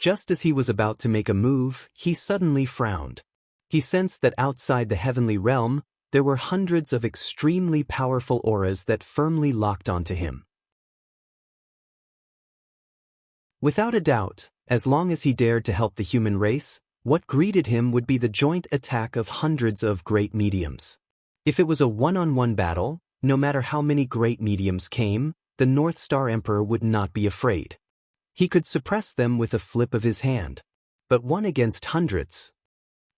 just as he was about to make a move, he suddenly frowned. He sensed that outside the heavenly realm, there were hundreds of extremely powerful auras that firmly locked onto him. Without a doubt, as long as he dared to help the human race, what greeted him would be the joint attack of hundreds of great mediums. If it was a one-on-one battle, no matter how many great mediums came, the North Star Emperor would not be afraid. He could suppress them with a flip of his hand. But one against hundreds?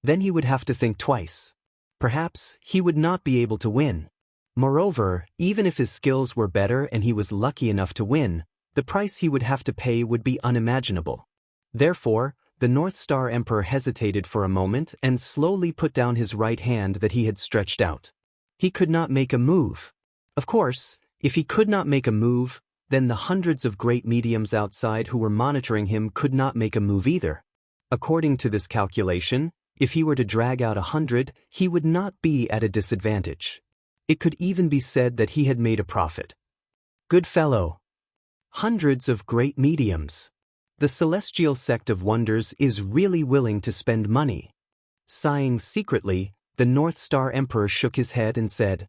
Then he would have to think twice. Perhaps he would not be able to win. Moreover, even if his skills were better and he was lucky enough to win, the price he would have to pay would be unimaginable. Therefore, the North Star Emperor hesitated for a moment and slowly put down his right hand that he had stretched out. He could not make a move. Of course, if he could not make a move, then the hundreds of great mediums outside who were monitoring him could not make a move either. According to this calculation, if he were to drag out 100, he would not be at a disadvantage. It could even be said that he had made a profit. Good fellow. Hundreds of great mediums. The celestial sect of wonders is really willing to spend money. Sighing secretly, the North Star Emperor shook his head and said,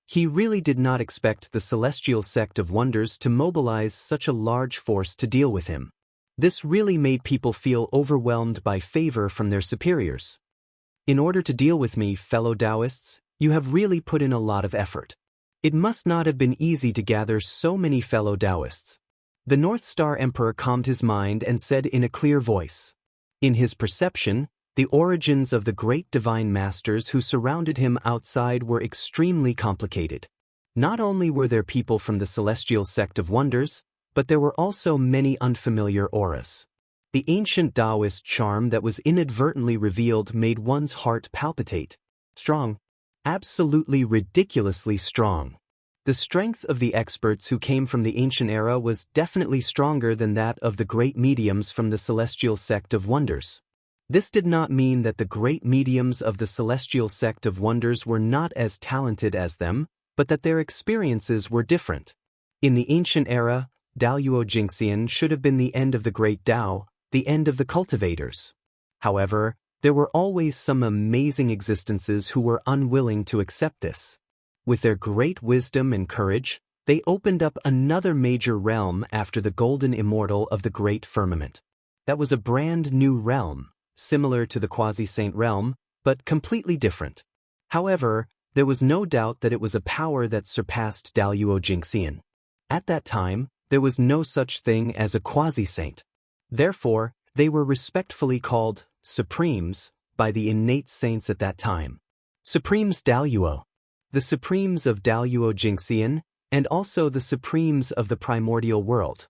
he really did not expect the celestial sect of wonders to mobilize such a large force to deal with him. This really made people feel overwhelmed by favor from their superiors. In order to deal with me, fellow Taoists, you have really put in a lot of effort. It must not have been easy to gather so many fellow Taoists. The North Star Emperor calmed his mind and said in a clear voice. In his perception, the origins of the great divine masters who surrounded him outside were extremely complicated. Not only were there people from the celestial sect of wonders, but there were also many unfamiliar auras. The ancient Taoist charm that was inadvertently revealed made one's heart palpitate. Strong. Absolutely ridiculously strong. The strength of the experts who came from the ancient era was definitely stronger than that of the great mediums from the celestial sect of wonders. This did not mean that the great mediums of the celestial sect of wonders were not as talented as them, but that their experiences were different. In the ancient era, Daluo Jingxian should have been the end of the great Tao, the end of the cultivators. However, there were always some amazing existences who were unwilling to accept this. With their great wisdom and courage, they opened up another major realm after the golden immortal of the great firmament. That was a brand new realm, similar to the quasi-saint realm, but completely different. However, there was no doubt that it was a power that surpassed Daluo Jingxian. At that time, there was no such thing as a quasi-saint. Therefore, they were respectfully called Supremes by the innate saints at that time. Supremes Daluo. The Supremes of Daluo Jingxian, and also the Supremes of the primordial world.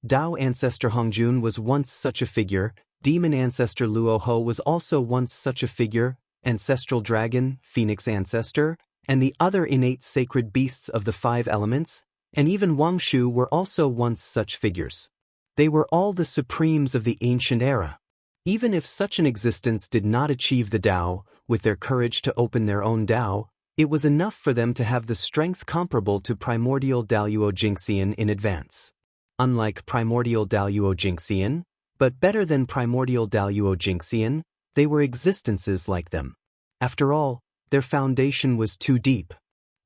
Tao Ancestor Hongjun was once such a figure, Demon Ancestor Luoho was also once such a figure, Ancestral Dragon, Phoenix Ancestor, and the other innate sacred beasts of the 5 elements, and even Wangshu were also once such figures. They were all the Supremes of the ancient era. Even if such an existence did not achieve the Tao, with their courage to open their own Tao, it was enough for them to have the strength comparable to primordial Daluo Jingxian in advance. Unlike primordial Daluo Jingxian, but better than primordial Daluo Jingxian, they were existences like them. After all, their foundation was too deep.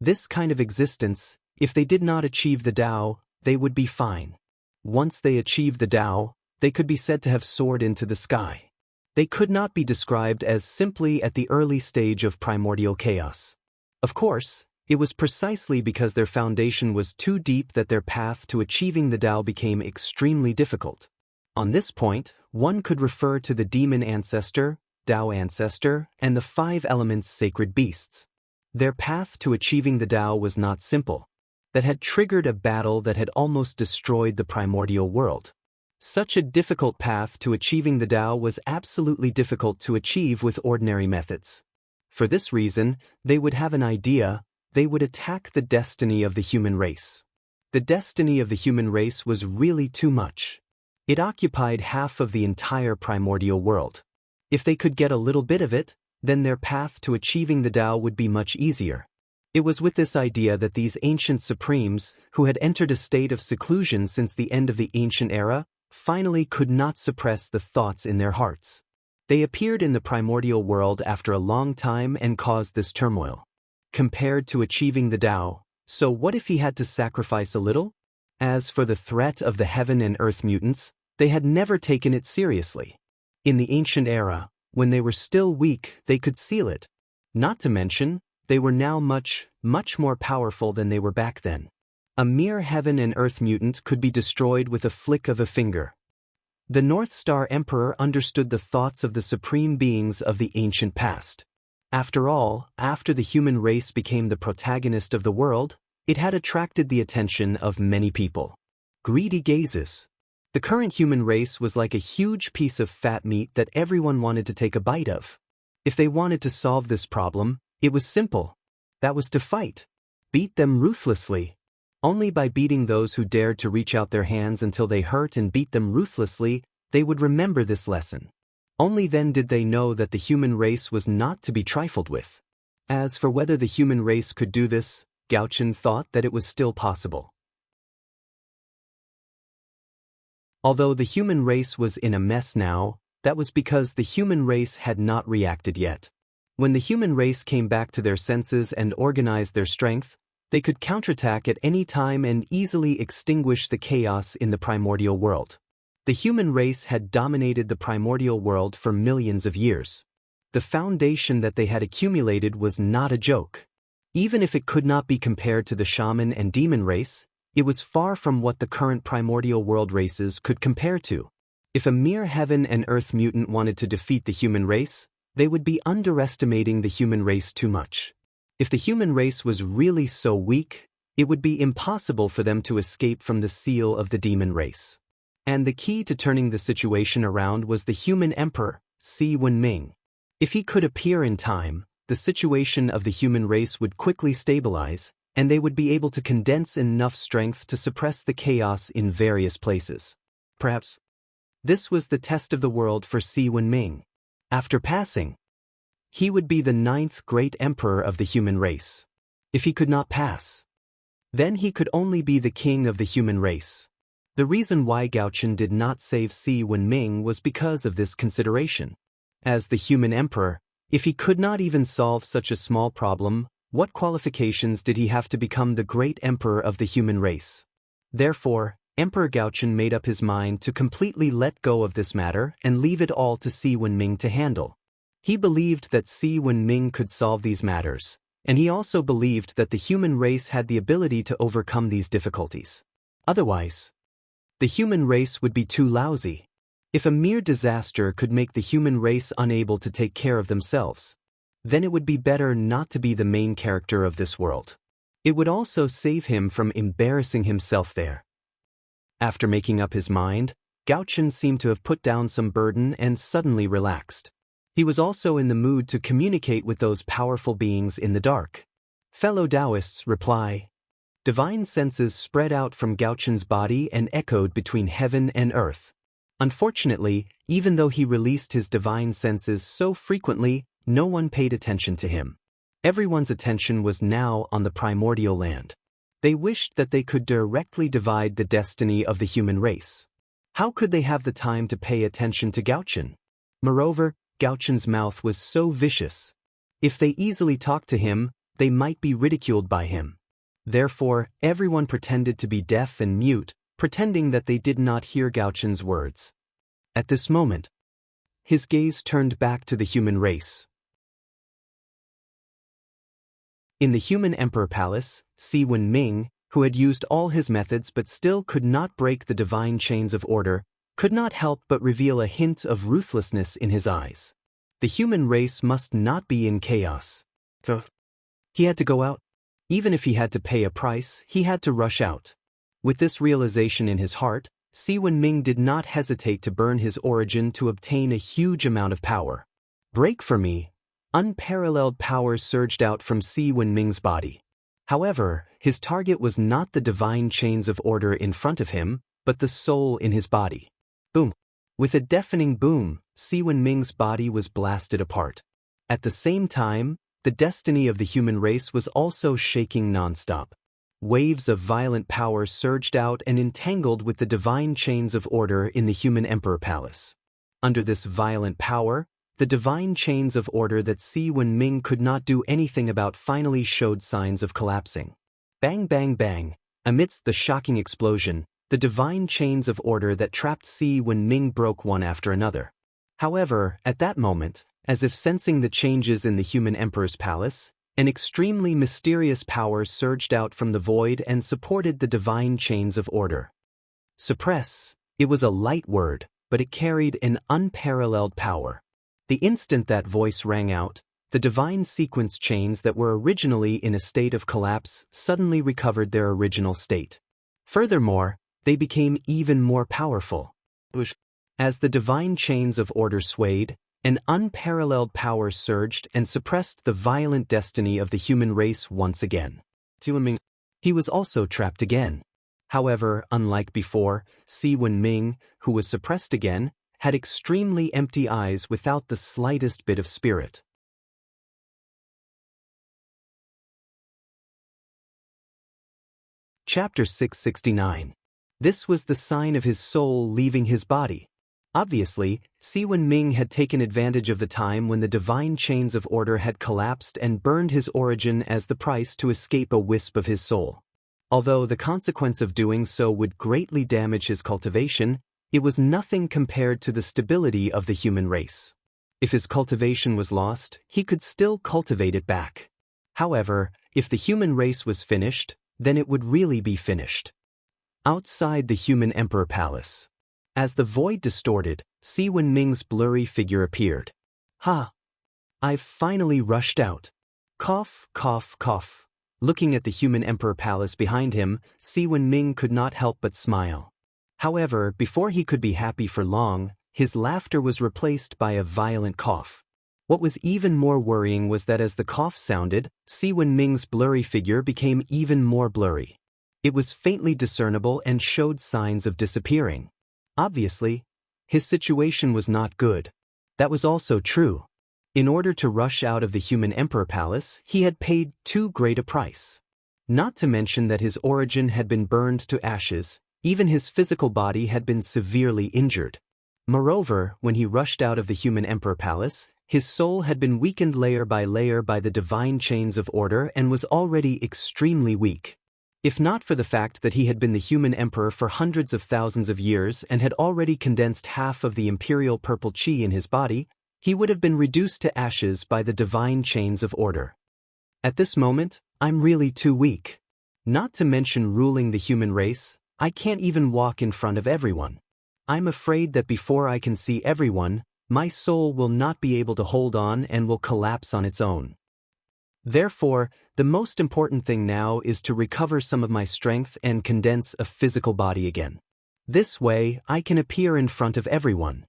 This kind of existence, if they did not achieve the Tao, they would be fine. Once they achieved the Tao, they could be said to have soared into the sky. They could not be described as simply at the early stage of primordial chaos. Of course, it was precisely because their foundation was too deep that their path to achieving the Tao became extremely difficult. On this point, one could refer to the demon ancestor, Tao ancestor, and the 5 elements sacred beasts. Their path to achieving the Tao was not simple. That had triggered a battle that had almost destroyed the primordial world. Such a difficult path to achieving the Tao was absolutely difficult to achieve with ordinary methods. For this reason, they would have an idea, they would attack the destiny of the human race. The destiny of the human race was really too much. It occupied half of the entire primordial world. If they could get a little bit of it, then their path to achieving the Tao would be much easier. It was with this idea that these ancient supremes, who had entered a state of seclusion since the end of the ancient era, finally could not suppress the thoughts in their hearts. They appeared in the primordial world after a long time and caused this turmoil. Compared to achieving the Tao, so what if he had to sacrifice a little? As for the threat of the heaven and earth mutants, they had never taken it seriously. In the ancient era, when they were still weak, they could seal it. Not to mention, they were now much more powerful than they were back then. A mere heaven and earth mutant could be destroyed with a flick of a finger. The North Star Emperor understood the thoughts of the supreme beings of the ancient past. After all, after the human race became the protagonist of the world, it had attracted the attention of many people. Greedy gazes. The current human race was like a huge piece of fat meat that everyone wanted to take a bite of. If they wanted to solve this problem, it was simple. That was to fight. Beat them ruthlessly. Only by beating those who dared to reach out their hands until they hurt and beat them ruthlessly, they would remember this lesson. Only then did they know that the human race was not to be trifled with. As for whether the human race could do this, Gauchen thought that it was still possible. Although the human race was in a mess now, that was because the human race had not reacted yet. When the human race came back to their senses and organized their strength, they could counterattack at any time and easily extinguish the chaos in the primordial world. The human race had dominated the primordial world for millions of years. The foundation that they had accumulated was not a joke. Even if it could not be compared to the shaman and demon race, it was far from what the current primordial world races could compare to. If a mere heaven and earth mutant wanted to defeat the human race, they would be underestimating the human race too much. If the human race was really so weak, it would be impossible for them to escape from the seal of the demon race. And the key to turning the situation around was the human emperor, Si Wenming. If he could appear in time, the situation of the human race would quickly stabilize, and they would be able to condense enough strength to suppress the chaos in various places. Perhaps this was the test of the world for Si Wenming. After passing, he would be the 9th great emperor of the human race. If he could not pass, then he could only be the king of the human race. The reason why Gauchen did not save Si Wenming was because of this consideration. As the human emperor, if he could not even solve such a small problem, what qualifications did he have to become the great emperor of the human race? Therefore, Emperor Gauchen made up his mind to completely let go of this matter and leave it all to Si Wenming to handle. He believed that Si Wenming could solve these matters, and he also believed that the human race had the ability to overcome these difficulties. Otherwise, the human race would be too lousy. If a mere disaster could make the human race unable to take care of themselves, then it would be better not to be the main character of this world. It would also save him from embarrassing himself there. After making up his mind, Gauchen seemed to have put down some burden and suddenly relaxed. He was also in the mood to communicate with those powerful beings in the dark. Fellow Taoists reply. Divine senses spread out from Gauchen's body and echoed between heaven and earth. Unfortunately, even though he released his divine senses so frequently, no one paid attention to him. Everyone's attention was now on the primordial land. They wished that they could directly divide the destiny of the human race. How could they have the time to pay attention to Gauchen? Moreover, Gauchen's mouth was so vicious. If they easily talked to him, they might be ridiculed by him. Therefore, everyone pretended to be deaf and mute, pretending that they did not hear Gao Chen's words. At this moment, his gaze turned back to the human race. In the human emperor palace, Si Wenming, who had used all his methods but still could not break the divine chains of order, could not help but reveal a hint of ruthlessness in his eyes. The human race must not be in chaos. He had to go out. Even if he had to pay a price, he had to rush out. With this realization in his heart, Si Wenming did not hesitate to burn his origin to obtain a huge amount of power. Break for me. Unparalleled power surged out from Si Wenming's body. However, his target was not the divine chains of order in front of him, but the soul in his body. Boom! With a deafening boom, Si Wenming's body was blasted apart. At the same time, the destiny of the human race was also shaking nonstop. Waves of violent power surged out and entangled with the divine chains of order in the human emperor palace. Under this violent power, the divine chains of order that Si Wenming could not do anything about finally showed signs of collapsing. Bang bang bang! Amidst the shocking explosion, the divine chains of order that trapped Si Wenming broke one after another. However, at that moment, as if sensing the changes in the human emperor's palace, an extremely mysterious power surged out from the void and supported the divine chains of order. Suppress. It was a light word, but it carried an unparalleled power. The instant that voice rang out, the divine sequence chains that were originally in a state of collapse suddenly recovered their original state. Furthermore, they became even more powerful. As the divine chains of order swayed, an unparalleled power surged and suppressed the violent destiny of the human race once again. He was also trapped again. However, unlike before, Si Wenming, who was suppressed again, had extremely empty eyes without the slightest bit of spirit. Chapter 669. This was the sign of his soul leaving his body. Obviously, Si Wenming had taken advantage of the time when the divine chains of order had collapsed and burned his origin as the price to escape a wisp of his soul. Although the consequence of doing so would greatly damage his cultivation, it was nothing compared to the stability of the human race. If his cultivation was lost, he could still cultivate it back. However, if the human race was finished, then it would really be finished. Outside the human emperor palace. As the void distorted, Si Wenming's blurry figure appeared. Ha! I've finally rushed out. Cough, cough, cough. Looking at the human emperor palace behind him, Si Wenming could not help but smile. However, before he could be happy for long, his laughter was replaced by a violent cough. What was even more worrying was that as the cough sounded, Si Wenming's blurry figure became even more blurry. It was faintly discernible and showed signs of disappearing. Obviously, his situation was not good. That was also true. In order to rush out of the human emperor palace, he had paid too great a price. Not to mention that his origin had been burned to ashes, even his physical body had been severely injured. Moreover, when he rushed out of the human emperor palace, his soul had been weakened layer by the divine chains of order and was already extremely weak. If not for the fact that he had been the human emperor for hundreds of thousands of years and had already condensed half of the imperial purple chi in his body, he would have been reduced to ashes by the divine chains of order. At this moment, I'm really too weak. Not to mention ruling the human race, I can't even walk in front of everyone. I'm afraid that before I can see everyone, my soul will not be able to hold on and will collapse on its own. Therefore, the most important thing now is to recover some of my strength and condense a physical body again. This way, I can appear in front of everyone.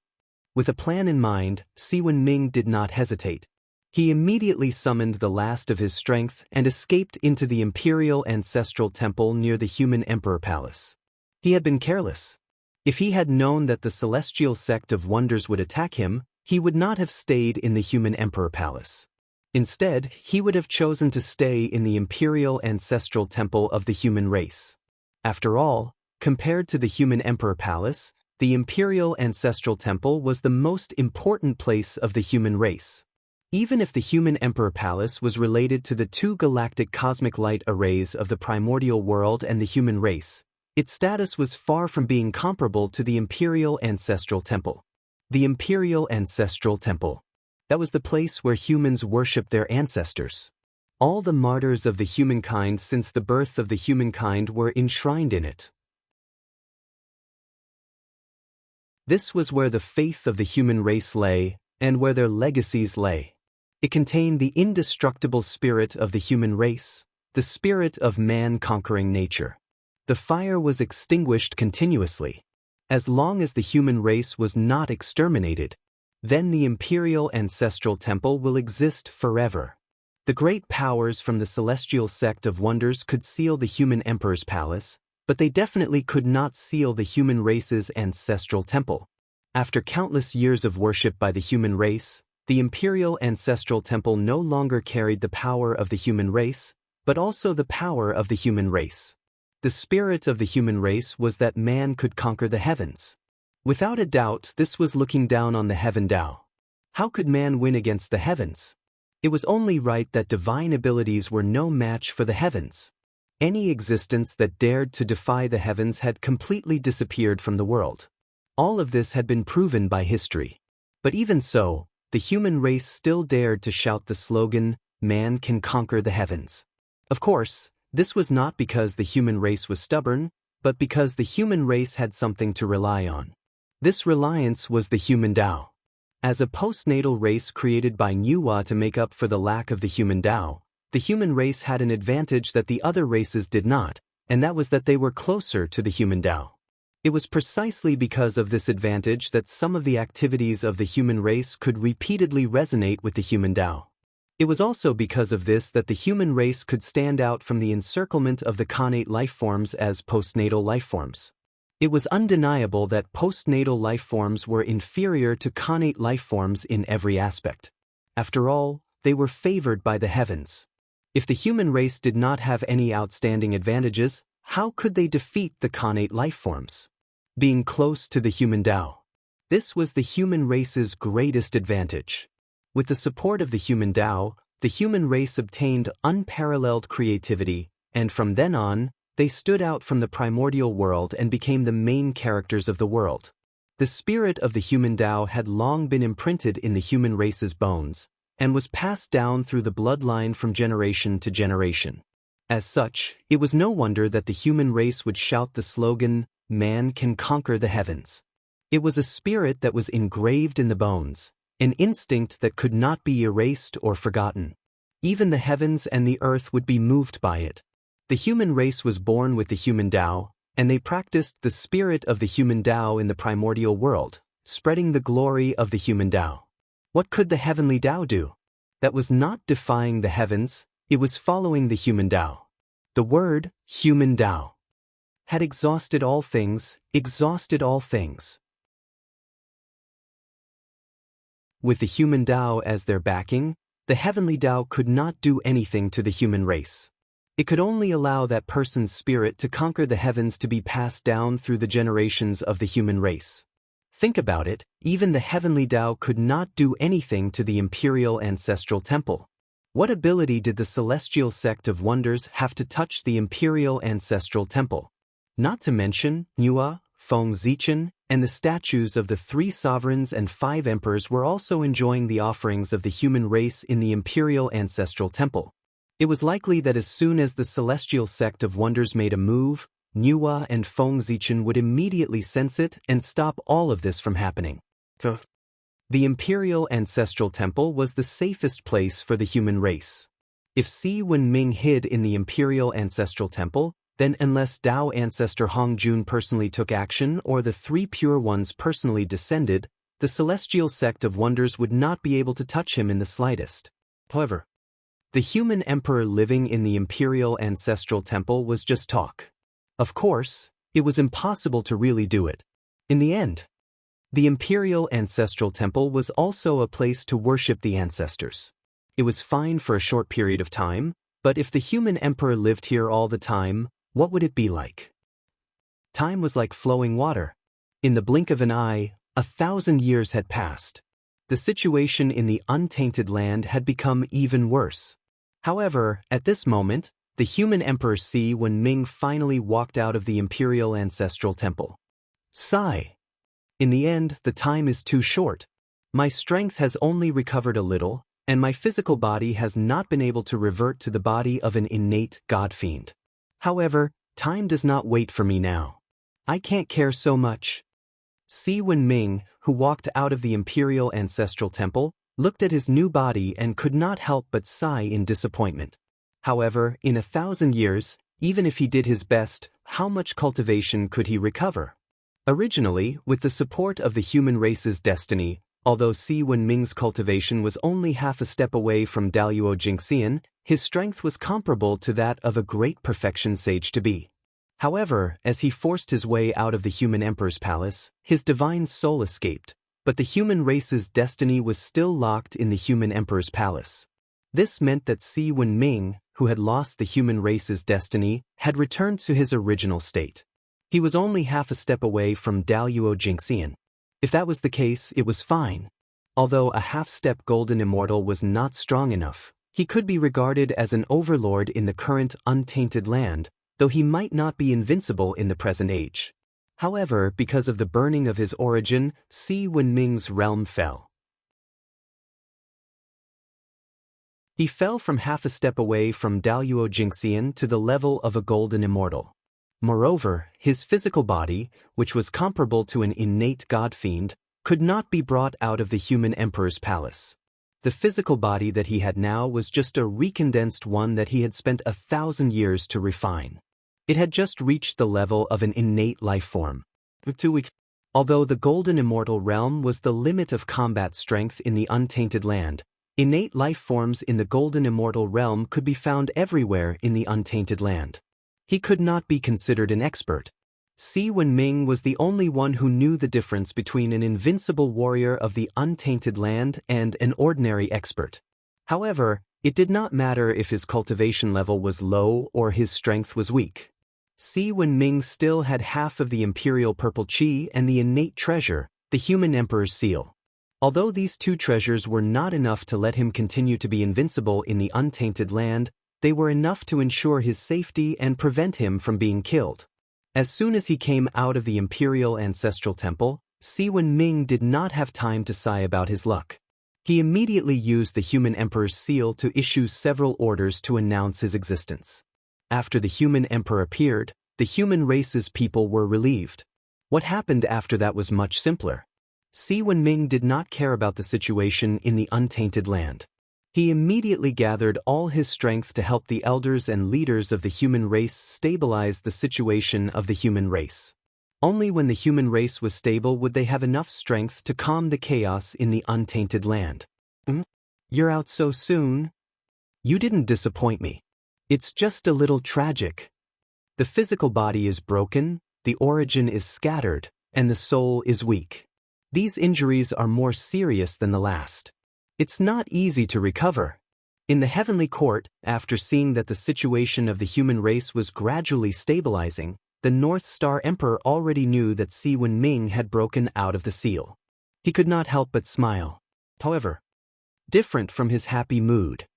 With a plan in mind, Si Wenming did not hesitate. He immediately summoned the last of his strength and escaped into the imperial ancestral temple near the human emperor palace. He had been careless. If he had known that the celestial sect of wonders would attack him, he would not have stayed in the human emperor palace. Instead, he would have chosen to stay in the imperial ancestral temple of the human race. After all, compared to the human emperor palace, the imperial ancestral temple was the most important place of the human race. Even if the human emperor palace was related to the two galactic cosmic light arrays of the primordial world and the human race, its status was far from being comparable to the imperial ancestral temple. The imperial ancestral temple. That was the place where humans worshipped their ancestors. All the martyrs of the humankind since the birth of the humankind were enshrined in it. This was where the faith of the human race lay, and where their legacies lay. It contained the indestructible spirit of the human race, the spirit of man conquering nature. The fire was extinguished continuously. As long as the human race was not exterminated, then the imperial ancestral temple will exist forever. The great powers from the celestial sect of wonders could seal the human emperor's palace, but they definitely could not seal the human race's ancestral temple. After countless years of worship by the human race, the imperial ancestral temple no longer carried the power of the human race, but also the power of the human race. The spirit of the human race was that man could conquer the heavens. Without a doubt, this was looking down on the heaven Tao. How could man win against the heavens? It was only right that divine abilities were no match for the heavens. Any existence that dared to defy the heavens had completely disappeared from the world. All of this had been proven by history. But even so, the human race still dared to shout the slogan, "Man can conquer the heavens." Of course, this was not because the human race was stubborn, but because the human race had something to rely on. This reliance was the human Tao. As a postnatal race created by Nuwa to make up for the lack of the human Tao, the human race had an advantage that the other races did not, and that was that they were closer to the human Tao. It was precisely because of this advantage that some of the activities of the human race could repeatedly resonate with the human Tao. It was also because of this that the human race could stand out from the encirclement of the connate lifeforms as postnatal lifeforms. It was undeniable that postnatal lifeforms were inferior to connate lifeforms in every aspect. After all, they were favored by the heavens. If the human race did not have any outstanding advantages, how could they defeat the connate lifeforms? Being close to the human Tao. This was the human race's greatest advantage. With the support of the human Tao, the human race obtained unparalleled creativity, and from then on, they stood out from the primordial world and became the main characters of the world. The spirit of the human Tao had long been imprinted in the human race's bones, and was passed down through the bloodline from generation to generation. As such, it was no wonder that the human race would shout the slogan, "Man can conquer the heavens." It was a spirit that was engraved in the bones, an instinct that could not be erased or forgotten. Even the heavens and the earth would be moved by it. The human race was born with the human Tao, and they practiced the spirit of the human Tao in the primordial world, spreading the glory of the human Tao. What could the heavenly Tao do? That was not defying the heavens, it was following the human Tao. The word, human Tao, had exhausted all things, exhausted all things. With the human Tao as their backing, the heavenly Tao could not do anything to the human race. It could only allow that person's spirit to conquer the heavens to be passed down through the generations of the human race. Think about it, even the heavenly Tao could not do anything to the imperial ancestral temple. What ability did the celestial sect of wonders have to touch the imperial ancestral temple? Not to mention, Nuwa, Feng Zichen, and the statues of the 3 sovereigns and 5 emperors were also enjoying the offerings of the human race in the imperial ancestral temple. It was likely that as soon as the celestial sect of wonders made a move, Nuwa and Feng Zichen would immediately sense it and stop all of this from happening. The imperial ancestral temple was the safest place for the human race. If Si Wenming hid in the imperial ancestral temple, then unless Tao ancestor Hongjun personally took action or the 3 pure ones personally descended, the celestial sect of wonders would not be able to touch him in the slightest. However, the human emperor living in the imperial ancestral temple was just talk. Of course, it was impossible to really do it. In the end, the imperial ancestral temple was also a place to worship the ancestors. It was fine for a short period of time, but if the human emperor lived here all the time, what would it be like? Time was like flowing water. In the blink of an eye, 1,000 years had passed. The situation in the untainted land had become even worse. However, at this moment, the human Emperor Si Wenming finally walked out of the imperial ancestral temple. Sigh. In the end, the time is too short. My strength has only recovered a little, and my physical body has not been able to revert to the body of an innate god-fiend. However, time does not wait for me now. I can't care so much. Si Wenming, who walked out of the imperial ancestral temple, looked at his new body and could not help but sigh in disappointment. However, in 1,000 years, even if he did his best, how much cultivation could he recover? Originally, with the support of the human race's destiny, although Si Wenming's cultivation was only half a step away from Daluo Jingxian, his strength was comparable to that of a great perfection sage-to-be. However, as he forced his way out of the human emperor's palace, his divine soul escaped, but the human race's destiny was still locked in the human emperor's palace. This meant that Si Wenming, who had lost the human race's destiny, had returned to his original state. He was only half a step away from Daluo Jingxian. If that was the case, it was fine. Although a half-step golden immortal was not strong enough, he could be regarded as an overlord in the current untainted land, though he might not be invincible in the present age. However, because of the burning of his origin, Si Wenming's realm fell. He fell from half a step away from Daluo Jingxian to the level of a golden immortal. Moreover, his physical body, which was comparable to an innate god-fiend, could not be brought out of the human emperor's palace. The physical body that he had now was just a recondensed one that he had spent 1,000 years to refine. It had just reached the level of an innate life form. Although the golden immortal realm was the limit of combat strength in the untainted land, innate life forms in the golden immortal realm could be found everywhere in the untainted land. He could not be considered an expert. Si Wenming was the only one who knew the difference between an invincible warrior of the untainted land and an ordinary expert. However, it did not matter if his cultivation level was low or his strength was weak. Si Wenming still had half of the imperial purple chi and the innate treasure, the human emperor's seal. Although these two treasures were not enough to let him continue to be invincible in the untainted land, they were enough to ensure his safety and prevent him from being killed. As soon as he came out of the imperial ancestral temple, Si Wenming did not have time to sigh about his luck. He immediately used the human emperor's seal to issue several orders to announce his existence. After the human emperor appeared, the human race's people were relieved. What happened after that was much simpler. Si Wenming did not care about the situation in the untainted land. He immediately gathered all his strength to help the elders and leaders of the human race stabilize the situation of the human race. Only when the human race was stable would they have enough strength to calm the chaos in the untainted land. You're out so soon? You didn't disappoint me. It's just a little tragic. The physical body is broken, the origin is scattered, and the soul is weak. These injuries are more serious than the last. It's not easy to recover. In the heavenly court, after seeing that the situation of the human race was gradually stabilizing, the North Star Emperor already knew that Si Wenming had broken out of the seal. He could not help but smile. However, different from his happy mood.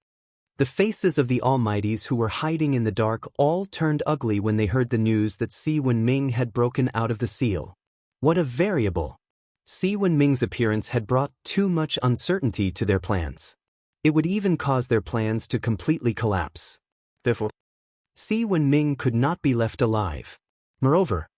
The faces of the Almighties who were hiding in the dark all turned ugly when they heard the news that Si Wenming had broken out of the seal. What a variable! Si Wenming's appearance had brought too much uncertainty to their plans. It would even cause their plans to completely collapse. Therefore, Si Wenming could not be left alive. Moreover,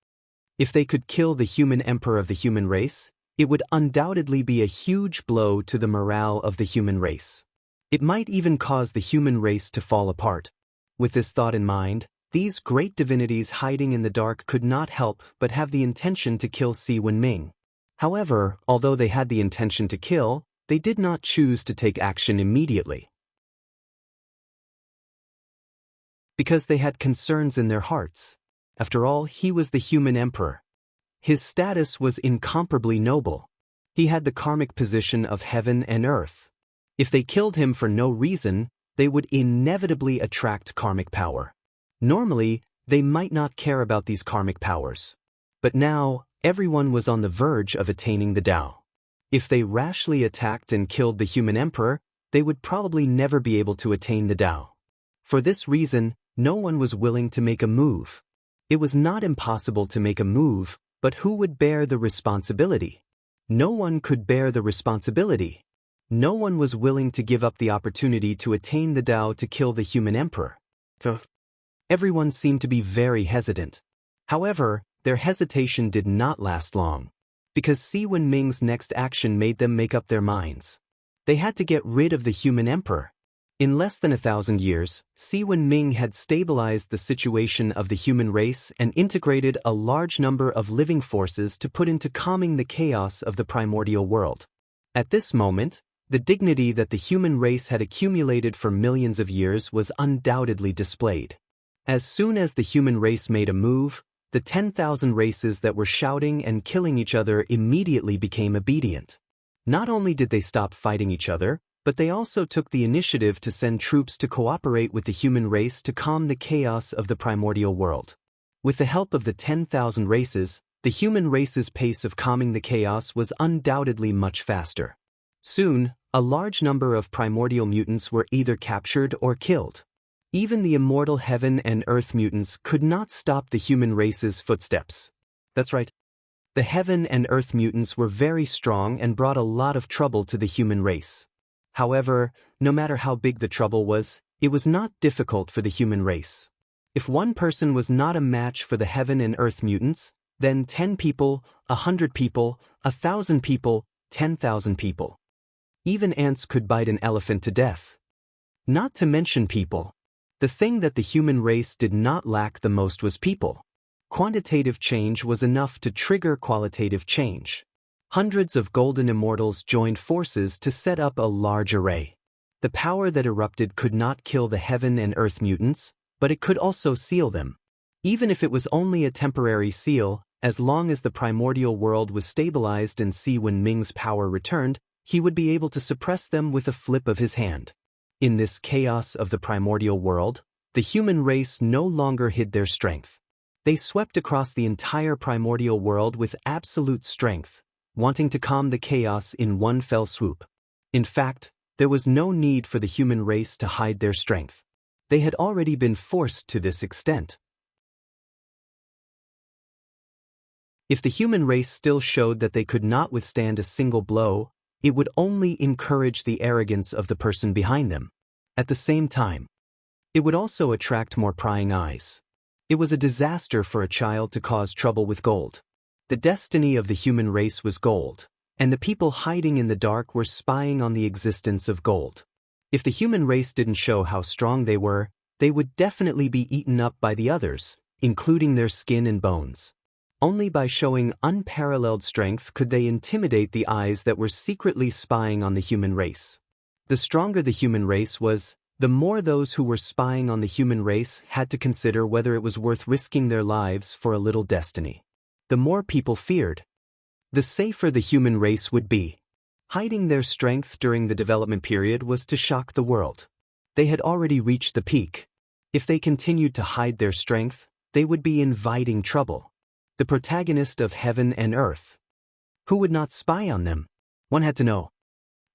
if they could kill the human emperor of the human race, it would undoubtedly be a huge blow to the morale of the human race. It might even cause the human race to fall apart. With this thought in mind, these great divinities hiding in the dark could not help but have the intention to kill Si Wenming. However, although they had the intention to kill, they did not choose to take action immediately. Because they had concerns in their hearts. After all, he was the human emperor. His status was incomparably noble. He had the karmic position of heaven and earth. If they killed him for no reason, they would inevitably attract karmic power. Normally, they might not care about these karmic powers. But now, everyone was on the verge of attaining the Tao. If they rashly attacked and killed the human emperor, they would probably never be able to attain the Tao. For this reason, no one was willing to make a move. It was not impossible to make a move, but who would bear the responsibility? No one could bear the responsibility. No one was willing to give up the opportunity to attain the Tao to kill the human emperor. Everyone seemed to be very hesitant. However, their hesitation did not last long, because Si Wenming's next action made them make up their minds. They had to get rid of the human emperor. In less than 1,000 years, Si Wenming had stabilized the situation of the human race and integrated a large number of living forces to put into calming the chaos of the primordial world. At this moment, the dignity that the human race had accumulated for millions of years was undoubtedly displayed. As soon as the human race made a move, the 10,000 races that were shouting and killing each other immediately became obedient. Not only did they stop fighting each other, but they also took the initiative to send troops to cooperate with the human race to calm the chaos of the primordial world. With the help of the 10,000 races, the human race's pace of calming the chaos was undoubtedly much faster. Soon, a large number of primordial mutants were either captured or killed. Even the immortal heaven and earth mutants could not stop the human race's footsteps. That's right. The heaven and earth mutants were very strong and brought a lot of trouble to the human race. However, no matter how big the trouble was, it was not difficult for the human race. If one person was not a match for the heaven and earth mutants, then 10 people, 100 people, 1,000 people, 10,000 people. Even ants could bite an elephant to death. Not to mention people. The thing that the human race did not lack the most was people. Quantitative change was enough to trigger qualitative change. Hundreds of golden immortals joined forces to set up a large array. The power that erupted could not kill the heaven and earth mutants, but it could also seal them. Even if it was only a temporary seal, as long as the primordial world was stabilized and Si Wenming's power returned, he would be able to suppress them with a flip of his hand. In this chaos of the primordial world, the human race no longer hid their strength. They swept across the entire primordial world with absolute strength, wanting to calm the chaos in one fell swoop. In fact, there was no need for the human race to hide their strength. They had already been forced to this extent. If the human race still showed that they could not withstand a single blow, it would only encourage the arrogance of the person behind them. At the same time, it would also attract more prying eyes. It was a disaster for a child to cause trouble with gold. The destiny of the human race was gold, and the people hiding in the dark were spying on the existence of gold. If the human race didn't show how strong they would definitely be eaten up by the others, including their skin and bones. Only by showing unparalleled strength could they intimidate the eyes that were secretly spying on the human race. The stronger the human race was, the more those who were spying on the human race had to consider whether it was worth risking their lives for a little destiny. The more people feared, the safer the human race would be. Hiding their strength during the development period was to shock the world. They had already reached the peak. If they continued to hide their strength, they would be inviting trouble. The protagonist of heaven and earth. Who would not spy on them? One had to know.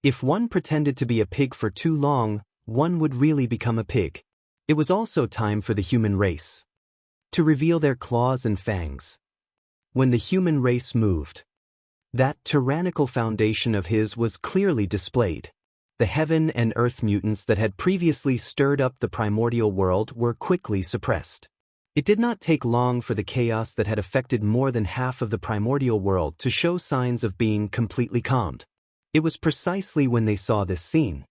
If one pretended to be a pig for too long, one would really become a pig. It was also time for the human race to reveal their claws and fangs. When the human race moved, that tyrannical foundation of his was clearly displayed. The heaven and earth mutants that had previously stirred up the primordial world were quickly suppressed. It did not take long for the chaos that had affected more than half of the primordial world to show signs of being completely calmed. It was precisely when they saw this scene.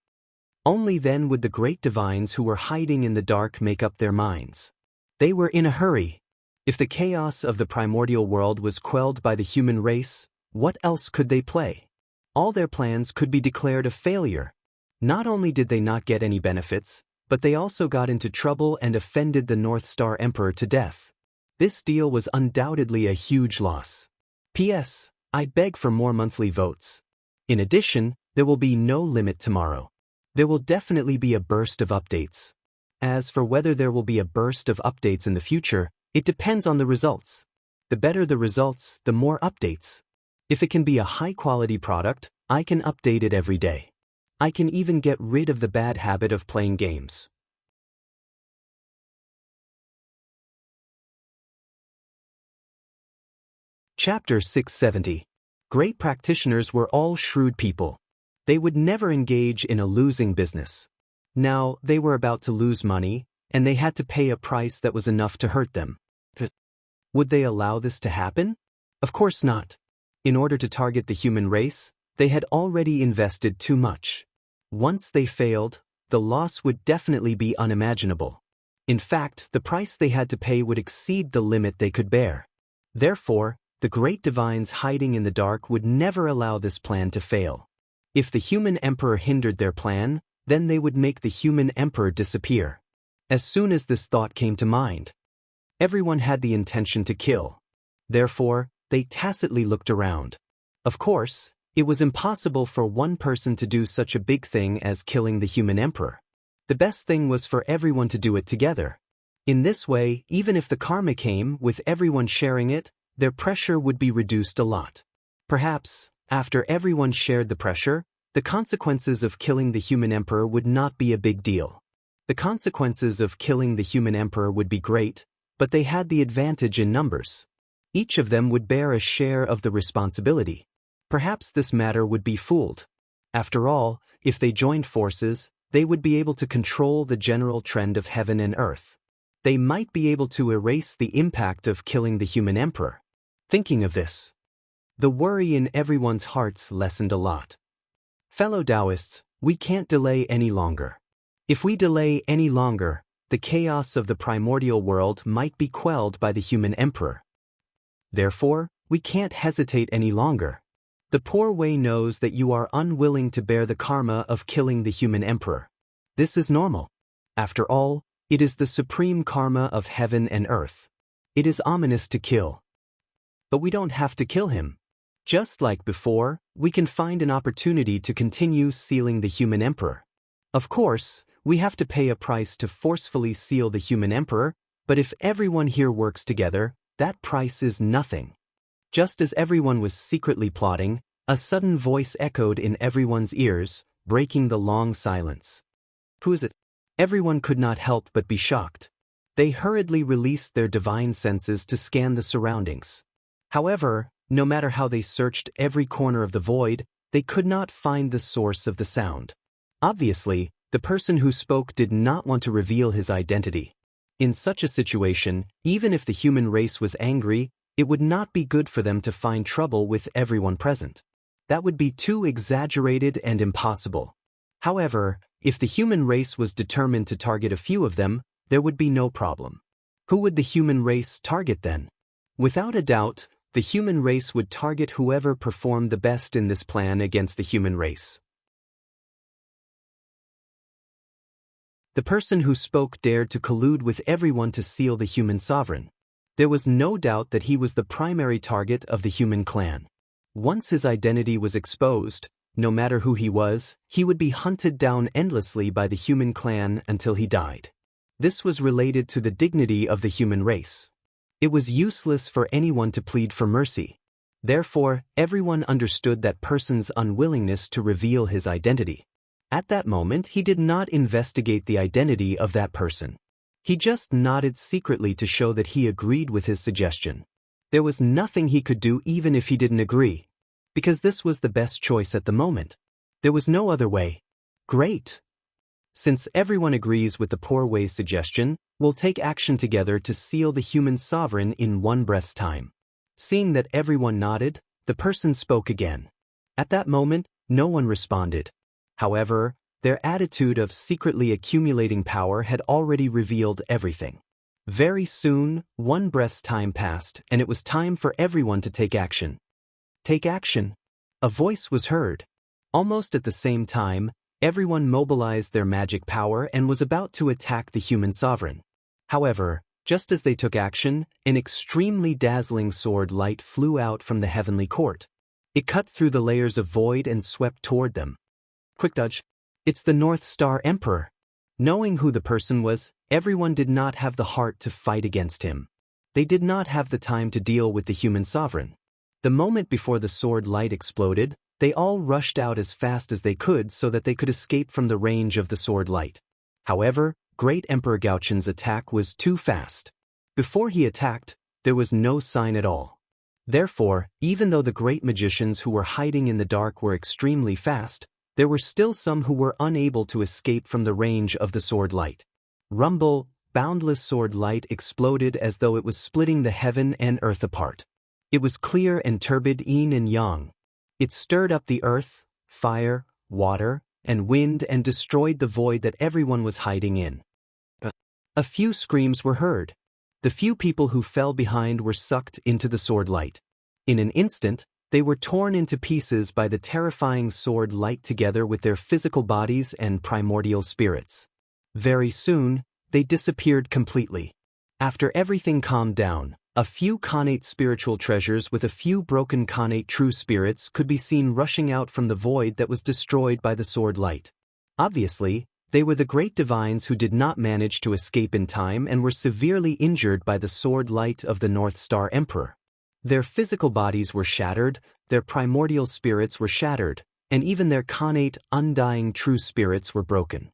Only then would the great divines who were hiding in the dark make up their minds. They were in a hurry. If the chaos of the primordial world was quelled by the human race, what else could they play? All their plans could be declared a failure. Not only did they not get any benefits, but they also got into trouble and offended the North Star Emperor to death. This deal was undoubtedly a huge loss. P.S. I beg for more monthly votes. In addition, there will be no limit tomorrow. There will definitely be a burst of updates. As for whether there will be a burst of updates in the future, it depends on the results. The better the results, the more updates. If it can be a high-quality product, I can update it every day. I can even get rid of the bad habit of playing games. Chapter 670. Great practitioners were all shrewd people. They would never engage in a losing business. Now, they were about to lose money, and they had to pay a price that was enough to hurt them. Would they allow this to happen? Of course not. In order to target the human race, they had already invested too much. Once they failed, the loss would definitely be unimaginable. In fact, the price they had to pay would exceed the limit they could bear. Therefore, the great divines hiding in the dark would never allow this plan to fail. If the human emperor hindered their plan, then they would make the human emperor disappear. As soon as this thought came to mind, everyone had the intention to kill. Therefore, they tacitly looked around. Of course, it was impossible for one person to do such a big thing as killing the human emperor. The best thing was for everyone to do it together. In this way, even if the karma came with everyone sharing it, their pressure would be reduced a lot. Perhaps, after everyone shared the pressure, the consequences of killing the human emperor would not be a big deal. The consequences of killing the human emperor would be great, but they had the advantage in numbers. Each of them would bear a share of the responsibility. Perhaps this matter would be fooled. After all, if they joined forces, they would be able to control the general trend of heaven and earth. They might be able to erase the impact of killing the human emperor. Thinking of this, the worry in everyone's hearts lessened a lot. Fellow Taoists, we can't delay any longer. If we delay any longer, the chaos of the primordial world might be quelled by the human emperor. Therefore, we can't hesitate any longer. The poor way knows that you are unwilling to bear the karma of killing the human emperor. This is normal. After all, it is the supreme karma of heaven and earth. It is ominous to kill. But we don't have to kill him. Just like before, we can find an opportunity to continue sealing the human emperor. Of course, we have to pay a price to forcefully seal the human emperor, but if everyone here works together, that price is nothing. Just as everyone was secretly plotting, a sudden voice echoed in everyone's ears, breaking the long silence. Who is it? Everyone could not help but be shocked. They hurriedly released their divine senses to scan the surroundings. However, no matter how they searched every corner of the void, they could not find the source of the sound. Obviously, the person who spoke did not want to reveal his identity. In such a situation, even if the human race was angry, it would not be good for them to find trouble with everyone present. That would be too exaggerated and impossible. However, if the human race was determined to target a few of them, there would be no problem. Who would the human race target then? Without a doubt, the human race would target whoever performed the best in this plan against the human race. The person who spoke dared to collude with everyone to seal the human sovereign. There was no doubt that he was the primary target of the human clan. Once his identity was exposed, no matter who he was, he would be hunted down endlessly by the human clan until he died. This was related to the dignity of the human race. It was useless for anyone to plead for mercy. Therefore, everyone understood that person's unwillingness to reveal his identity. At that moment, he did not investigate the identity of that person. He just nodded secretly to show that he agreed with his suggestion. There was nothing he could do even if he didn't agree, because this was the best choice at the moment. There was no other way. Great! Since everyone agrees with the poor way's suggestion, we'll take action together to seal the human sovereign in one breath's time. Seeing that everyone nodded, the person spoke again. At that moment, no one responded. However, their attitude of secretly accumulating power had already revealed everything. Very soon, one breath's time passed, and it was time for everyone to take action. Take action! A voice was heard. Almost at the same time, everyone mobilized their magic power and was about to attack the human sovereign. However, just as they took action, an extremely dazzling sword light flew out from the heavenly court. It cut through the layers of void and swept toward them. Quick dodge! It's the North Star Emperor. Knowing who the person was, everyone did not have the heart to fight against him. They did not have the time to deal with the human sovereign. The moment before the sword light exploded, They all rushed out as fast as they could so that they could escape from the range of the sword light. However, Great Emperor Gaoqian's attack was too fast. Before he attacked, there was no sign at all. Therefore, even though the great magicians who were hiding in the dark were extremely fast, there were still some who were unable to escape from the range of the sword light. Rumble, boundless sword light exploded as though it was splitting the heaven and earth apart. It was clear and turbid yin and yang. It stirred up the earth, fire, water, and wind and destroyed the void that everyone was hiding in. A few screams were heard. The few people who fell behind were sucked into the sword light. In an instant, they were torn into pieces by the terrifying sword light together with their physical bodies and primordial spirits. Very soon, they disappeared completely. After everything calmed down, a few connate spiritual treasures with a few broken connate true spirits could be seen rushing out from the void that was destroyed by the sword light. Obviously, they were the great divines who did not manage to escape in time and were severely injured by the sword light of the North Star Emperor. Their physical bodies were shattered, their primordial spirits were shattered, and even their connate, undying true spirits were broken.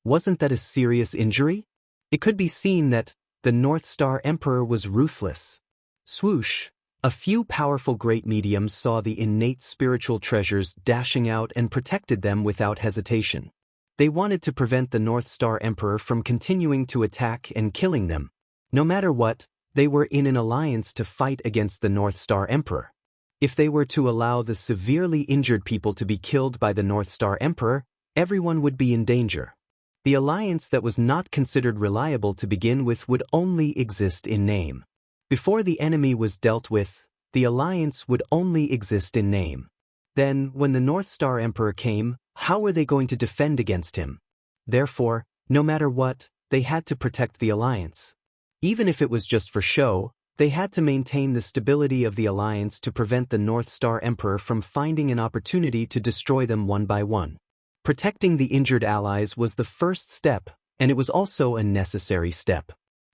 Wasn't that a serious injury? It could be seen that the North Star Emperor was ruthless. Swoosh! A few powerful great mediums saw the innate spiritual treasures dashing out and protected them without hesitation. They wanted to prevent the North Star Emperor from continuing to attack and killing them. No matter what, they were in an alliance to fight against the North Star Emperor. If they were to allow the severely injured people to be killed by the North Star Emperor, everyone would be in danger. The alliance that was not considered reliable to begin with would only exist in name. Before the enemy was dealt with, the alliance would only exist in name. Then, when the North Star Emperor came, how were they going to defend against him? Therefore, no matter what, they had to protect the alliance. Even if it was just for show, they had to maintain the stability of the alliance to prevent the North Star Emperor from finding an opportunity to destroy them one by one. Protecting the injured allies was the first step, and it was also a necessary step.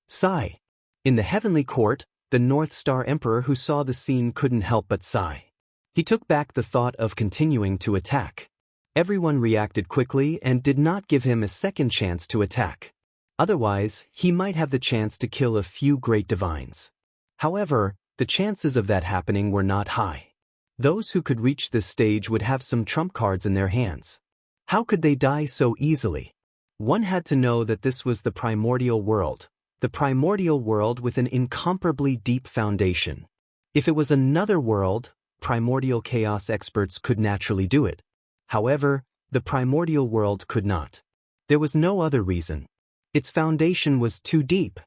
Sigh. In the heavenly court, the North Star Emperor who saw the scene couldn't help but sigh. He took back the thought of continuing to attack. Everyone reacted quickly and did not give him a second chance to attack. Otherwise, he might have the chance to kill a few great divines. However, the chances of that happening were not high. Those who could reach this stage would have some trump cards in their hands. How could they die so easily? One had to know that this was the primordial world with an incomparably deep foundation. If it was another world, primordial chaos experts could naturally do it. However, the primordial world could not. There was no other reason. Its foundation was too deep.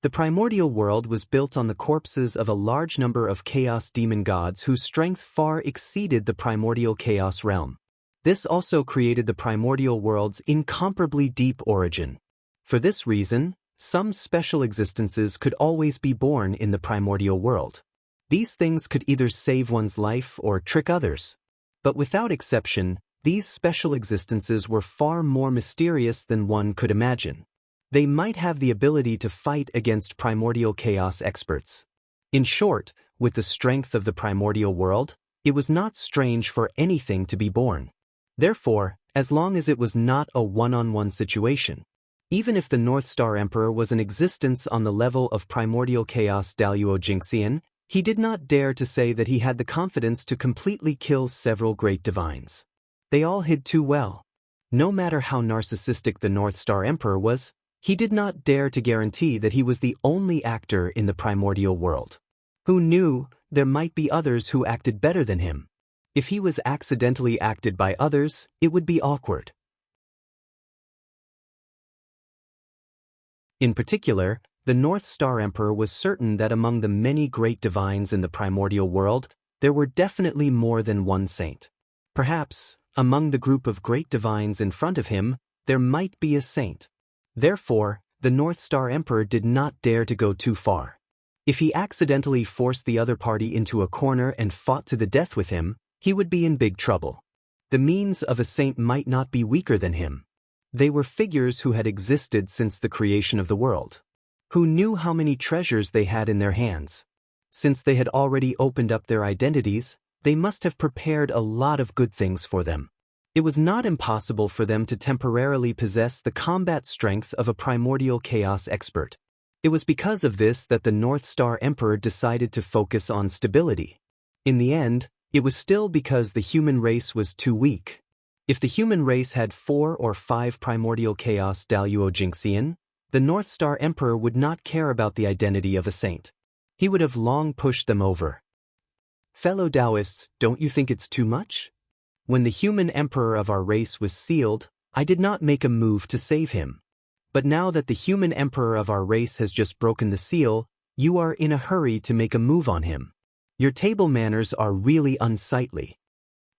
The primordial world was built on the corpses of a large number of chaos demon gods whose strength far exceeded the primordial chaos realm. This also created the primordial world's incomparably deep origin. For this reason, some special existences could always be born in the primordial world. These things could either save one's life or trick others. But without exception, these special existences were far more mysterious than one could imagine. They might have the ability to fight against primordial chaos experts. In short, with the strength of the primordial world, it was not strange for anything to be born. Therefore, as long as it was not a one-on-one situation, even if the North Star Emperor was in existence on the level of primordial chaos Daluo Jingxian, he did not dare to say that he had the confidence to completely kill several great divines. They all hid too well. No matter how narcissistic the North Star Emperor was, he did not dare to guarantee that he was the only actor in the primordial world. Who knew, there might be others who acted better than him. If he was accidentally acted by others, it would be awkward. In particular, the North Star Emperor was certain that among the many great divines in the primordial world, there were definitely more than one saint. Perhaps, among the group of great divines in front of him, there might be a saint. Therefore, the North Star Emperor did not dare to go too far. If he accidentally forced the other party into a corner and fought to the death with him, he would be in big trouble. The means of a saint might not be weaker than him. They were figures who had existed since the creation of the world. Who knew how many treasures they had in their hands? Since they had already opened up their identities, they must have prepared a lot of good things for them. It was not impossible for them to temporarily possess the combat strength of a primordial chaos expert. It was because of this that the North Star Emperor decided to focus on stability. In the end, it was still because the human race was too weak. If the human race had 4 or 5 primordial chaos Daluo Jinxian, the North Star Emperor would not care about the identity of a saint. He would have long pushed them over. Fellow Taoists, don't you think it's too much? When the human emperor of our race was sealed, I did not make a move to save him. But now that the human emperor of our race has just broken the seal, you are in a hurry to make a move on him. Your table manners are really unsightly.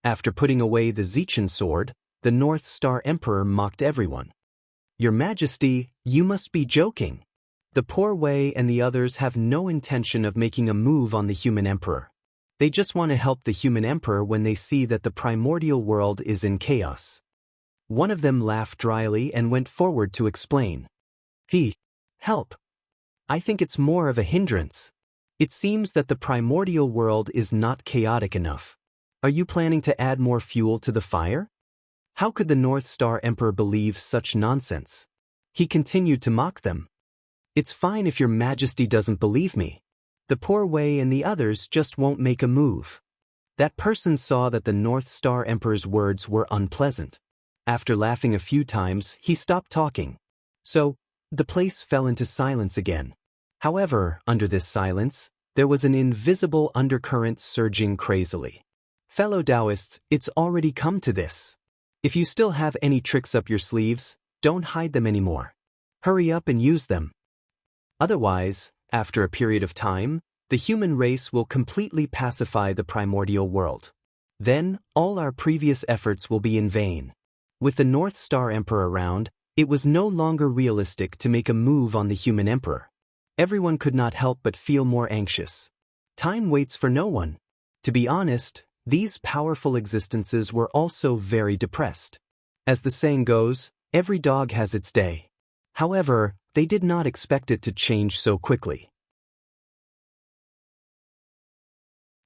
After putting away the Zichen sword, the North Star Emperor mocked everyone. Your Majesty, you must be joking. The Poor Wei and the others have no intention of making a move on the human emperor. They just want to help the human emperor when they see that the primordial world is in chaos. One of them laughed dryly and went forward to explain. Help. I think it's more of a hindrance. It seems that the primordial world is not chaotic enough. Are you planning to add more fuel to the fire? How could the North Star Emperor believe such nonsense? He continued to mock them. It's fine if your Majesty doesn't believe me. The Poor Wei and the others just won't make a move. That person saw that the North Star Emperor's words were unpleasant. After laughing a few times, he stopped talking. So, the place fell into silence again. However, under this silence, there was an invisible undercurrent surging crazily. Fellow Taoists, it's already come to this. If you still have any tricks up your sleeves, don't hide them anymore. Hurry up and use them. Otherwise, after a period of time, the human race will completely pacify the primordial world. Then, all our previous efforts will be in vain. With the North Star Emperor around, it was no longer realistic to make a move on the human emperor. Everyone could not help but feel more anxious. Time waits for no one. To be honest, these powerful existences were also very depressed. As the saying goes, every dog has its day. However, they did not expect it to change so quickly.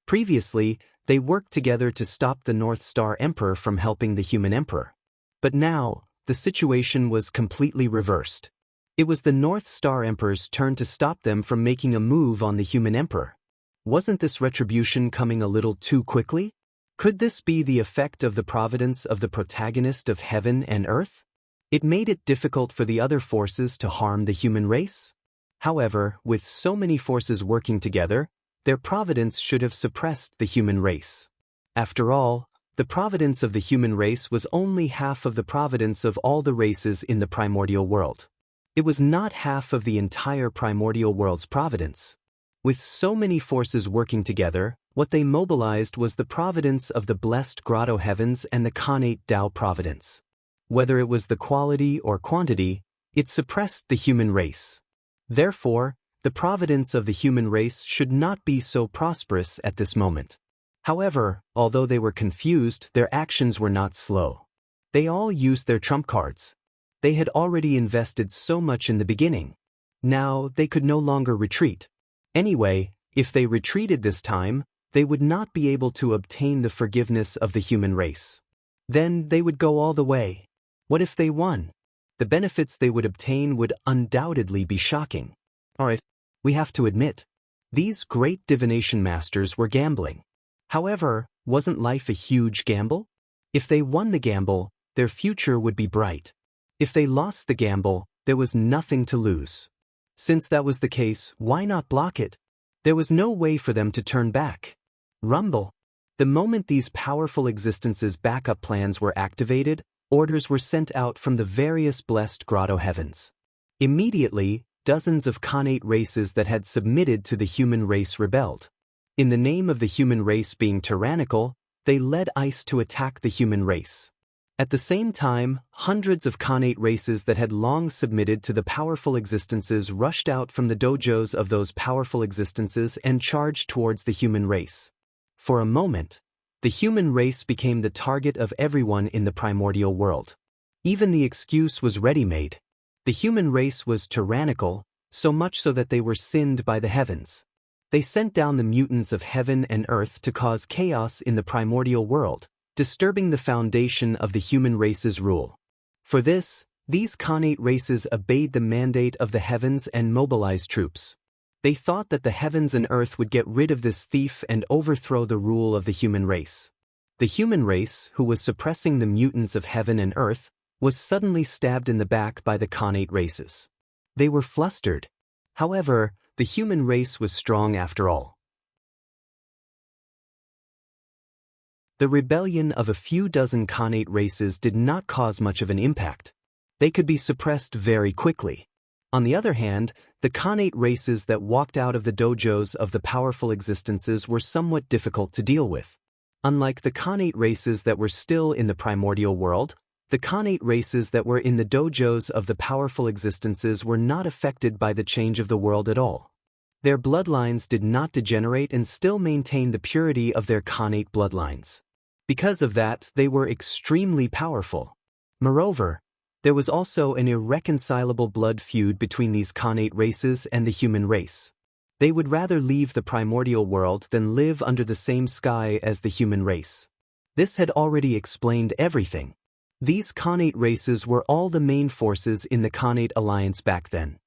Previously, they worked together to stop the North Star Emperor from helping the human emperor. But now, the situation was completely reversed. It was the North Star Emperor's turn to stop them from making a move on the human emperor. Wasn't this retribution coming a little too quickly? Could this be the effect of the providence of the protagonist of heaven and earth? It made it difficult for the other forces to harm the human race. However, with so many forces working together, their providence should have suppressed the human race. After all, the providence of the human race was only half of the providence of all the races in the primordial world. It was not half of the entire primordial world's providence. With so many forces working together, what they mobilized was the providence of the blessed grotto heavens and the Khanate Tao providence. Whether it was the quality or quantity, it suppressed the human race. Therefore, the providence of the human race should not be so prosperous at this moment. However, although they were confused, their actions were not slow. They all used their trump cards. They had already invested so much in the beginning. Now, they could no longer retreat. Anyway, if they retreated this time, they would not be able to obtain the forgiveness of the human race. Then they would go all the way. What if they won? The benefits they would obtain would undoubtedly be shocking. Alright, we have to admit, these great divination masters were gambling. However, wasn't life a huge gamble? If they won the gamble, their future would be bright. If they lost the gamble, there was nothing to lose. Since that was the case, why not block it? There was no way for them to turn back. Rumble. The moment these powerful existences' backup plans were activated, orders were sent out from the various blessed grotto heavens. Immediately, dozens of Khanate races that had submitted to the human race rebelled. In the name of the human race being tyrannical, they led ice to attack the human race. At the same time, hundreds of Khanate races that had long submitted to the powerful existences rushed out from the dojos of those powerful existences and charged towards the human race. For a moment, the human race became the target of everyone in the primordial world. Even the excuse was ready-made. The human race was tyrannical, so much so that they were sinned by the heavens. They sent down the mutants of heaven and earth to cause chaos in the primordial world, disturbing the foundation of the human race's rule. For this, these Khanate races obeyed the mandate of the heavens and mobilized troops. They thought that the heavens and earth would get rid of this thief and overthrow the rule of the human race. The human race, who was suppressing the mutants of heaven and earth, was suddenly stabbed in the back by the Khanate races. They were flustered. However, the human race was strong after all. The rebellion of a few dozen Khanate races did not cause much of an impact. They could be suppressed very quickly. On the other hand, the Khanate races that walked out of the dojos of the powerful existences were somewhat difficult to deal with. Unlike the Khanate races that were still in the primordial world, the Khanate races that were in the dojos of the powerful existences were not affected by the change of the world at all. Their bloodlines did not degenerate and still maintained the purity of their Khanate bloodlines. Because of that, they were extremely powerful. Moreover, there was also an irreconcilable blood feud between these Khanate races and the human race. They would rather leave the primordial world than live under the same sky as the human race. This had already explained everything. These Khanate races were all the main forces in the Khanate alliance back then.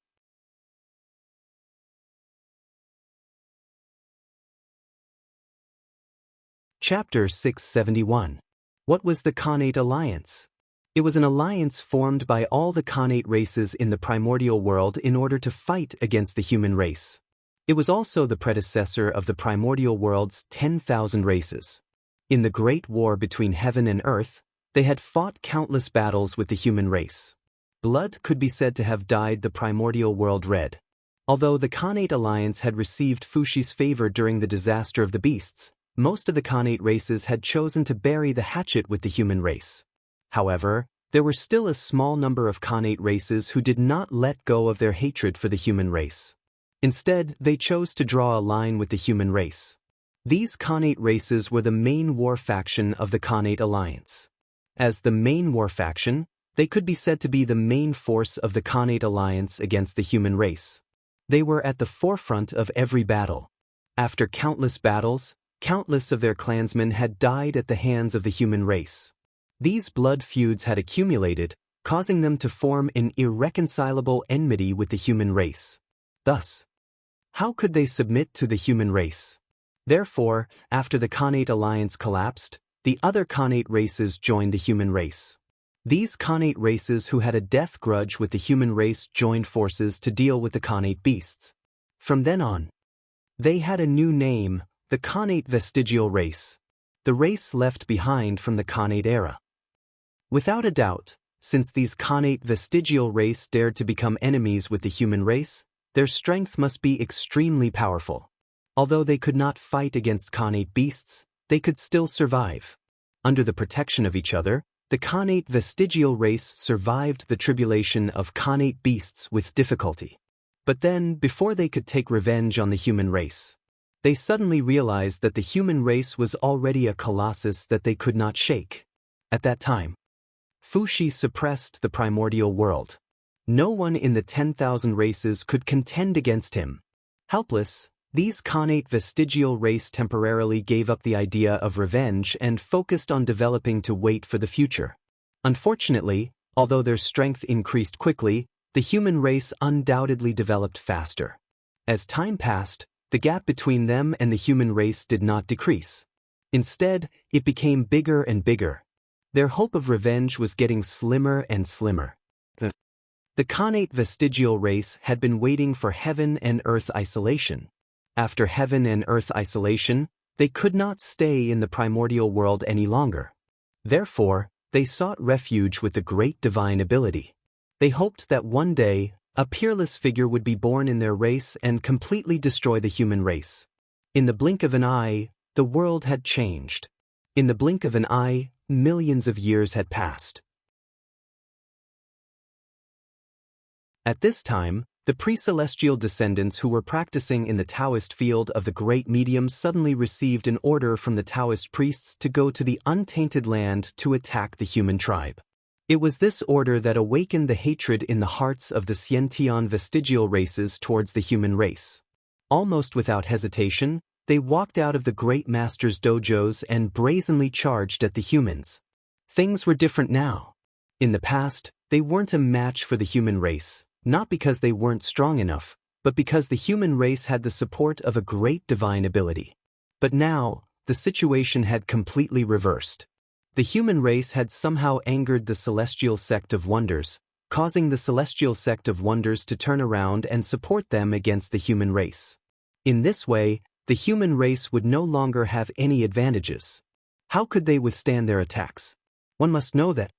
Chapter 671. What was the Khanate alliance? It was an alliance formed by all the Khanate races in the primordial world in order to fight against the human race. It was also the predecessor of the primordial world's 10,000 races. In the great war between heaven and earth, they had fought countless battles with the human race. Blood could be said to have dyed the primordial world red. Although the Khanate alliance had received Fushi's favor during the disaster of the beasts, most of the Khanate races had chosen to bury the hatchet with the human race. However, there were still a small number of Khanate races who did not let go of their hatred for the human race. Instead, they chose to draw a line with the human race. These Khanate races were the main war faction of the Khanate alliance. As the main war faction, they could be said to be the main force of the Khanate alliance against the human race. They were at the forefront of every battle. After countless battles, countless of their clansmen had died at the hands of the human race. These blood feuds had accumulated, causing them to form an irreconcilable enmity with the human race. Thus, how could they submit to the human race? Therefore, after the Khanate alliance collapsed, the other Khanate races joined the human race. These Khanate races who had a death grudge with the human race joined forces to deal with the Khanate beasts. From then on, they had a new name, the Khanate vestigial race, the race left behind from the Khanate era. Without a doubt, since these Khanate vestigial race dared to become enemies with the human race, their strength must be extremely powerful. Although they could not fight against Khanate beasts, they could still survive. Under the protection of each other, the Khanate vestigial race survived the tribulation of Khanate beasts with difficulty. But then, before they could take revenge on the human race, they suddenly realized that the human race was already a colossus that they could not shake. At that time, Fushi suppressed the primordial world. No one in the 10,000 races could contend against him. Helpless, these Khanate vestigial race temporarily gave up the idea of revenge and focused on developing to wait for the future. Unfortunately, although their strength increased quickly, the human race undoubtedly developed faster. As time passed, the gap between them and the human race did not decrease. Instead, it became bigger and bigger. Their hope of revenge was getting slimmer and slimmer. The Khanate vestigial race had been waiting for heaven and earth isolation. After heaven and earth isolation, they could not stay in the primordial world any longer. Therefore, they sought refuge with the great divine ability. They hoped that one day, a peerless figure would be born in their race and completely destroy the human race. In the blink of an eye, the world had changed. In the blink of an eye, millions of years had passed. At this time, the pre-celestial descendants who were practicing in the Taoist field of the great mediums suddenly received an order from the Taoist priests to go to the untainted land to attack the human tribe. It was this order that awakened the hatred in the hearts of the Xianxia vestigial races towards the human race. Almost without hesitation, they walked out of the Great Master's dojos and brazenly charged at the humans. Things were different now. In the past, they weren't a match for the human race, not because they weren't strong enough, but because the human race had the support of a great divine ability. But now, the situation had completely reversed. The human race had somehow angered the Celestial Sect of Wonders, causing the Celestial Sect of Wonders to turn around and support them against the human race. In this way, the human race would no longer have any advantages. How could they withstand their attacks? One must know that,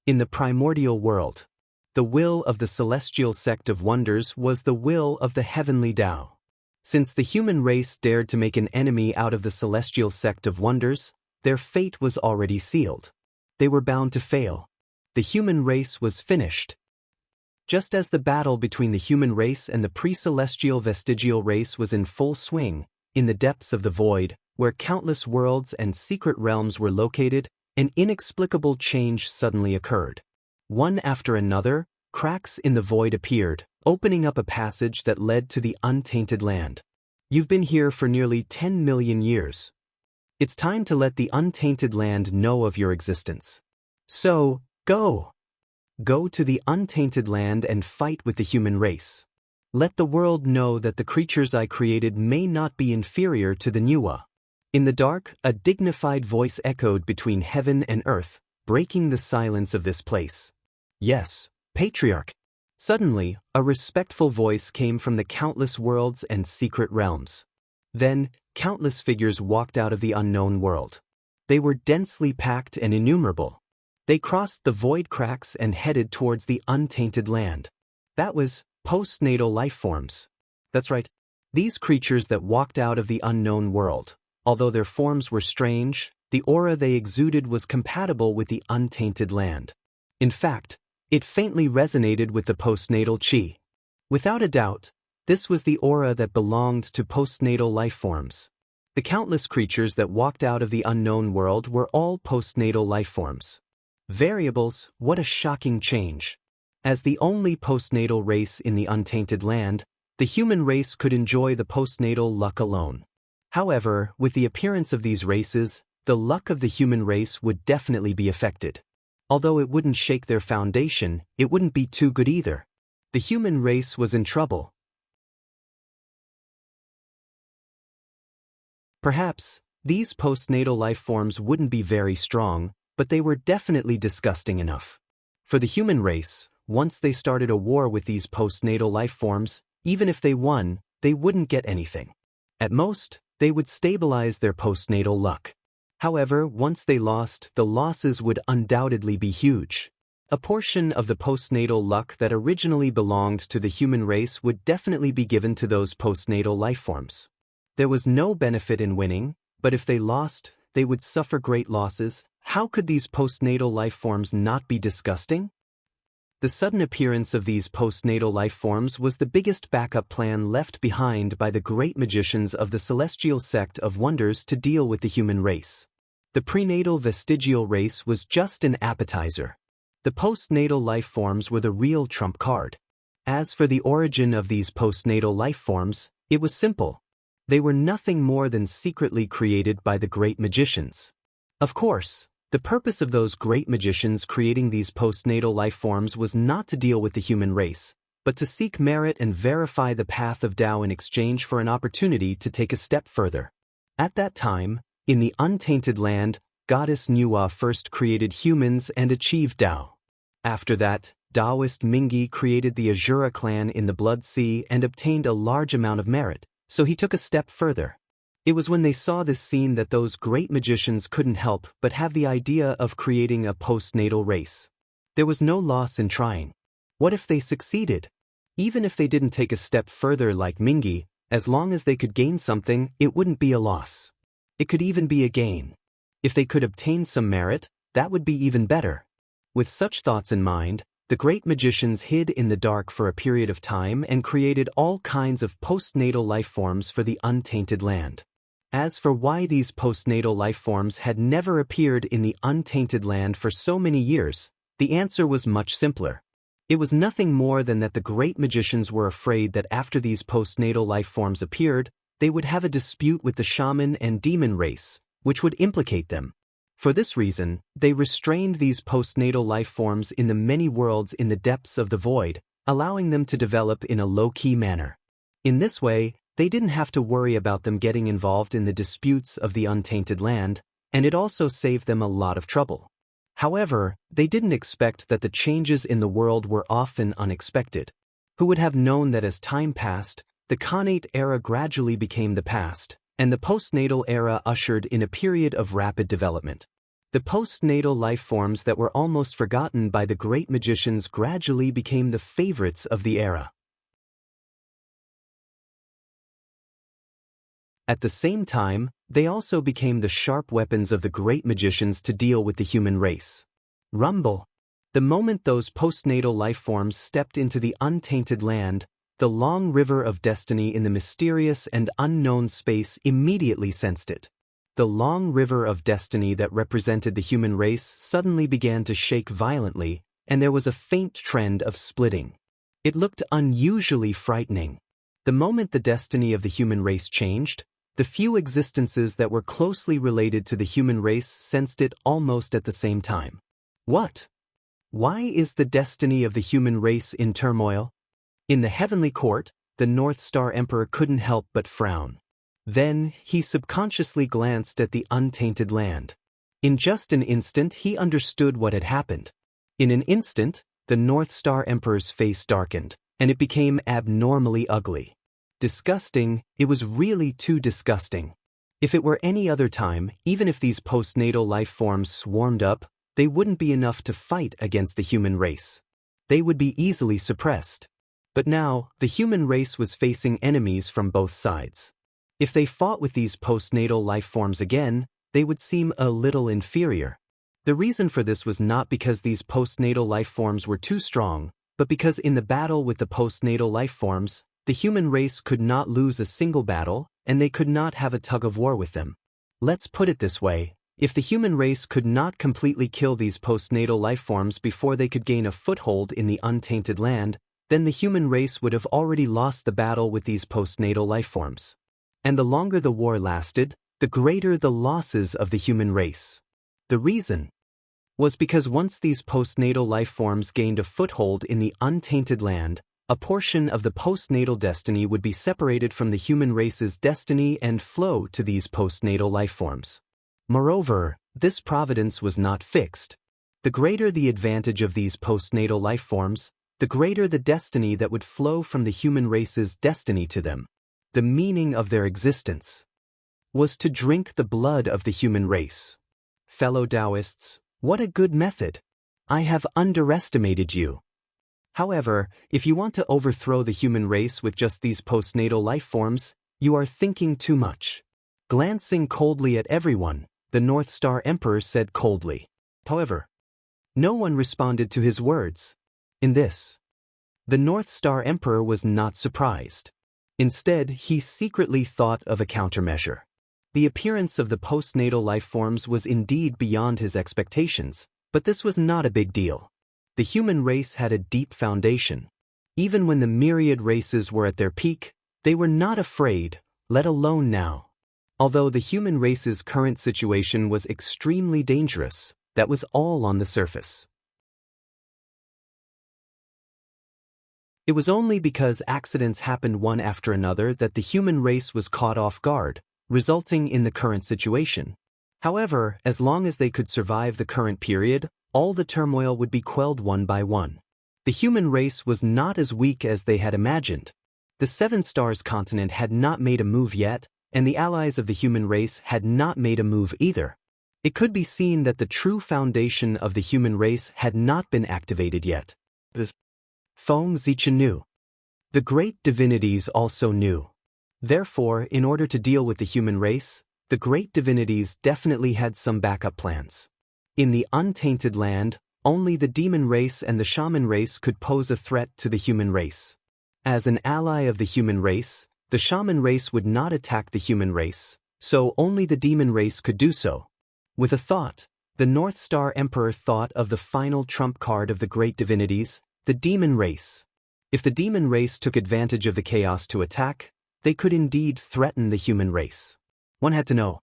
in the primordial world, the will of the Celestial Sect of Wonders was the will of the heavenly Tao. Since the human race dared to make an enemy out of the Celestial Sect of Wonders, their fate was already sealed. They were bound to fail. The human race was finished. Just as the battle between the human race and the pre-celestial vestigial race was in full swing, in the depths of the void, where countless worlds and secret realms were located, an inexplicable change suddenly occurred. One after another, cracks in the void appeared, opening up a passage that led to the untainted land. You've been here for nearly 10 million years. It's time to let the untainted land know of your existence. So, go! Go to the untainted land and fight with the human race. Let the world know that the creatures I created may not be inferior to the Nuwa. In the dark, a dignified voice echoed between heaven and earth, breaking the silence of this place. Yes, Patriarch. Suddenly, a respectful voice came from the countless worlds and secret realms. Then, countless figures walked out of the unknown world. They were densely packed and innumerable. They crossed the void cracks and headed towards the untainted land. That was postnatal life forms. That's right. These creatures that walked out of the unknown world. Although their forms were strange, the aura they exuded was compatible with the untainted land. In fact, it faintly resonated with the postnatal chi. Without a doubt, this was the aura that belonged to postnatal life forms. The countless creatures that walked out of the unknown world were all postnatal life forms. Variables, what a shocking change. As the only postnatal race in the untainted land, the human race could enjoy the postnatal luck alone. However, with the appearance of these races, the luck of the human race would definitely be affected. Although it wouldn't shake their foundation, it wouldn't be too good either. The human race was in trouble. Perhaps, these postnatal life forms wouldn't be very strong, but they were definitely disgusting enough. For the human race, once they started a war with these postnatal life forms, even if they won, they wouldn't get anything. At most, they would stabilize their postnatal luck. However, once they lost, the losses would undoubtedly be huge. A portion of the postnatal luck that originally belonged to the human race would definitely be given to those postnatal life forms. There was no benefit in winning, but if they lost, they would suffer great losses. How could these postnatal life forms not be disgusting? The sudden appearance of these postnatal life forms was the biggest backup plan left behind by the great magicians of the Celestial Sect of Wonders to deal with the human race. The prenatal vestigial race was just an appetizer. The postnatal life forms were the real trump card. As for the origin of these postnatal life forms, it was simple. They were nothing more than secretly created by the great magicians. Of course, the purpose of those great magicians creating these postnatal life forms was not to deal with the human race, but to seek merit and verify the path of Tao in exchange for an opportunity to take a step further. At that time, in the untainted land, Goddess Nuwa first created humans and achieved Tao. After that, Taoist Mingi created the Azura clan in the Blood Sea and obtained a large amount of merit, so he took a step further. It was when they saw this scene that those great magicians couldn't help but have the idea of creating a postnatal race. There was no loss in trying. What if they succeeded? Even if they didn't take a step further like Mingi, as long as they could gain something, it wouldn't be a loss. It could even be a gain. If they could obtain some merit, that would be even better. With such thoughts in mind, the great magicians hid in the dark for a period of time and created all kinds of postnatal life forms for the untainted land. As for why these postnatal life forms had never appeared in the untainted land for so many years, the answer was much simpler. It was nothing more than that the great magicians were afraid that after these postnatal life forms appeared, they would have a dispute with the shaman and demon race, which would implicate them. For this reason, they restrained these postnatal life forms in the many worlds in the depths of the void, allowing them to develop in a low-key manner. In this way, they didn't have to worry about them getting involved in the disputes of the untainted land, and it also saved them a lot of trouble. However, they didn't expect that the changes in the world were often unexpected. Who would have known that as time passed, the Khanate era gradually became the past, and the postnatal era ushered in a period of rapid development. The postnatal life forms that were almost forgotten by the great magicians gradually became the favorites of the era. At the same time, they also became the sharp weapons of the great magicians to deal with the human race. Rumble. The moment those postnatal life forms stepped into the untainted land, the long river of destiny in the mysterious and unknown space immediately sensed it. The long river of destiny that represented the human race suddenly began to shake violently, and there was a faint trend of splitting. It looked unusually frightening. The moment the destiny of the human race changed, the few existences that were closely related to the human race sensed it almost at the same time. What? Why is the destiny of the human race in turmoil? In the heavenly court, the North Star Emperor couldn't help but frown. Then, he subconsciously glanced at the untainted land. In just an instant he understood what had happened. In an instant, the North Star Emperor's face darkened, and it became abnormally ugly. Disgusting, it was really too disgusting. If it were any other time, even if these postnatal life forms swarmed up, they wouldn't be enough to fight against the human race. They would be easily suppressed. But now, the human race was facing enemies from both sides. If they fought with these postnatal life forms again, they would seem a little inferior. The reason for this was not because these postnatal life forms were too strong, but because in the battle with the postnatal life forms, the human race could not lose a single battle, and they could not have a tug-of-war with them. Let's put it this way, if the human race could not completely kill these postnatal life forms before they could gain a foothold in the untainted land, then the human race would have already lost the battle with these postnatal life forms. And the longer the war lasted, the greater the losses of the human race. The reason was because once these postnatal life forms gained a foothold in the untainted land, a portion of the postnatal destiny would be separated from the human race's destiny and flow to these postnatal life forms. Moreover, this providence was not fixed. The greater the advantage of these postnatal life forms, the greater the destiny that would flow from the human race's destiny to them. The meaning of their existence was to drink the blood of the human race. Fellow Taoists, what a good method! I have underestimated you. However, if you want to overthrow the human race with just these postnatal life forms, you are thinking too much. Glancing coldly at everyone, the North Star Emperor said coldly. However, no one responded to his words. In this, the North Star Emperor was not surprised. Instead, he secretly thought of a countermeasure. The appearance of the postnatal life forms was indeed beyond his expectations, but this was not a big deal. The human race had a deep foundation. Even when the myriad races were at their peak, they were not afraid, let alone now. Although the human race's current situation was extremely dangerous, that was all on the surface. It was only because accidents happened one after another that the human race was caught off guard, resulting in the current situation. However, as long as they could survive the current period, all the turmoil would be quelled one by one. The human race was not as weak as they had imagined. The Seven Stars continent had not made a move yet, and the allies of the human race had not made a move either. It could be seen that the true foundation of the human race had not been activated yet. Feng Zichen knew. The great divinities also knew. Therefore, in order to deal with the human race, the great divinities definitely had some backup plans. In the untainted land, only the demon race and the shaman race could pose a threat to the human race. As an ally of the human race, the shaman race would not attack the human race, so only the demon race could do so. With a thought, the North Star Emperor thought of the final trump card of the great divinities, The demon race. If the demon race took advantage of the chaos to attack, they could indeed threaten the human race. One had to know.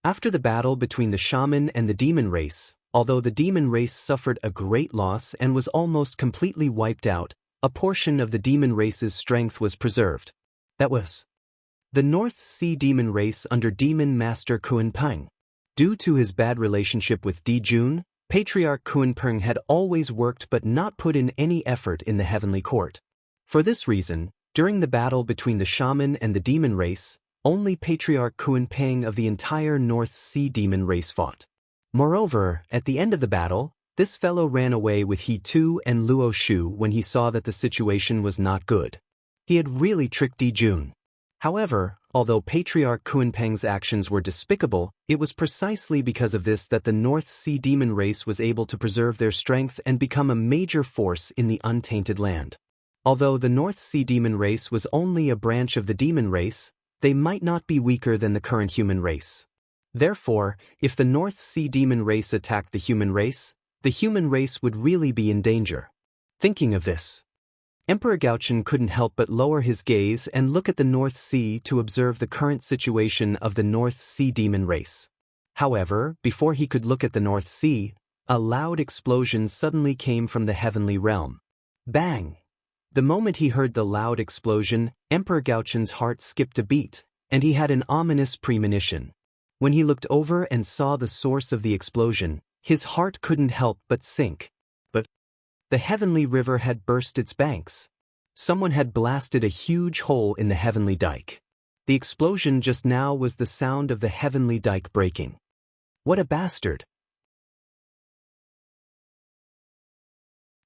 After the battle between the shaman and the demon race, although the demon race suffered a great loss and was almost completely wiped out, a portion of the demon race's strength was preserved. That was the North Sea demon race under Demon Master Kuan-peng. Due to his bad relationship with Dijun, Patriarch Kuan-peng had always worked but not put in any effort in the heavenly court. For this reason, during the battle between the shaman and the demon race, only Patriarch Kuan-peng of the entire North Sea demon race fought. Moreover, at the end of the battle, this fellow ran away with He Tu and Luo Shu when he saw that the situation was not good. He had really tricked Dijun. However, although Patriarch Kuan-peng's actions were despicable, it was precisely because of this that the North Sea demon race was able to preserve their strength and become a major force in the untainted land. Although the North Sea demon race was only a branch of the demon race, they might not be weaker than the current human race. Therefore, if the North Sea demon race attacked the human race would really be in danger. Thinking of this, Emperor Gaochen couldn't help but lower his gaze and look at the North Sea to observe the current situation of the North Sea demon race. However, before he could look at the North Sea, a loud explosion suddenly came from the heavenly realm. Bang! The moment he heard the loud explosion, Emperor Gaochen's heart skipped a beat, and he had an ominous premonition. When he looked over and saw the source of the explosion, his heart couldn't help but sink. But the heavenly river had burst its banks. Someone had blasted a huge hole in the heavenly dike. The explosion just now was the sound of the heavenly dike breaking. What a bastard!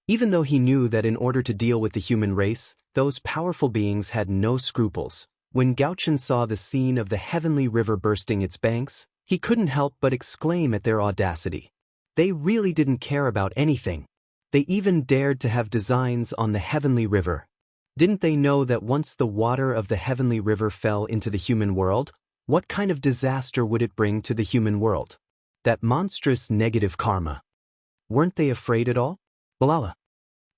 Even though he knew that in order to deal with the human race, those powerful beings had no scruples, when Gaochen saw the scene of the heavenly river bursting its banks, he couldn't help but exclaim at their audacity. They really didn't care about anything. They even dared to have designs on the heavenly river. Didn't they know that once the water of the heavenly river fell into the human world, what kind of disaster would it bring to the human world? That monstrous negative karma. Weren't they afraid at all? Balala.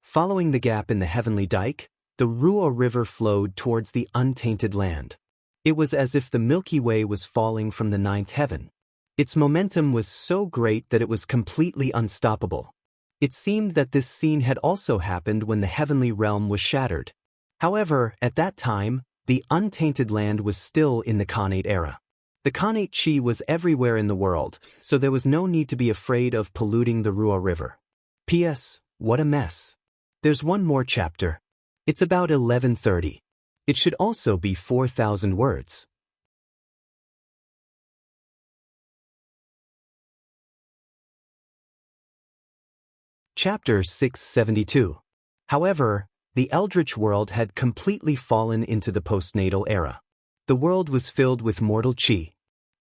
Following the gap in the heavenly dike, the Ruo River flowed towards the untainted land. It was as if the Milky Way was falling from the ninth heaven. Its momentum was so great that it was completely unstoppable. It seemed that this scene had also happened when the heavenly realm was shattered. However, at that time, the untainted land was still in the Khanate era. The Khanate Chi was everywhere in the world, so there was no need to be afraid of polluting the Ruo River. P.S. What a mess. There's one more chapter. It's about 11:30. It should also be 4,000 words. Chapter 672. However, the Eldritch world had completely fallen into the postnatal era. The world was filled with mortal chi.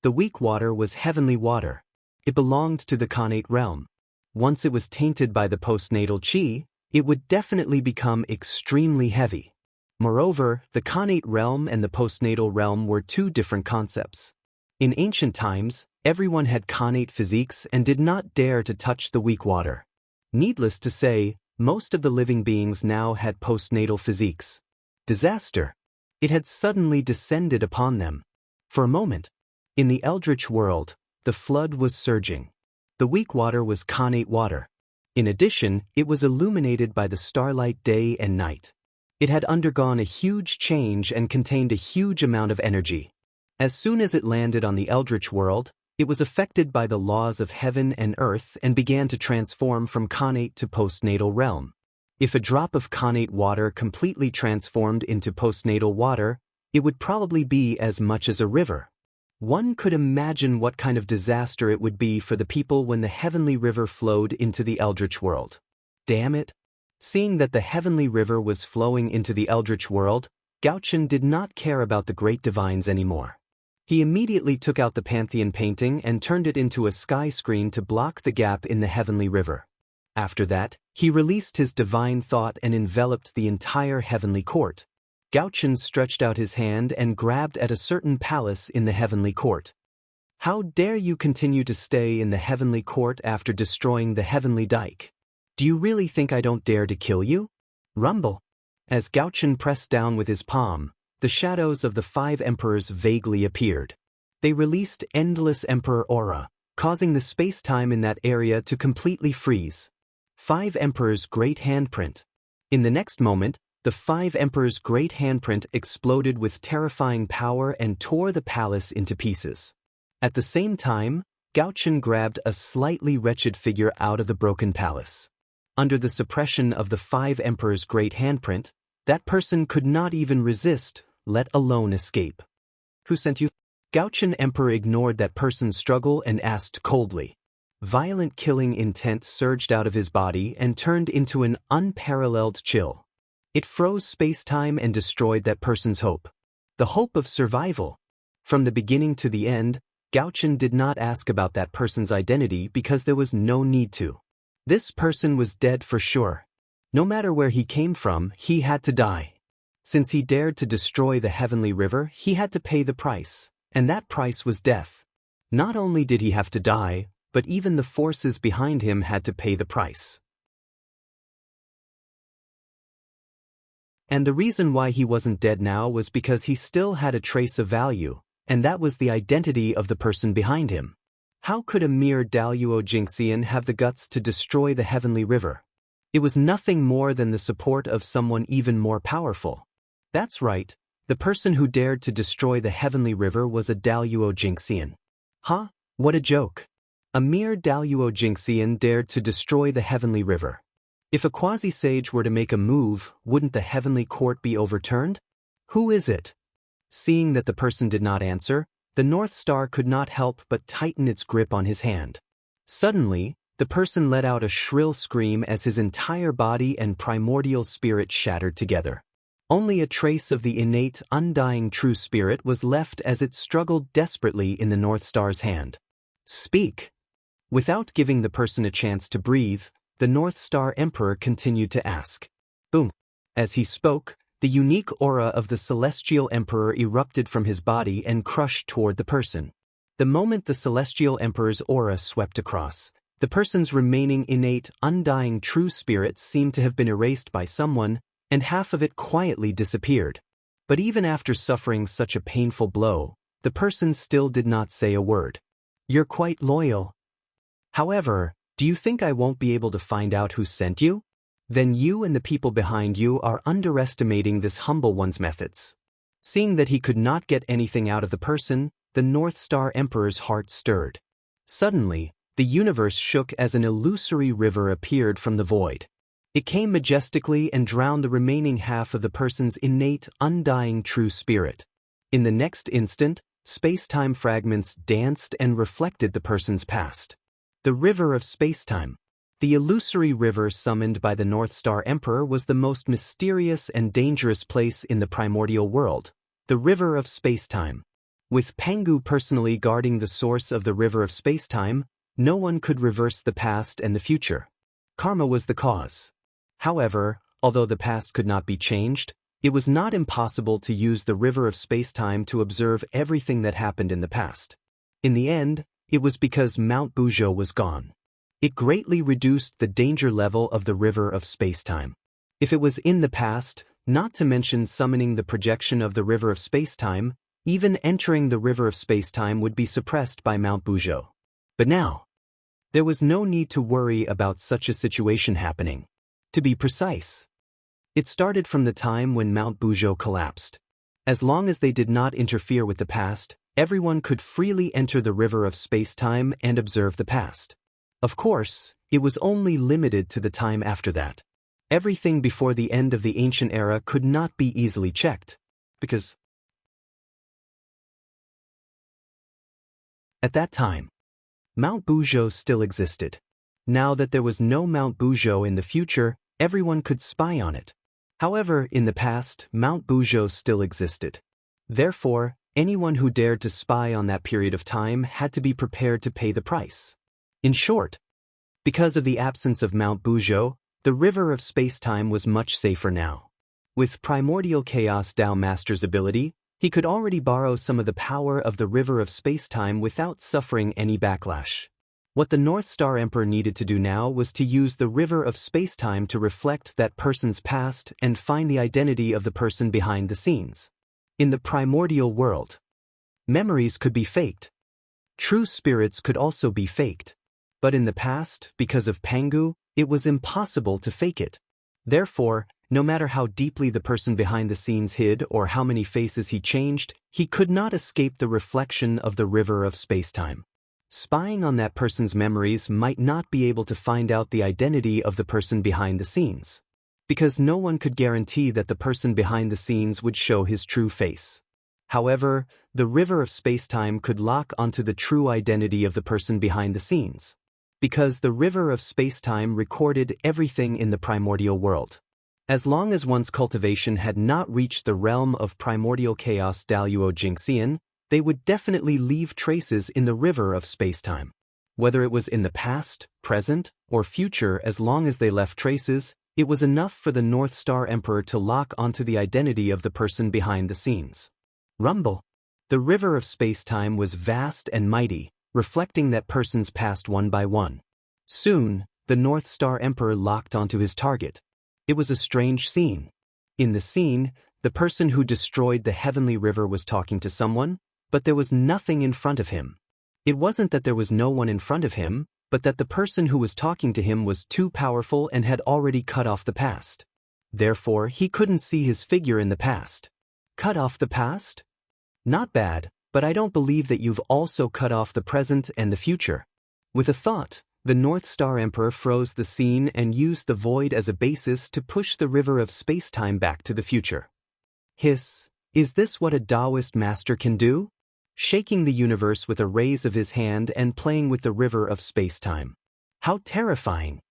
The weak water was heavenly water. It belonged to the Khanate realm. Once it was tainted by the postnatal chi, it would definitely become extremely heavy. Moreover, the Khanate realm and the postnatal realm were two different concepts. In ancient times, everyone had Khanate physiques and did not dare to touch the weak water. Needless to say, most of the living beings now had postnatal physiques. Disaster! It had suddenly descended upon them. For a moment, in the Eldritch world, the flood was surging. The weak water was Khanate water. In addition, it was illuminated by the starlight day and night. It had undergone a huge change and contained a huge amount of energy. As soon as it landed on the Eldritch world, it was affected by the laws of heaven and earth and began to transform from Khanate to postnatal realm. If a drop of Khanate water completely transformed into postnatal water, it would probably be as much as a river. One could imagine what kind of disaster it would be for the people when the heavenly river flowed into the Eldritch world. Damn it! Seeing that the heavenly river was flowing into the Eldritch world, Gaochen did not care about the great divines anymore. He immediately took out the Pantheon painting and turned it into a sky screen to block the gap in the heavenly river. After that, he released his divine thought and enveloped the entire heavenly court. Gaochen stretched out his hand and grabbed at a certain palace in the heavenly court. How dare you continue to stay in the heavenly court after destroying the heavenly dike? Do Do you really think I don't dare to kill you? Rumble. As Gaochen pressed down with his palm, the shadows of the 5 emperors vaguely appeared. They released endless emperor aura, causing the space-time in that area to completely freeze. 5 emperors' great handprint. In the next moment, the 5 emperors' great handprint exploded with terrifying power and tore the palace into pieces. At the same time, Gaochen grabbed a slightly wretched figure out of the broken palace. Under the suppression of the 5 emperors' great handprint, that person could not even resist, let alone escape. Who sent you? Gaochen Emperor ignored that person's struggle and asked coldly. Violent killing intent surged out of his body and turned into an unparalleled chill. It froze space-time and destroyed that person's hope. The hope of survival. From the beginning to the end, Gaochen did not ask about that person's identity because there was no need to. This person was dead for sure. No matter where he came from, he had to die. Since he dared to destroy the heavenly river, he had to pay the price, and that price was death. Not only did he have to die, but even the forces behind him had to pay the price. And the reason why he wasn't dead now was because he still had a trace of value, and that was the identity of the person behind him. How could a mere Daluo Xianxian have the guts to destroy the heavenly river? It was nothing more than the support of someone even more powerful. That's right, the person who dared to destroy the heavenly river was a Daluo Xianxian. Huh? What a joke. A mere Daluo Xianxian dared to destroy the heavenly river. If a quasi-sage were to make a move, wouldn't the heavenly court be overturned? Who is it? Seeing that the person did not answer, the North Star could not help but tighten its grip on his hand. Suddenly, the person let out a shrill scream as his entire body and primordial spirit shattered together. Only a trace of the innate, undying true spirit was left as it struggled desperately in the North Star's hand. Speak! Without giving the person a chance to breathe, the North Star Emperor continued to ask. Boom! As he spoke, the unique aura of the Celestial Emperor erupted from his body and crushed toward the person. The moment the Celestial Emperor's aura swept across, the person's remaining innate, undying true spirit seemed to have been erased by someone, and half of it quietly disappeared. But even after suffering such a painful blow, the person still did not say a word. You're quite loyal. However, do you think I won't be able to find out who sent you? Then you and the people behind you are underestimating this humble one's methods. Seeing that he could not get anything out of the person, the North Star Emperor's heart stirred. Suddenly, the universe shook as an illusory river appeared from the void. It came majestically and drowned the remaining half of the person's innate, undying true spirit. In the next instant, space-time fragments danced and reflected the person's past. The river of space-time. The illusory river summoned by the North Star Emperor was the most mysterious and dangerous place in the primordial world, the river of space-time. With Pengu personally guarding the source of the river of space-time, no one could reverse the past and the future. Karma was the cause. However, although the past could not be changed, it was not impossible to use the river of space-time to observe everything that happened in the past. In the end, it was because Mount Buzhou was gone. It greatly reduced the danger level of the river of space-time. If it was in the past, not to mention summoning the projection of the river of space-time, even entering the river of space-time would be suppressed by Mount Buzhou. But now, there was no need to worry about such a situation happening. To be precise, it started from the time when Mount Buzhou collapsed. As long as they did not interfere with the past, everyone could freely enter the river of space-time and observe the past. Of course, it was only limited to the time after that. Everything before the end of the ancient era could not be easily checked, because at that time, Mount Buzhou still existed. Now that there was no Mount Buzhou in the future, everyone could spy on it. However, in the past, Mount Buzhou still existed. Therefore, anyone who dared to spy on that period of time had to be prepared to pay the price. In short, because of the absence of Mount Buzhou, the river of space-time was much safer now. With Primordial Chaos Dao Master's ability, he could already borrow some of the power of the river of space-time without suffering any backlash. What the North Star Emperor needed to do now was to use the river of space-time to reflect that person's past and find the identity of the person behind the scenes. In the primordial world, memories could be faked. True spirits could also be faked. But in the past, because of Pangu, it was impossible to fake it. Therefore, no matter how deeply the person behind the scenes hid or how many faces he changed, he could not escape the reflection of the river of space-time. Spying on that person's memories might not be able to find out the identity of the person behind the scenes, because no one could guarantee that the person behind the scenes would show his true face. However, the river of space-time could lock onto the true identity of the person behind the scenes, because the river of space-time recorded everything in the primordial world. As long as one's cultivation had not reached the realm of primordial chaos Daluo Jingxian, they would definitely leave traces in the river of space-time. Whether it was in the past, present, or future, as long as they left traces, it was enough for the North Star Emperor to lock onto the identity of the person behind the scenes. Rumble. The river of space-time was vast and mighty, reflecting that person's past one by one. Soon, the North Star Emperor locked onto his target. It was a strange scene. In the scene, the person who destroyed the heavenly river was talking to someone, but there was nothing in front of him. It wasn't that there was no one in front of him, but that the person who was talking to him was too powerful and had already cut off the past. Therefore, he couldn't see his figure in the past. Cut off the past? Not bad, but I don't believe that you've also cut off the present and the future. With a thought, the North Star Emperor froze the scene and used the void as a basis to push the river of space-time back to the future. Hiss, is this what a Taoist master can do? Shaking the universe with a raise of his hand and playing with the river of space-time. How terrifying!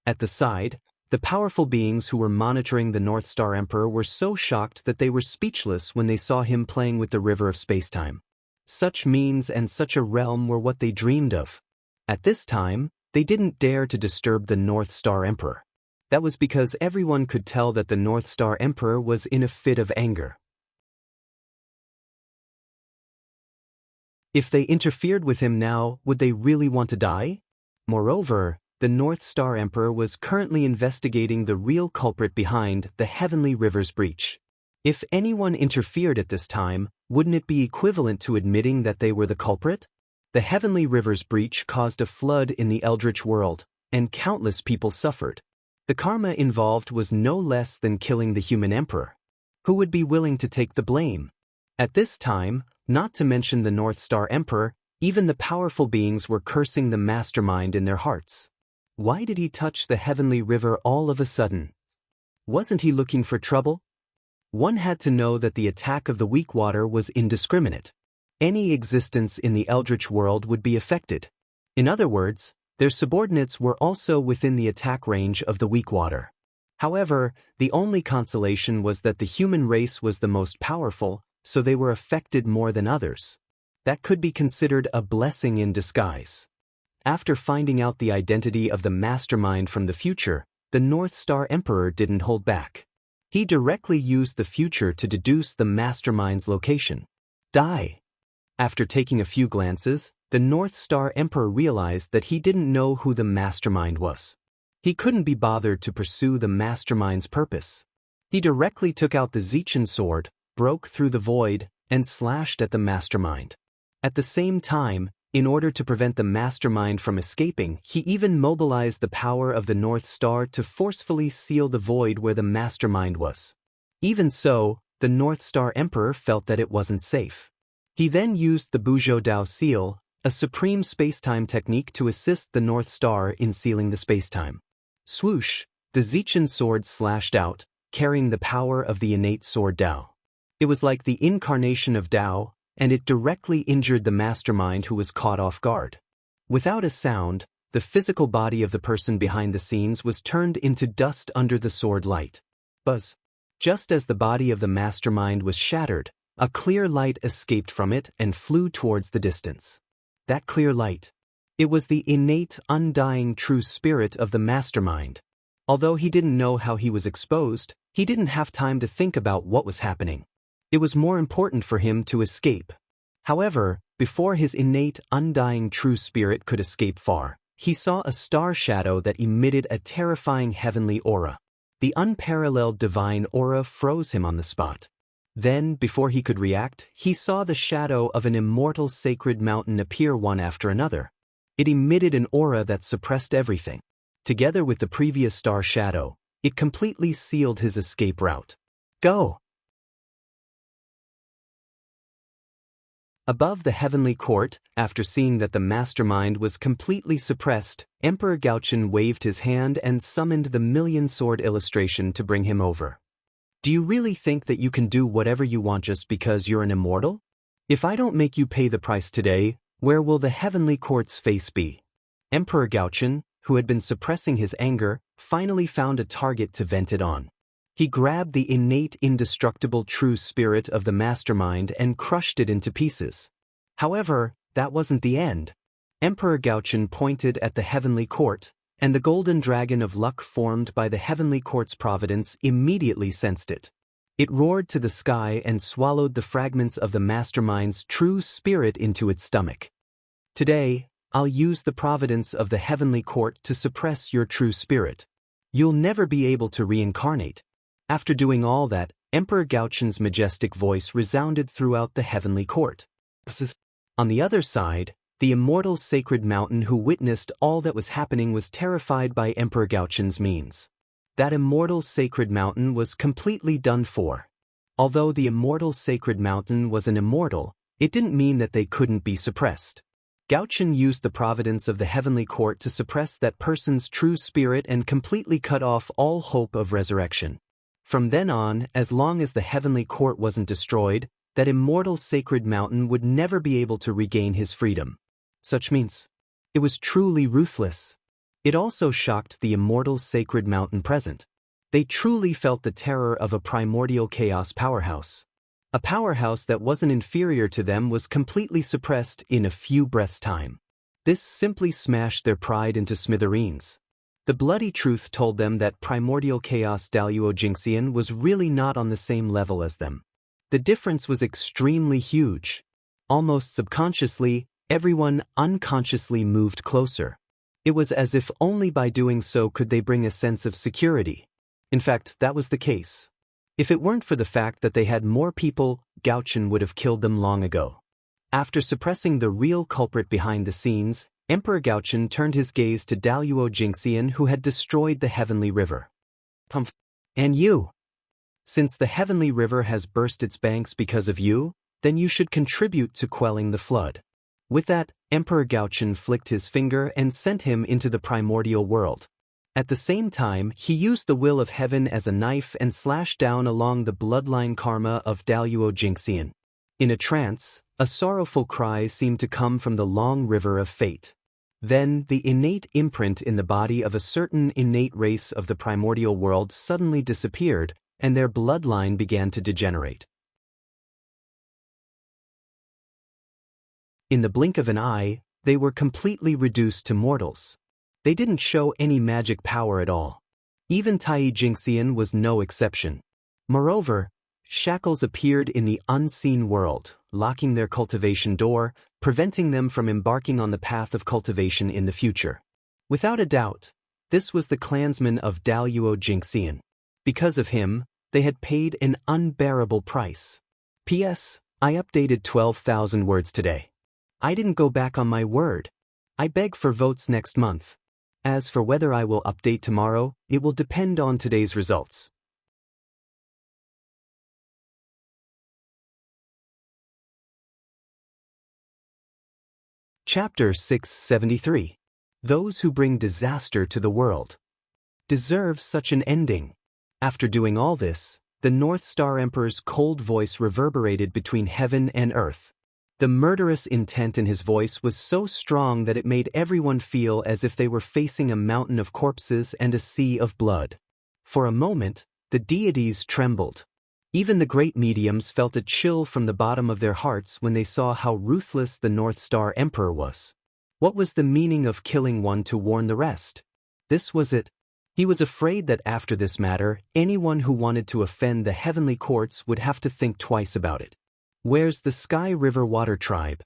At the side, the powerful beings who were monitoring the North Star Emperor were so shocked that they were speechless when they saw him playing with the river of space-time. Such means and such a realm were what they dreamed of. At this time, they didn't dare to disturb the North Star Emperor. That was because everyone could tell that the North Star Emperor was in a fit of anger. If they interfered with him now, would they really want to die? Moreover, the North Star Emperor was currently investigating the real culprit behind the Heavenly River's breach. If anyone interfered at this time, wouldn't it be equivalent to admitting that they were the culprit? The Heavenly River's breach caused a flood in the Eldritch world, and countless people suffered. The karma involved was no less than killing the human emperor. Who would be willing to take the blame? At this time, not to mention the North Star Emperor, even the powerful beings were cursing the mastermind in their hearts. Why did he touch the Heavenly River all of a sudden? Wasn't he looking for trouble? One had to know that the attack of the weak water was indiscriminate. Any existence in the Eldritch world would be affected. In other words, their subordinates were also within the attack range of the weak water. However, the only consolation was that the human race was the most powerful, so they were affected more than others. That could be considered a blessing in disguise. After finding out the identity of the mastermind from the future, the North Star Emperor didn't hold back. He directly used the future to deduce the mastermind's location. Die. After taking a few glances, the North Star Emperor realized that he didn't know who the mastermind was. He couldn't be bothered to pursue the mastermind's purpose. He directly took out the Xianxia sword, broke through the void, and slashed at the mastermind. At the same time, in order to prevent the mastermind from escaping, he even mobilized the power of the North Star to forcefully seal the void where the mastermind was. Even so, the North Star Emperor felt that it wasn't safe. He then used the Buzhou Dao seal, a supreme spacetime technique to assist the North Star in sealing the spacetime. Swoosh, the Xianxia sword slashed out, carrying the power of the innate sword Dao. It was like the incarnation of Dao, and it directly injured the mastermind who was caught off guard. Without a sound, the physical body of the person behind the scenes was turned into dust under the sword light. Buzz. Just as the body of the mastermind was shattered, a clear light escaped from it and flew towards the distance. That clear light. It was the innate, undying true spirit of the mastermind. Although he didn't know how he was exposed, he didn't have time to think about what was happening. It was more important for him to escape. However, before his innate, undying true spirit could escape far, he saw a star shadow that emitted a terrifying heavenly aura. The unparalleled divine aura froze him on the spot. Then, before he could react, he saw the shadow of an immortal sacred mountain appear one after another. It emitted an aura that suppressed everything. Together with the previous star shadow, it completely sealed his escape route. Go! Above the heavenly court, after seeing that the mastermind was completely suppressed, Emperor Gaochen waved his hand and summoned the million-sword illustration to bring him over. Do you really think that you can do whatever you want just because you're an immortal? If I don't make you pay the price today, where will the heavenly court's face be? Emperor Gaochen, who had been suppressing his anger, finally found a target to vent it on. He grabbed the innate, indestructible true spirit of the mastermind and crushed it into pieces. However, that wasn't the end. Emperor Gaochen pointed at the heavenly court, and the golden dragon of luck formed by the heavenly court's providence immediately sensed it. It roared to the sky and swallowed the fragments of the mastermind's true spirit into its stomach. Today, I'll use the providence of the heavenly court to suppress your true spirit. You'll never be able to reincarnate. After doing all that, Emperor Gaochen's majestic voice resounded throughout the heavenly court. On the other side, the immortal sacred mountain who witnessed all that was happening was terrified by Emperor Gaochen's means. That immortal sacred mountain was completely done for. Although the immortal sacred mountain was an immortal, it didn't mean that they couldn't be suppressed. Gaochen used the providence of the heavenly court to suppress that person's true spirit and completely cut off all hope of resurrection. From then on, as long as the heavenly court wasn't destroyed, that immortal sacred mountain would never be able to regain his freedom. Such means, it was truly ruthless. It also shocked the immortal sacred mountain present. They truly felt the terror of a primordial chaos powerhouse. A powerhouse that wasn't inferior to them was completely suppressed in a few breaths' time. This simply smashed their pride into smithereens. The bloody truth told them that primordial chaos Daluo Jingxian was really not on the same level as them. The difference was extremely huge. Almost subconsciously, everyone unconsciously moved closer. It was as if only by doing so could they bring a sense of security. In fact, that was the case. If it weren't for the fact that they had more people, Gaochen would have killed them long ago. After suppressing the real culprit behind the scenes, Emperor Gaochen turned his gaze to Daluo Jingxian, who had destroyed the heavenly river. And you? Since the heavenly river has burst its banks because of you, then you should contribute to quelling the flood. With that, Emperor Gaochen flicked his finger and sent him into the primordial world. At the same time, he used the will of heaven as a knife and slashed down along the bloodline karma of Daluo Jingxian. In a trance, a sorrowful cry seemed to come from the long river of fate. Then, the innate imprint in the body of a certain innate race of the primordial world suddenly disappeared, and their bloodline began to degenerate. In the blink of an eye, they were completely reduced to mortals. They didn't show any magic power at all. Even Tai Jingxian was no exception. Moreover, shackles appeared in the unseen world, locking their cultivation door, preventing them from embarking on the path of cultivation in the future. Without a doubt, this was the clansman of Daluo Jingxian. Because of him, they had paid an unbearable price. P.S. I updated 12,000 words today. I didn't go back on my word. I beg for votes next month. As for whether I will update tomorrow, it will depend on today's results. Chapter 673. Those who bring disaster to the world deserve such an ending. After doing all this, the North Star Emperor's cold voice reverberated between heaven and earth. The murderous intent in his voice was so strong that it made everyone feel as if they were facing a mountain of corpses and a sea of blood. For a moment, the deities trembled. Even the great mediums felt a chill from the bottom of their hearts when they saw how ruthless the North Star Emperor was. What was the meaning of killing one to warn the rest? This was it. He was afraid that after this matter, anyone who wanted to offend the heavenly courts would have to think twice about it. Where's the Sky River Water Tribe?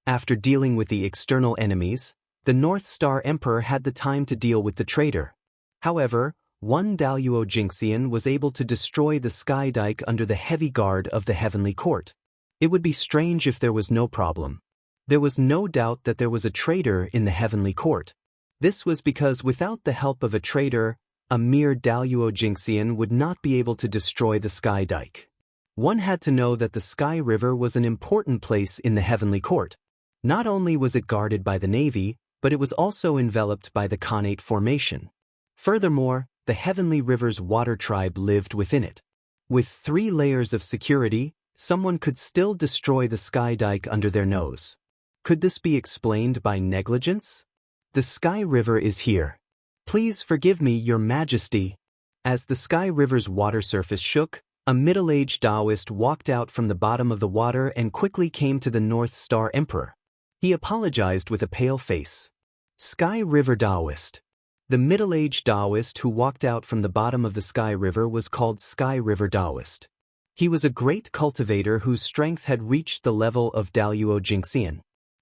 After dealing with the external enemies, the North Star Emperor had the time to deal with the traitor. However, one Daluo Jingxian was able to destroy the sky dike under the heavy guard of the heavenly court. It would be strange if there was no problem. There was no doubt that there was a traitor in the heavenly court. This was because without the help of a traitor, a mere Daluo Jingxian would not be able to destroy the sky dike. One had to know that the Sky River was an important place in the heavenly court. Not only was it guarded by the navy, but it was also enveloped by the Khanate formation. Furthermore, the heavenly river's water tribe lived within it. With 3 layers of security, someone could still destroy the sky dike under their nose. Could this be explained by negligence? The Sky River is here. Please forgive me, Your Majesty. As the Sky River's water surface shook, a middle-aged Taoist walked out from the bottom of the water and quickly came to the North Star Emperor. He apologized with a pale face. Sky River Taoist. The middle-aged Taoist who walked out from the bottom of the Sky River was called Sky River Taoist. He was a great cultivator whose strength had reached the level of Daluo Jingxian.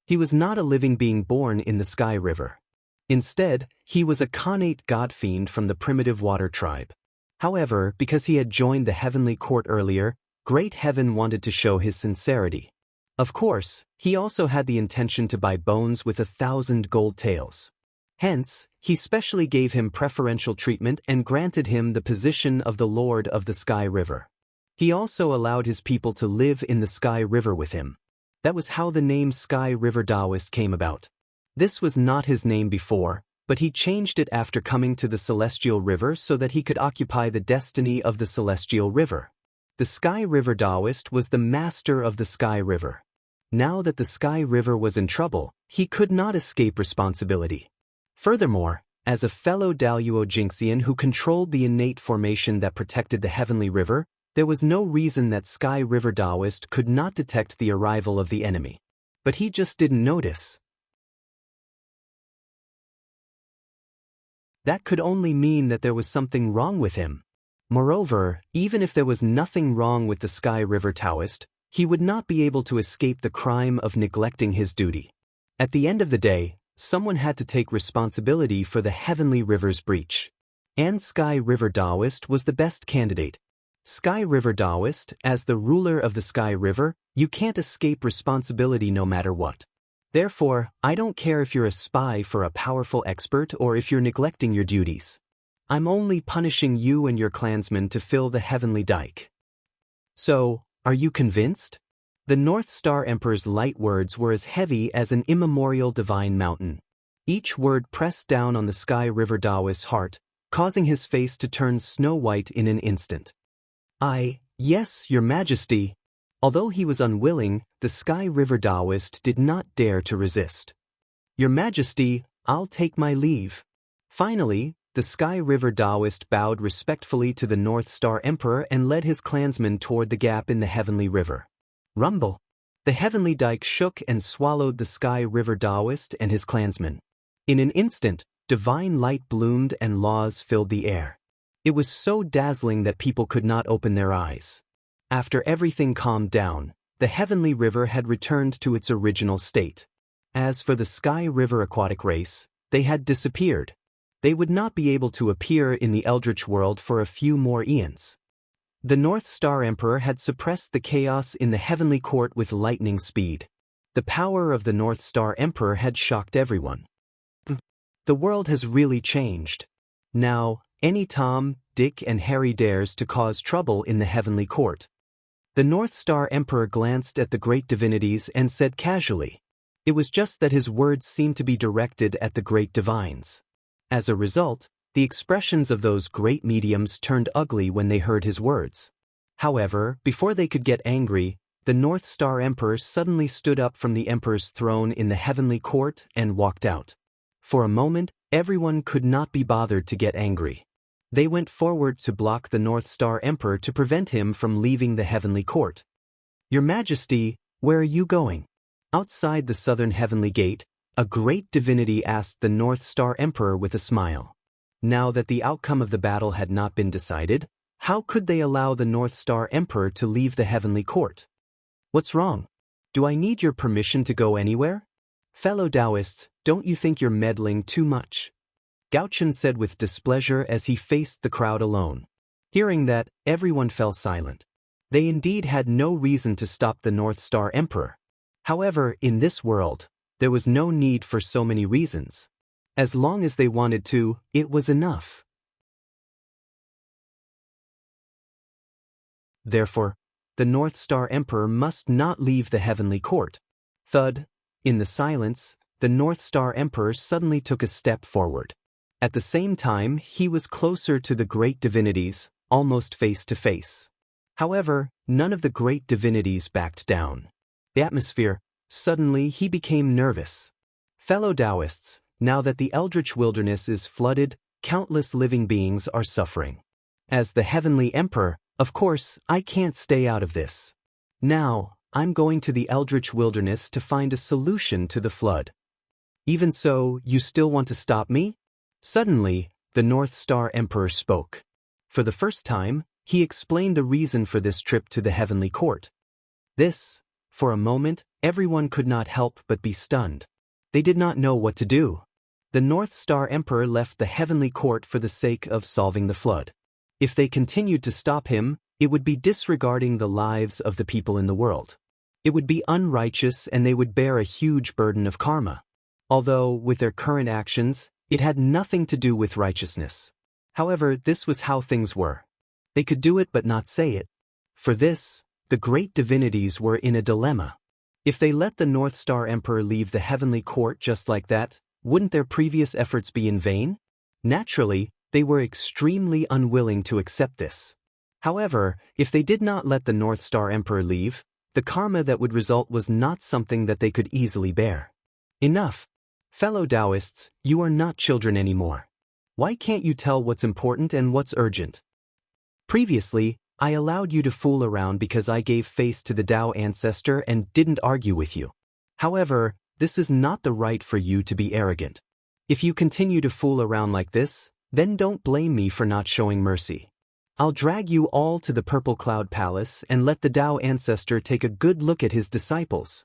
He was not a living being born in the Sky River. Instead, he was a Khanate god-fiend from the primitive water tribe. However, because he had joined the heavenly court earlier, Great Heaven wanted to show his sincerity. Of course, he also had the intention to buy bones with 1,000 gold taels. Hence, he specially gave him preferential treatment and granted him the position of the Lord of the Sky River. He also allowed his people to live in the Sky River with him. That was how the name Sky River Taoist came about. This was not his name before, but he changed it after coming to the Celestial River so that he could occupy the destiny of the Celestial River. The Sky River Taoist was the master of the Sky River. Now that the Sky River was in trouble, he could not escape responsibility. Furthermore, as a fellow Daluo Jingxian who controlled the innate formation that protected the heavenly river, there was no reason that Sky River Taoist could not detect the arrival of the enemy. But he just didn't notice. That could only mean that there was something wrong with him. Moreover, even if there was nothing wrong with the Sky River Taoist, he would not be able to escape the crime of neglecting his duty. At the end of the day, someone had to take responsibility for the heavenly river's breach. And Sky River Taoist was the best candidate. Sky River Taoist, as the ruler of the Sky River, you can't escape responsibility no matter what. Therefore, I don't care if you're a spy for a powerful expert or if you're neglecting your duties. I'm only punishing you and your clansmen to fill the heavenly dike. So, are you convinced? The North Star Emperor's light words were as heavy as an immemorial divine mountain. Each word pressed down on the Sky River Taoist's heart, causing his face to turn snow-white in an instant. Yes, Your Majesty. Although he was unwilling, the Sky River Taoist did not dare to resist. Your Majesty, I'll take my leave. Finally, the Sky River Taoist bowed respectfully to the North Star Emperor and led his clansmen toward the gap in the heavenly river. Rumble! The heavenly dike shook and swallowed the Sky River Taoist and his clansmen. In an instant, divine light bloomed and laws filled the air. It was so dazzling that people could not open their eyes. After everything calmed down, the heavenly river had returned to its original state. As for the Sky River aquatic race, they had disappeared. They would not be able to appear in the Eldritch world for a few more eons. The North Star Emperor had suppressed the chaos in the heavenly court with lightning speed. The power of the North Star Emperor had shocked everyone. The world has really changed. Now, any Tom, Dick, and Harry dares to cause trouble in the heavenly court. The North Star Emperor glanced at the great divinities and said casually. It was just that his words seemed to be directed at the great divines. As a result, the expressions of those great mediums turned ugly when they heard his words. However, before they could get angry, the North Star Emperor suddenly stood up from the Emperor's throne in the heavenly court and walked out. For a moment, everyone could not be bothered to get angry. They went forward to block the North Star Emperor to prevent him from leaving the heavenly court. Your Majesty, where are you going? Outside the southern heavenly gate, a great divinity asked the North Star Emperor with a smile. Now that the outcome of the battle had not been decided, how could they allow the North Star Emperor to leave the heavenly court? What's wrong? Do I need your permission to go anywhere? Fellow Taoists, don't you think you're meddling too much? Gaochen said with displeasure as he faced the crowd alone. Hearing that, everyone fell silent. They indeed had no reason to stop the North Star Emperor. However, in this world, there was no need for so many reasons. As long as they wanted to, it was enough. Therefore, the North Star Emperor must not leave the heavenly court. Thud. In the silence, the North Star Emperor suddenly took a step forward. At the same time, he was closer to the great divinities, almost face to face. However, none of the great divinities backed down. The atmosphere, suddenly he became nervous. Fellow Taoists, now that the Eldritch Wilderness is flooded, countless living beings are suffering. As the Heavenly Emperor, of course, I can't stay out of this. Now, I'm going to the Eldritch Wilderness to find a solution to the flood. Even so, you still want to stop me? Suddenly, the North Star Emperor spoke. For the first time, he explained the reason for this trip to the Heavenly Court. For a moment, everyone could not help but be stunned. They did not know what to do. The North Star Emperor left the Heavenly Court for the sake of solving the flood. If they continued to stop him, it would be disregarding the lives of the people in the world. It would be unrighteous and they would bear a huge burden of karma. Although, with their current actions, it had nothing to do with righteousness. However, this was how things were. They could do it but not say it. For this, the great divinities were in a dilemma. If they let the North Star Emperor leave the Heavenly Court just like that, wouldn't their previous efforts be in vain? Naturally, they were extremely unwilling to accept this. However, if they did not let the North Star Emperor leave, the karma that would result was not something that they could easily bear. Enough. Fellow Taoists, you are not children anymore. Why can't you tell what's important and what's urgent? Previously, I allowed you to fool around because I gave face to the Tao ancestor and didn't argue with you. However, this is not the right for you to be arrogant. If you continue to fool around like this, then don't blame me for not showing mercy. I'll drag you all to the Purple Cloud Palace and let the Tao ancestor take a good look at his disciples.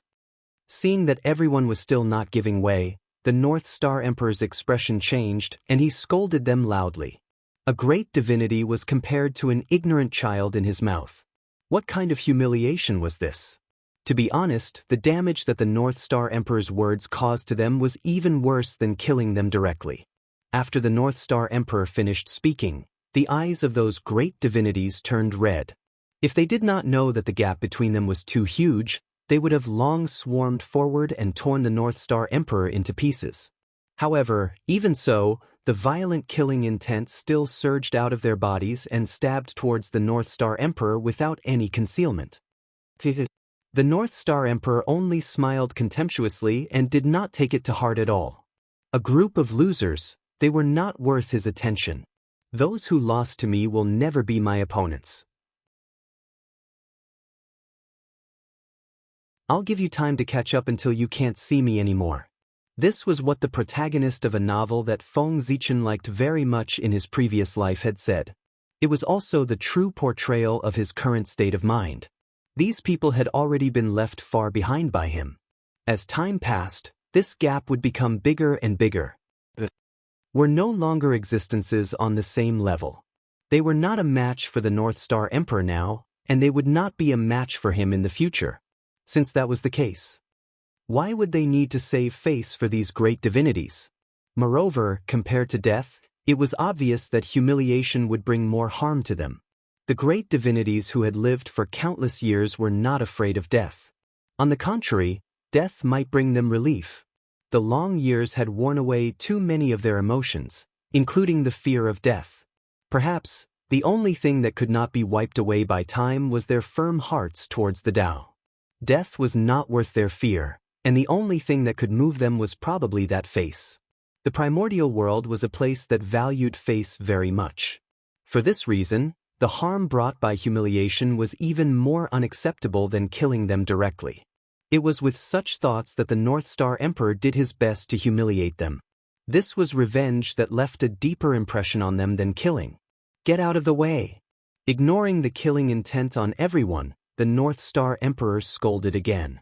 Seeing that everyone was still not giving way, the North Star Emperor's expression changed and he scolded them loudly. A great divinity was compared to an ignorant child in his mouth. What kind of humiliation was this? To be honest, the damage that the North Star Emperor's words caused to them was even worse than killing them directly. After the North Star Emperor finished speaking, the eyes of those great divinities turned red. If they did not know that the gap between them was too huge, they would have long swarmed forward and torn the North Star Emperor into pieces. However, even so, the violent killing intent still surged out of their bodies and stabbed towards the North Star Emperor without any concealment. The North Star Emperor only smiled contemptuously and did not take it to heart at all. A group of losers, they were not worth his attention. Those who lost to me will never be my opponents. I'll give you time to catch up until you can't see me anymore. This was what the protagonist of a novel that Feng Zichen liked very much in his previous life had said. It was also the true portrayal of his current state of mind. These people had already been left far behind by him. As time passed, this gap would become bigger and bigger. Were no longer existences on the same level. They were not a match for the North Star Emperor now, and they would not be a match for him in the future. Since that was the case, why would they need to save face for these great divinities? Moreover, compared to death, it was obvious that humiliation would bring more harm to them. The great divinities who had lived for countless years were not afraid of death. On the contrary, death might bring them relief. The long years had worn away too many of their emotions, including the fear of death. Perhaps, the only thing that could not be wiped away by time was their firm hearts towards the Tao. Death was not worth their fear, and the only thing that could move them was probably that face. The primordial world was a place that valued face very much. For this reason, the harm brought by humiliation was even more unacceptable than killing them directly. It was with such thoughts that the North Star Emperor did his best to humiliate them. This was revenge that left a deeper impression on them than killing. Get out of the way. Ignoring the killing intent on everyone, the North Star Emperor scolded again.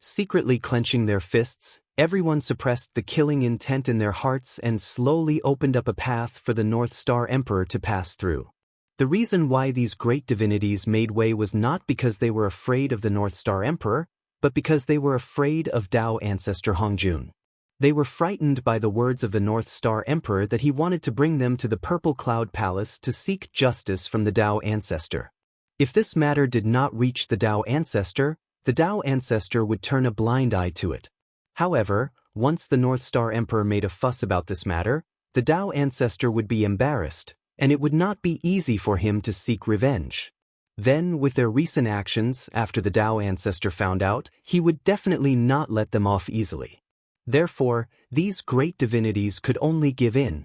Secretly clenching their fists, everyone suppressed the killing intent in their hearts and slowly opened up a path for the North Star Emperor to pass through. The reason why these great divinities made way was not because they were afraid of the North Star Emperor, but because they were afraid of Tao ancestor Hongjun. They were frightened by the words of the North Star Emperor that he wanted to bring them to the Purple Cloud Palace to seek justice from the Tao ancestor. If this matter did not reach the Tao ancestor would turn a blind eye to it. However, once the North Star Emperor made a fuss about this matter, the Tao ancestor would be embarrassed, and it would not be easy for him to seek revenge. Then, with their recent actions, after the Tao ancestor found out, he would definitely not let them off easily. Therefore, these great divinities could only give in.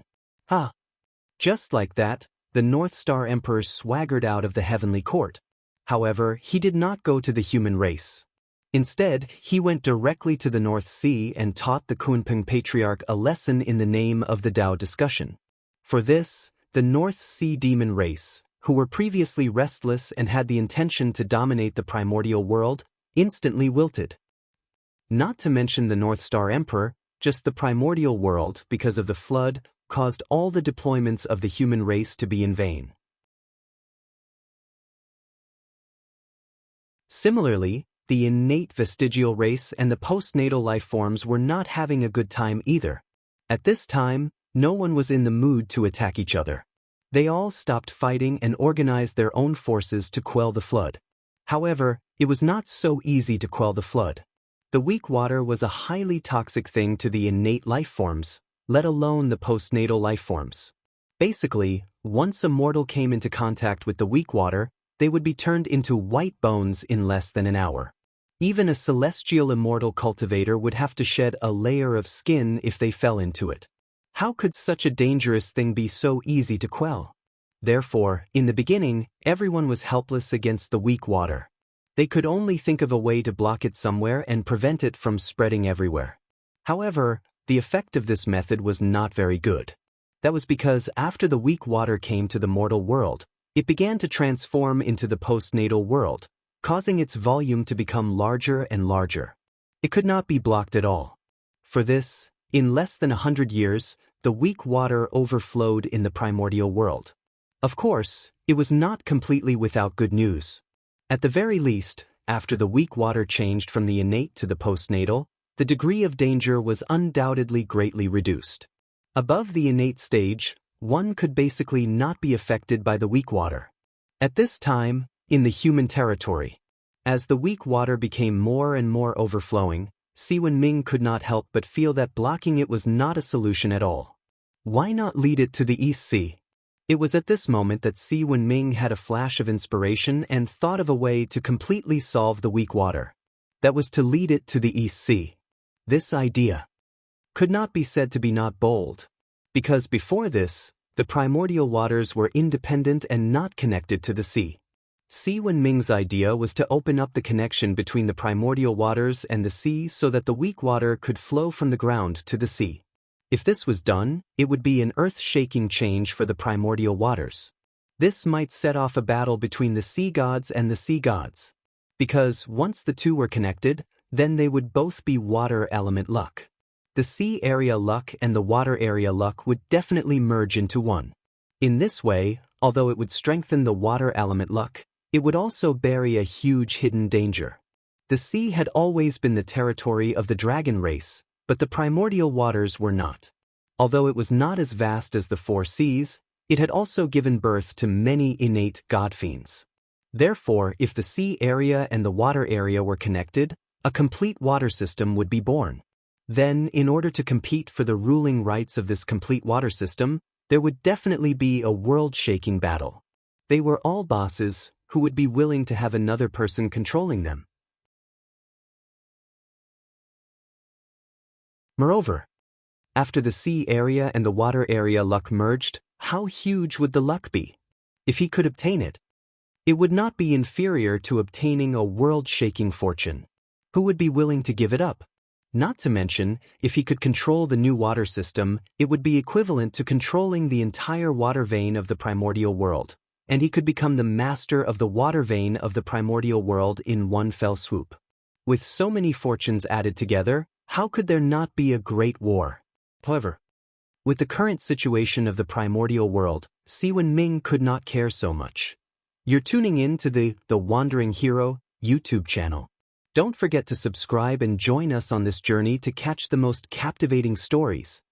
Just like that, the North Star Emperor swaggered out of the heavenly court. However, he did not go to the human race. Instead, he went directly to the North Sea and taught the Kunpeng Patriarch a lesson in the name of the Tao discussion. For this, the North Sea demon race, who were previously restless and had the intention to dominate the primordial world, instantly wilted. Not to mention the North Star Emperor, just the primordial world, because of the flood, caused all the deployments of the human race to be in vain. Similarly, the innate vestigial race and the postnatal life forms were not having a good time either. At this time, no one was in the mood to attack each other. They all stopped fighting and organized their own forces to quell the flood. However, it was not so easy to quell the flood. The weak water was a highly toxic thing to the innate life forms, let alone the postnatal life forms. Basically, once a mortal came into contact with the weak water, they would be turned into white bones in less than an hour. Even a celestial immortal cultivator would have to shed a layer of skin if they fell into it. How could such a dangerous thing be so easy to quell? Therefore, in the beginning, everyone was helpless against the weak water. They could only think of a way to block it somewhere and prevent it from spreading everywhere. However, the effect of this method was not very good. That was because after the weak water came to the mortal world, it began to transform into the postnatal world, causing its volume to become larger and larger. It could not be blocked at all. For this, in less than 100 years, the weak water overflowed in the primordial world. Of course, it was not completely without good news. At the very least, after the weak water changed from the innate to the postnatal, the degree of danger was undoubtedly greatly reduced. Above the innate stage, one could basically not be affected by the weak water. At this time, in the human territory, as the weak water became more and more overflowing, Si Wenming could not help but feel that blocking it was not a solution at all. Why not lead it to the East Sea? It was at this moment that Si Wenming had a flash of inspiration and thought of a way to completely solve the weak water. That was to lead it to the East Sea. This idea could not be said to be not bold, because before this, the primordial waters were independent and not connected to the sea. Si Wenming's idea was to open up the connection between the primordial waters and the sea so that the weak water could flow from the ground to the sea. If this was done, it would be an earth-shaking change for the primordial waters. This might set off a battle between the sea gods and the sea gods. Because once the two were connected, then they would both be water element luck. The sea area luck and the water area luck would definitely merge into one. In this way, although it would strengthen the water element luck, it would also bury a huge hidden danger. The sea had always been the territory of the dragon race, but the primordial waters were not. Although it was not as vast as the four seas, it had also given birth to many innate god-fiends. Therefore, if the sea area and the water area were connected, a complete water system would be born. Then, in order to compete for the ruling rights of this complete water system, there would definitely be a world-shaking battle. They were all bosses who would be willing to have another person controlling them. Moreover, after the sea area and the water area luck merged, how huge would the luck be? If he could obtain it, it would not be inferior to obtaining a world-shaking fortune. Who would be willing to give it up? Not to mention, if he could control the new water system, it would be equivalent to controlling the entire water vein of the primordial world, and he could become the master of the water vein of the primordial world in one fell swoop. With so many fortunes added together, how could there not be a great war? However, with the current situation of the primordial world, Siwen Ming could not care so much. You're tuning in to the Wandering Hero YouTube channel. Don't forget to subscribe and join us on this journey to catch the most captivating stories.